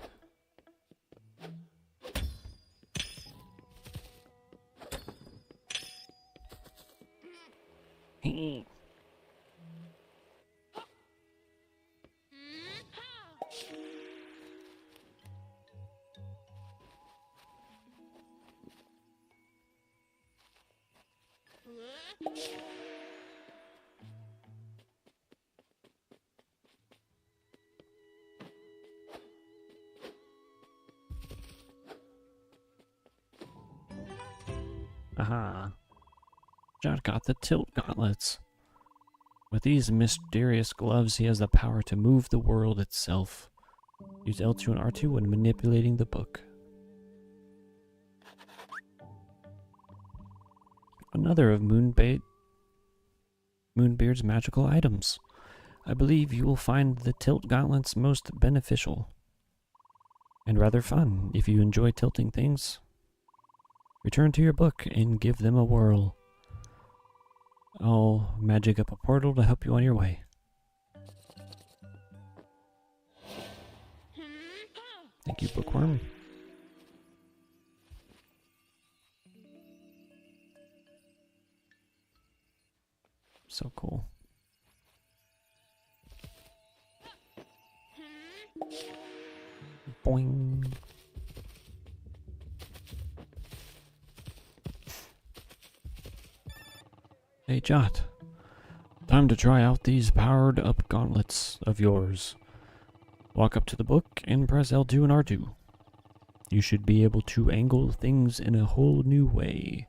Speaker 1: Aha. Jot got the tilt gauntlets. With these mysterious gloves, he has the power to move the world itself. Use L2 and R2 when manipulating the book. Another of Moonbeard's magical items. I believe you will find the tilt gauntlets most beneficial and rather fun if you enjoy tilting things. Return to your book and give them a whirl. I'll magic up a portal to help you on your way. Thank you, bookworm. So cool. Boing. Hey, Jot. Time to try out these powered-up gauntlets of yours. Walk up to the book and press L2 and R2. You should be able to angle things in a whole new way.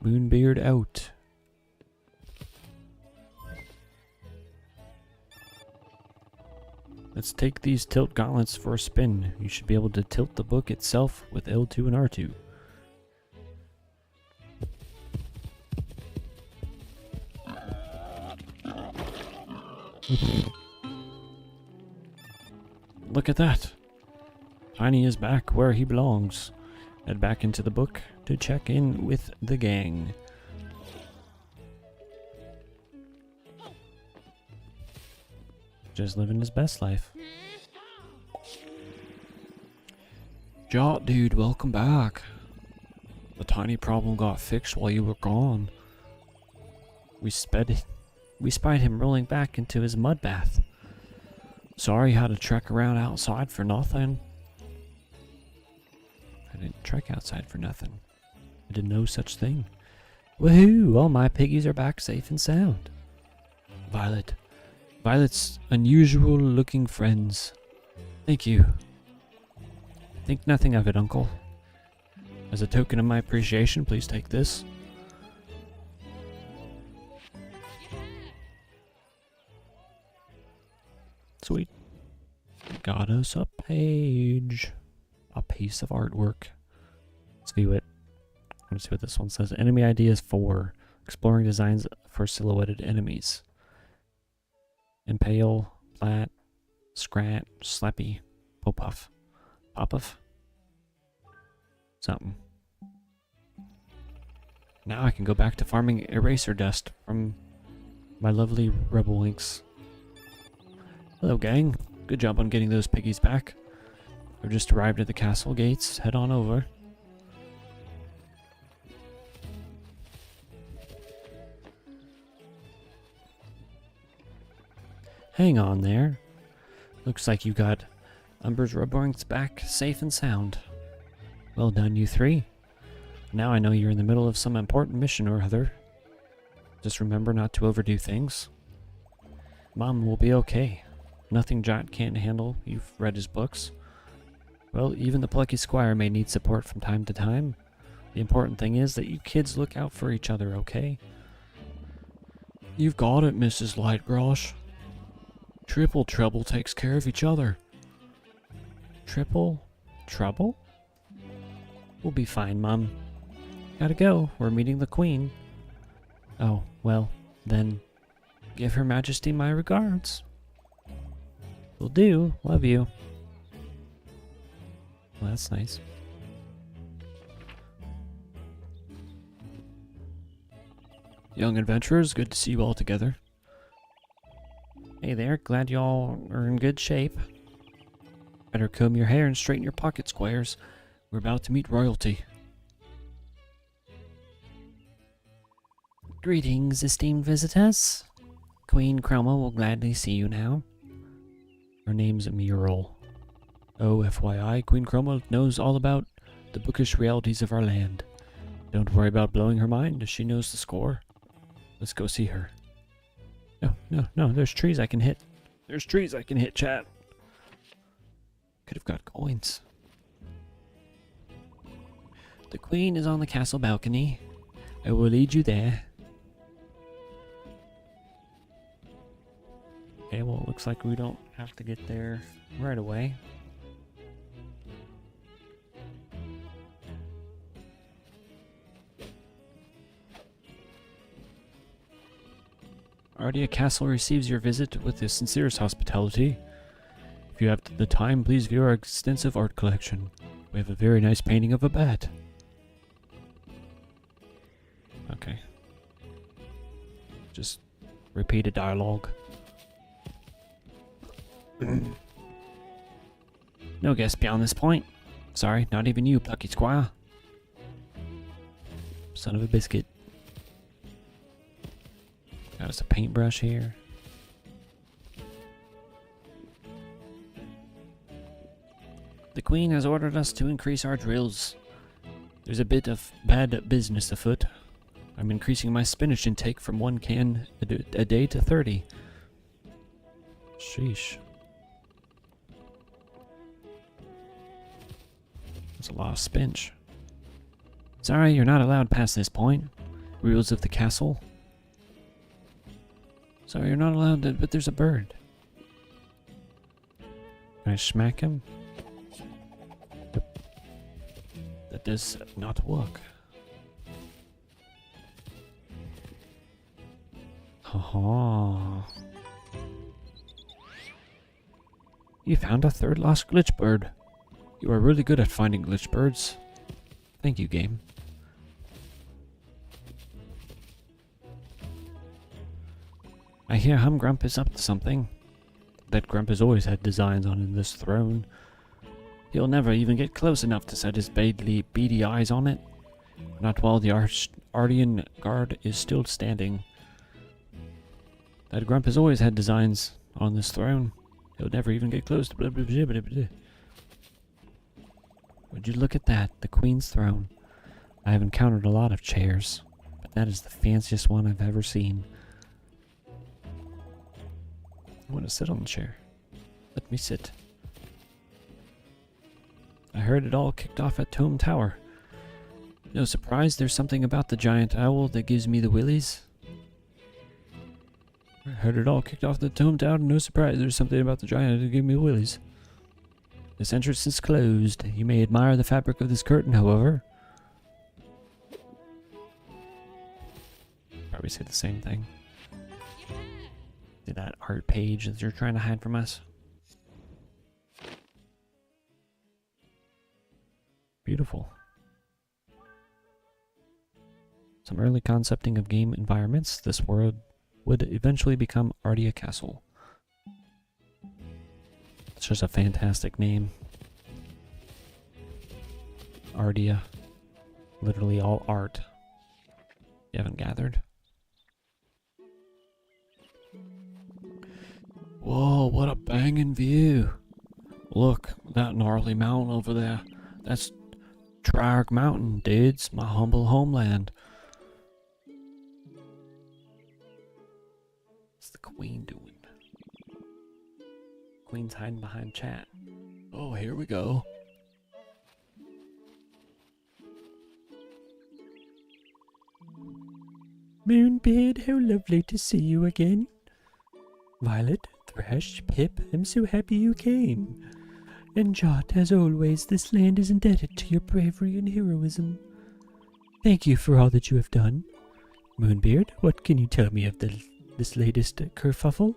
Speaker 1: Moonbeard out. Let's take these tilt gauntlets for a spin. You should be able to tilt the book itself with L2 and R2. Look at that. Tiny is back where he belongs. Head back into the book to check in with the gang. Just living his best life. Jot, dude, welcome back. The tiny problem got fixed while you were gone. We spied him rolling back into his mud bath. Sorry you had to trek around outside for nothing. I didn't trek outside for nothing. I did no such thing. Woohoo! All my piggies are back safe and sound. Violet's unusual looking friends. Thank you. Think nothing of it, Uncle. As a token of my appreciation, please take this. Sweet. Got us a page. A piece of artwork. Let's view it. Let's see what this one says. Enemy ideas 4. Exploring designs for silhouetted enemies. Impale, Plat, Scrat, Slappy, Popuff. Popuff? Something. Now I can go back to farming eraser dust from my lovely rebel links. Hello, gang. Good job on getting those piggies back. We've just arrived at the castle gates. Head on over. Hang on there. Looks like you got Umber's Rubberings back safe and sound. Well done, you three. Now I know you're in the middle of some important mission or other. Just remember not to overdo things. Mom will be okay. Nothing Jot can't handle. You've read his books. Well, even the Plucky Squire may need support from time to time. The important thing is that you kids look out for each other, okay? You've got it, Mrs. Lightgrosh. Triple Trouble takes care of each other. Triple Trouble? We'll be fine, Mom. Gotta go. We're meeting the Queen. Oh, well, then give Her Majesty my regards. Will do. Love you. Well, that's nice. Young adventurers, good to see you all together. Hey there, glad y'all are in good shape. Better comb your hair and straighten your pocket squares. We're about to meet royalty. Greetings, esteemed visitors. Queen Chroma will gladly see you now. Her name's Muriel. Oh, FYI, Queen Chroma knows all about the bookish realities of our land. Don't worry about blowing her mind, she knows the score. Let's go see her. No, there's trees I can hit. There's trees I can hit, chat. Could have got coins. The Queen is on the castle balcony. I will lead you there. Okay, well, it looks like we don't have to get there right away. Ardia Castle receives your visit with the sincerest hospitality. If you have the time, please view our extensive art collection. We have a very nice painting of a bat. Okay. Just repeat a dialogue. No guess beyond this point. Sorry, not even you, Plucky Squire. Son of a biscuit. Got us a paintbrush here. The Queen has ordered us to increase our drills. There's a bit of bad business afoot. I'm increasing my spinach intake from 1 can a day to 30. Sheesh. That's a lot of spinach. Sorry, you're not allowed past this point. Rules of the castle. Sorry, you're not allowed to, but there's a bird. Can I smack him? That does not work. Haha. You found a third lost glitch bird. You are really good at finding glitch birds. Thank you, game. I hear Humgrump is up to something. That Grump has always had designs on this throne. He'll never even get close enough to set his beady eyes on it. Not while the Ardian Guard is still standing. That Grump has always had designs on this throne. He'll never even get close to blah blah blah blah blah. Would you look at that, the Queen's throne. I have encountered a lot of chairs, but that is the fanciest one I've ever seen. I want to sit on the chair. Let me sit. I heard it all kicked off at Tome Tower. No surprise, there's something about the giant owl that gives me the willies. I heard it all kicked off at Tome Tower. No surprise, there's something about the giant that gives me the willies. This entrance is closed. You may admire the fabric of this curtain, however. Probably say the same thing. See that art page that you're trying to hide from us? Beautiful. Some early concepting of game environments. This world would eventually become Ardia Castle. It's just a fantastic name. Ardia. Literally all art. You haven't gathered? Whoa, what a banging view. Look, that gnarly mountain over there. That's Triarch Mountain, dudes. My humble homeland. What's the Queen doing? Queen's hiding behind chat. Oh, here we go. Moonbeard, how lovely to see you again. Violet, Thresh, Pip, I'm so happy you came. And Jot, as always, this land is indebted to your bravery and heroism. Thank you for all that you have done. Moonbeard, what can you tell me of this latest kerfuffle?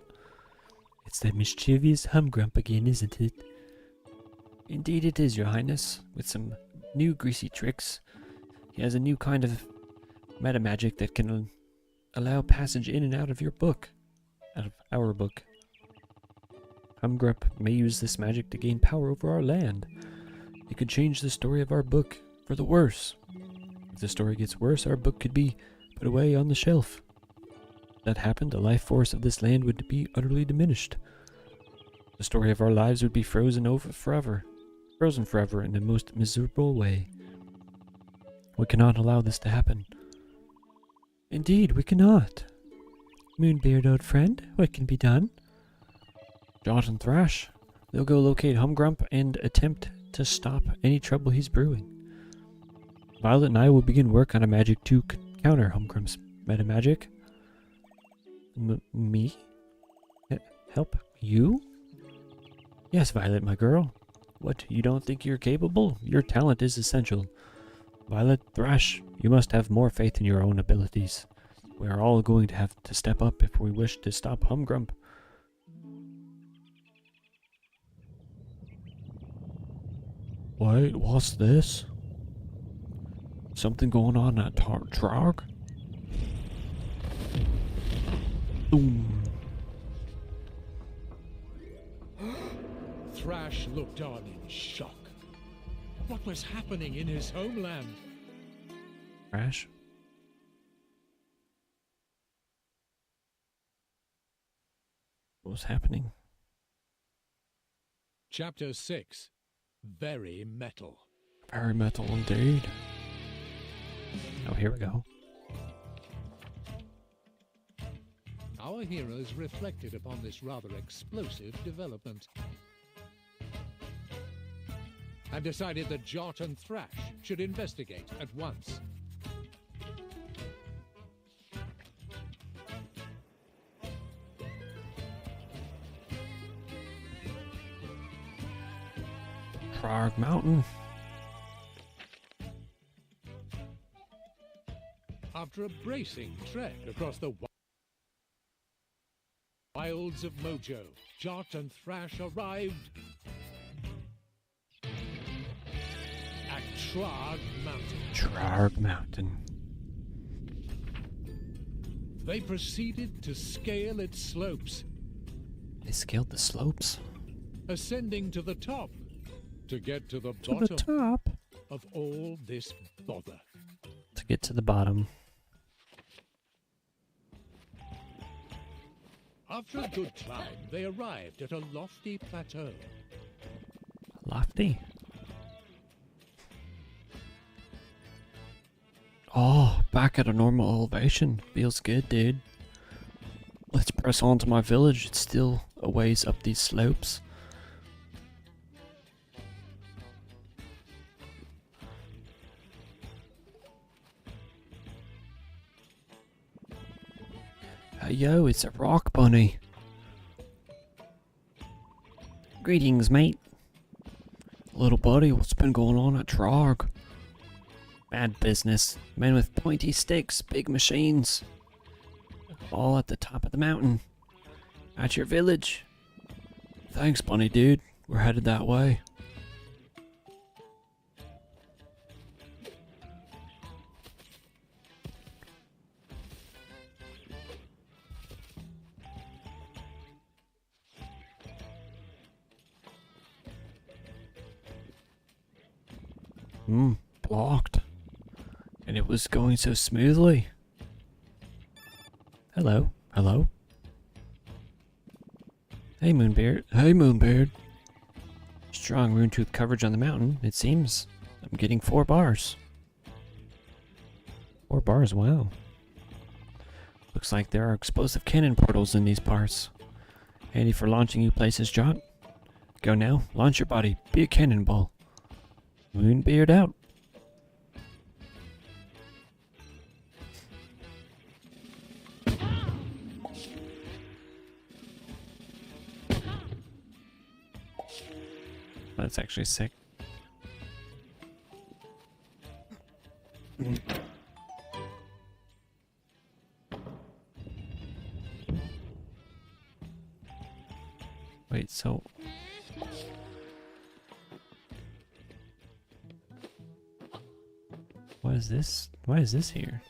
Speaker 1: It's that mischievous Humgrump again, isn't it? Indeed it is, your highness, with some new greasy tricks. He has a new kind of meta magic that can allow passage in and out of your book. Out of our book. Humgrump may use this magic to gain power over our land. It could change the story of our book for the worse. If the story gets worse, our book could be put away on the shelf. If that happened, the life force of this land would be utterly diminished. The story of our lives would be frozen forever in the most miserable way. We cannot allow this to happen. Indeed, we cannot. Moonbeard, old friend, what can be done? Jot and Thrash. They'll go locate Humgrump and attempt to stop any trouble he's brewing. Violet and I will begin work on a magic to counter Humgrump's meta magic. Me? Help you? Yes, Violet, my girl. What, you don't think you're capable? Your talent is essential. Violet, Thrash, you must have more faith in your own abilities. We are all going to have to step up if we wish to stop Humgrump. Wait, what's this? Something going on at Trog? Boom.
Speaker 2: Thrash looked on in shock. What was happening in his homeland?
Speaker 1: Thrash? What was happening?
Speaker 2: Chapter 6. Very metal.
Speaker 1: Very metal indeed. Oh, here we go.
Speaker 2: Our heroes reflected upon this rather explosive development and decided that Jot and Thrash should investigate at once.
Speaker 1: Trog Mountain.
Speaker 2: After a bracing trek across the wilds of Mojo, Jot and Thrash arrived at Trog Mountain.
Speaker 1: Trog Mountain.
Speaker 2: They proceeded to scale its slopes,
Speaker 1: They scaled the slopes.
Speaker 2: ascending to the top to get to the
Speaker 1: To
Speaker 2: bottom
Speaker 1: the top.
Speaker 2: of all this bother.
Speaker 1: To get to the bottom.
Speaker 2: After a good climb, they arrived at a lofty plateau.
Speaker 1: Lofty. Oh, back at a normal elevation. Feels good, dude. Let's press on to my village. It's still a ways up these slopes. Hey, yo, it's a rock bunny.
Speaker 3: Greetings, mate.
Speaker 1: Little buddy, what's been going on at Trog?
Speaker 3: Bad business. Men with pointy sticks, big machines. All at the top of the mountain. At your village.
Speaker 1: Thanks, bunny dude. We're headed that way. Blocked. And it was going so smoothly. Hello. Hello. Hey, Moonbeard. Hey, Moonbeard. Strong rune tooth coverage on the mountain, it seems. I'm getting 4 bars. 4 bars, wow. Looks like there are explosive cannon portals in these parts. Handy for launching you places, Jot. Go now, launch your body, be a cannonball. Moonbeard out. That's actually sick. Wait, so... What is this? Why is this here?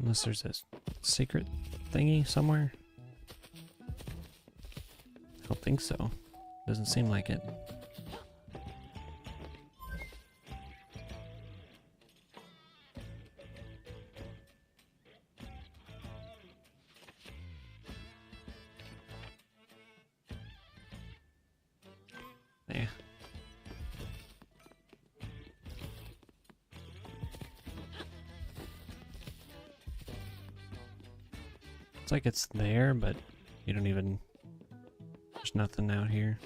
Speaker 1: Unless there's a secret thingy somewhere. I don't think so. Doesn't seem like it. There. It's like it's there, but You don't even... There's nothing out here.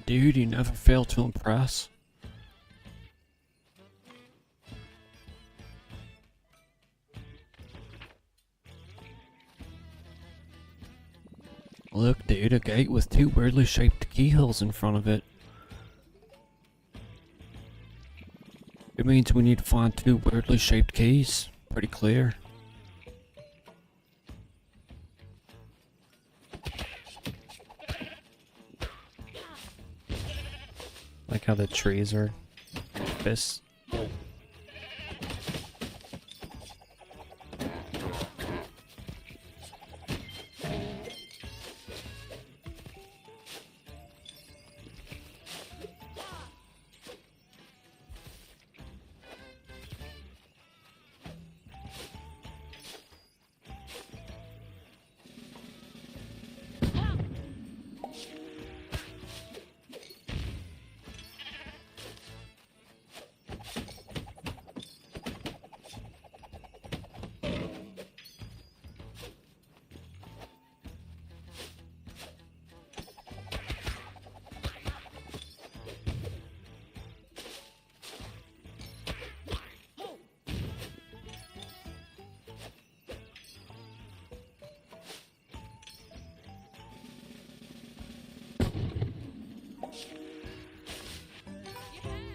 Speaker 1: Dude, you never fail to impress. Look, dude, a gate with two weirdly shaped keyholes in front of it. It means we need to find two weirdly shaped keys. Pretty clear. Like how the trees are fists.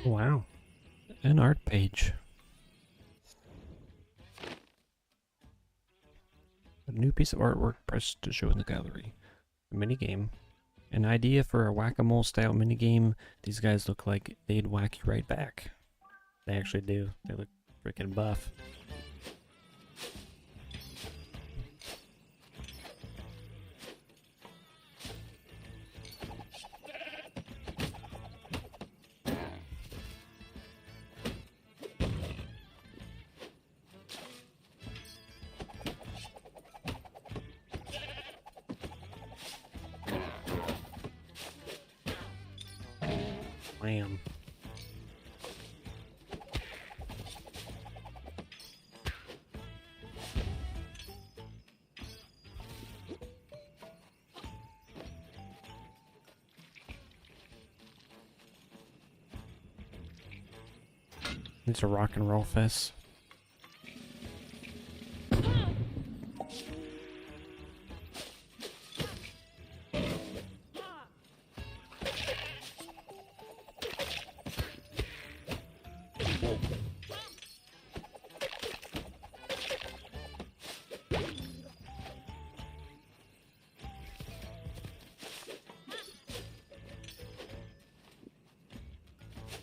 Speaker 1: Wow. An art page. A new piece of artwork pressed to show in the gallery. A minigame. An idea for a whack-a-mole style minigame. These guys look like they'd whack you right back. They actually do. They look freaking buff. Wham. It's a rock and roll fest.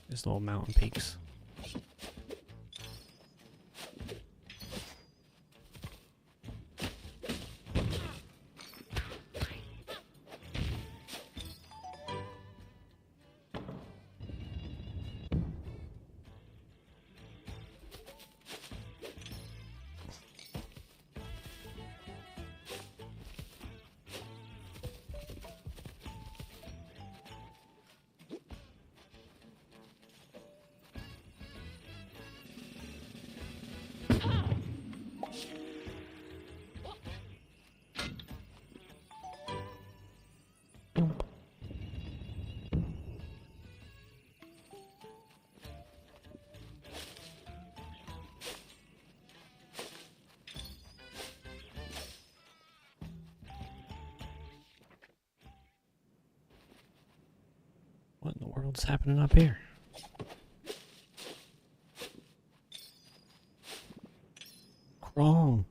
Speaker 1: These little mountain peaks. What in the world's happening up here? Wrong.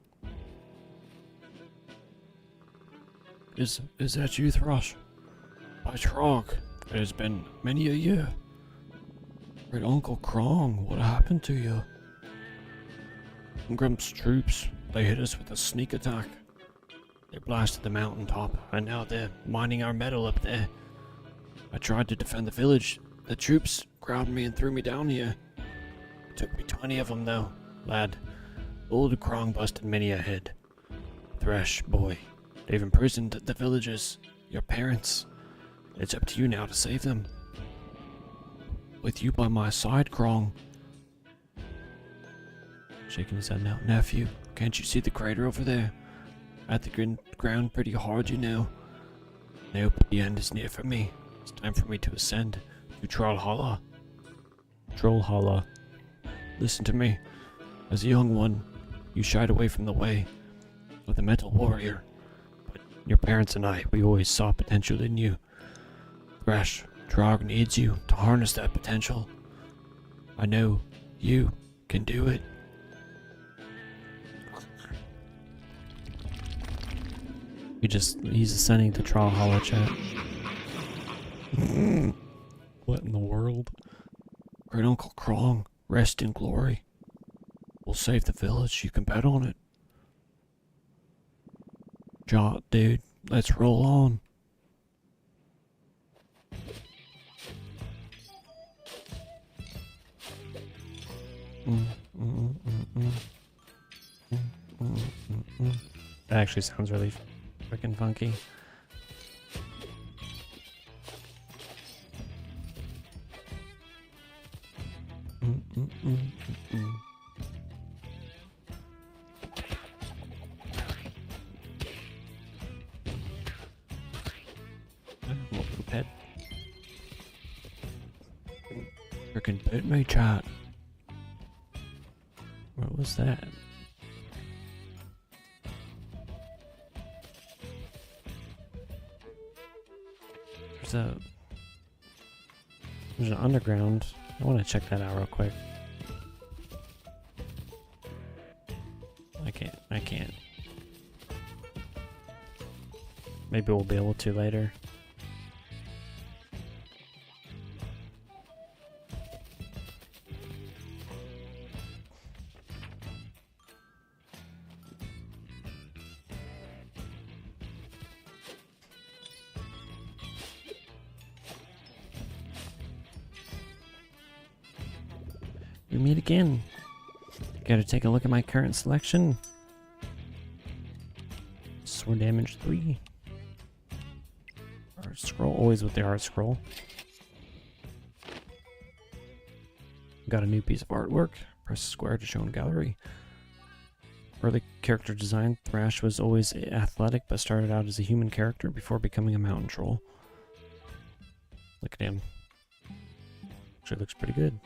Speaker 1: Is that you, Thrush? By Trog, it has been many a year. Great Uncle Krong, what happened to you? Grump's troops, they hit us with a sneak attack. They blasted the mountaintop, and now they're mining our metal up there. I tried to defend the village. The troops grabbed me and threw me down here. It took me 20 of them, though, lad. Old Krong busted many a head. Thresh, boy, they've imprisoned the villagers, your parents. It's up to you now to save them. with you by my side, Krong. Shaking his head now. Nephew, can't you see the crater over there? At the ground pretty hard, you know. Now the end is near for me. It's time for me to ascend to Trollhalla. Trollhalla. Listen to me. As a young one, you shied away from the way of the Metal Warrior. But your parents and I, we always saw potential in you. Thrash, Trog needs you to harness that potential. I know you can do it. He's ascending to Trollhalla, chat. What in the world? Great Uncle Krong, rest in glory. We'll save the village, you can bet on it. Jot, dude, let's roll on. That actually sounds really freaking funky. Little pet. Freaking bit me, chat. What was that? There's an underground. I want to check that out real quick. I can't. Maybe we'll be able to later. We meet again. Gotta take a look at my current selection. Sword damage 3. Art scroll, always with the art scroll. Got a new piece of artwork. Press square to show in gallery. Early character design, Thrash was always athletic but started out as a human character before becoming a mountain troll. Look at him. Actually looks pretty good.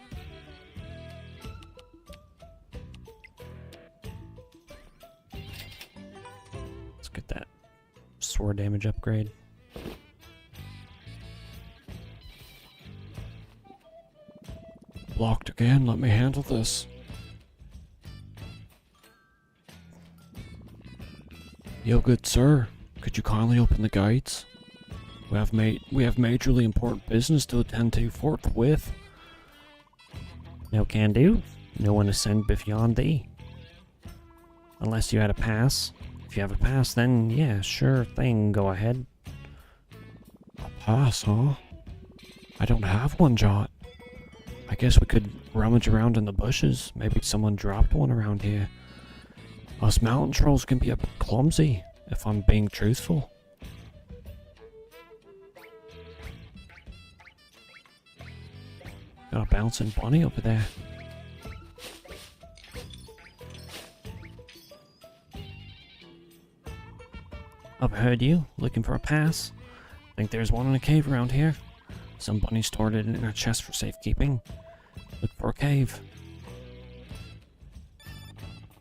Speaker 1: Get that sword damage upgrade. Blocked again, let me handle this. Yo, good sir, could you kindly open the gates? We have majorly important business to attend to forthwith. No can do. No one ascend beyond thee. Unless you had a pass. If you have a pass, then yeah, sure thing, go ahead. A pass, huh? I don't have one, Jot. I guess we could rummage around in the bushes. Maybe someone dropped one around here. Us mountain trolls can be a bit clumsy, if I'm being truthful. Got a bouncing bunny over there. I've heard you, looking for a pass. Think there's one in a cave around here. Some bunny stored it in a chest for safekeeping. Look for a cave.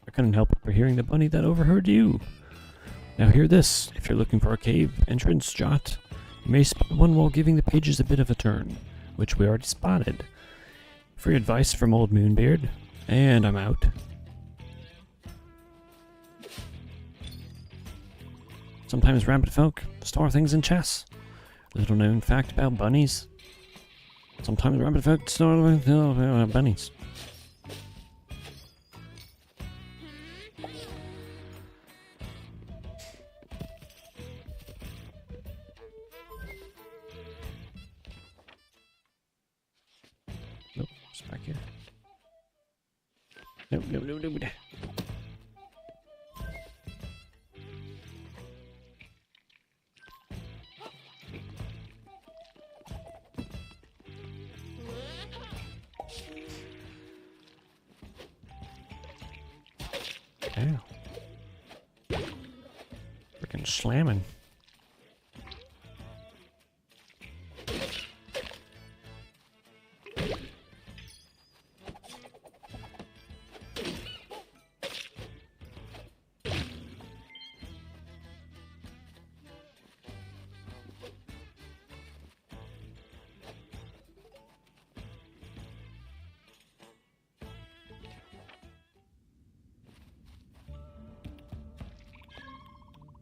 Speaker 1: I couldn't help but hearing the bunny that overheard you. Now hear this, if you're looking for a cave entrance, Jot, you may spot one while giving the pages a bit of a turn, which we already spotted. Free advice from old Moonbeard, and I'm out. Sometimes rabbit folk store things in chests. Little known fact about bunnies. Sometimes rabbit folk store bunnies. Nope, it's back here. Nope. Okay. Freaking slamming.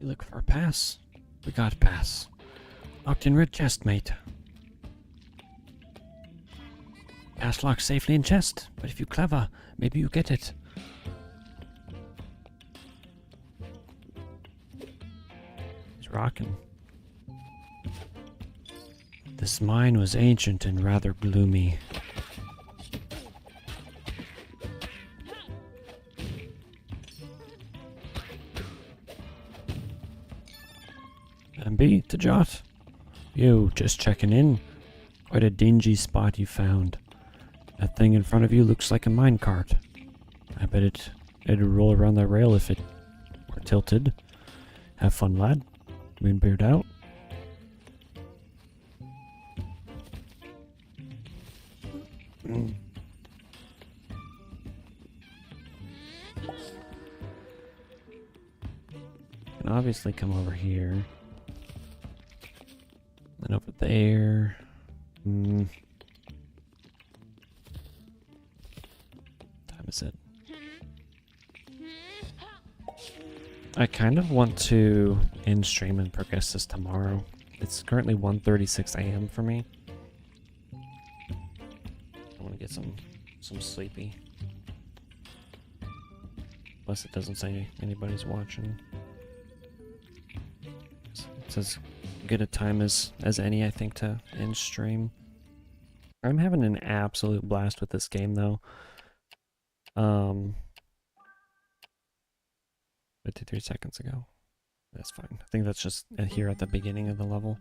Speaker 1: You look for a pass? We got a pass. Locked in red chest, mate. Pass locked safely in chest, but if you clever, maybe you get it. He's rocking. This mine was ancient and rather gloomy. MB to Jot. You, just checking in. Quite a dingy spot you found. That thing in front of you looks like a minecart. I bet it'd roll around that rail if it were tilted. Have fun, lad. Moonbeard out. Can obviously come over here. And over there. Time is it? I kind of want to end stream and progress this tomorrow. It's currently 1:36 a.m. for me. I want to get some sleepy. Plus it doesn't say anybody's watching. It says good a time as any, I think, to end stream. I'm having an absolute blast with this game though. 53 seconds ago. That's fine. I think that's just here at the beginning of the level.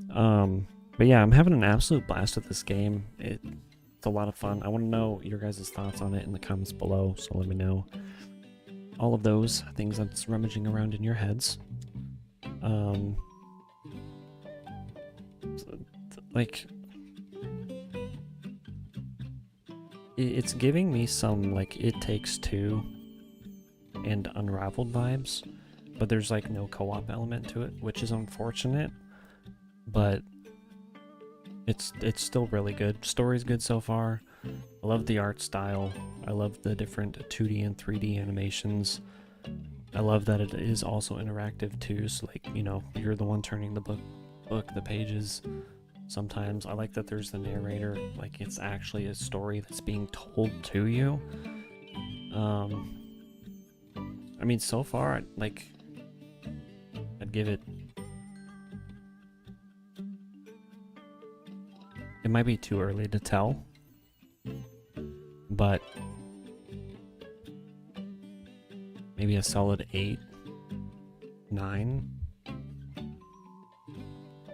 Speaker 1: But yeah, I'm having an absolute blast with this game. It's a lot of fun. I want to know your guys' thoughts on it in the comments below, so let me know all of those things that's rummaging around in your heads. Like, it's giving me some like It Takes Two and Unraveled vibes, but there's like no co-op element to it, which is unfortunate, but it's still really good. Story's good so far. I love the art style. I love the different 2D and 3D animations. I love that it is also interactive too, so like, you know, you're the one turning the book the pages. Sometimes I like that there's the narrator, like it's actually a story that's being told to you. I mean, so far, like, I'd give it... It might be too early to tell, but maybe a solid 8, 9,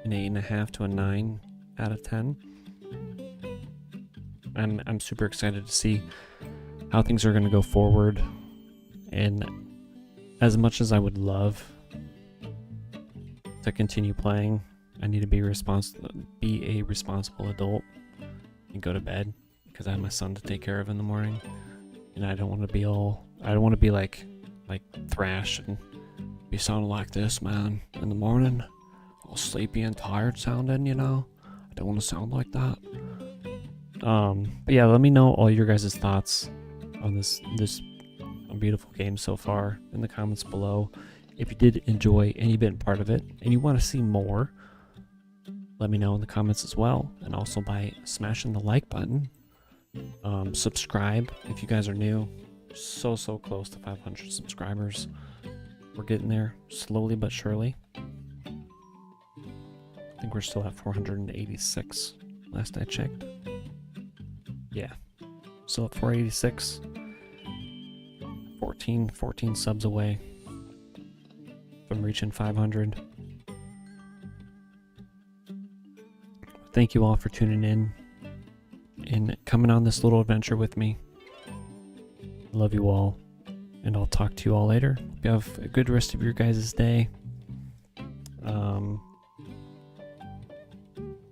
Speaker 1: an 8.5 to a 9 out of 10. I'm super excited to see how things are going to go forward, and as much as I would love to continue playing, I need to be a responsible adult and go to bed because I have my son to take care of in the morning, and I don't want to be like Thrash and be sounding like this, man, in the morning, all sleepy and tired sounding, you know. I don't want to sound like that. But yeah, let me know all your guys' thoughts on this beautiful game so far in the comments below. If you did enjoy any bit part of it and you want to see more, let me know in the comments as well, and also by smashing the like button. Subscribe if you guys are new. So close to 500 subscribers. We're getting there slowly but surely. I think we're still at 486 last I checked. Yeah, still at 486. 14 subs away from reaching 500. Thank you all for tuning in and coming on this little adventure with me. Love you all. and I'll talk to you all later. Hope you have a good rest of your guys' day.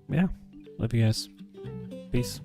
Speaker 1: Yeah, love you guys. Peace.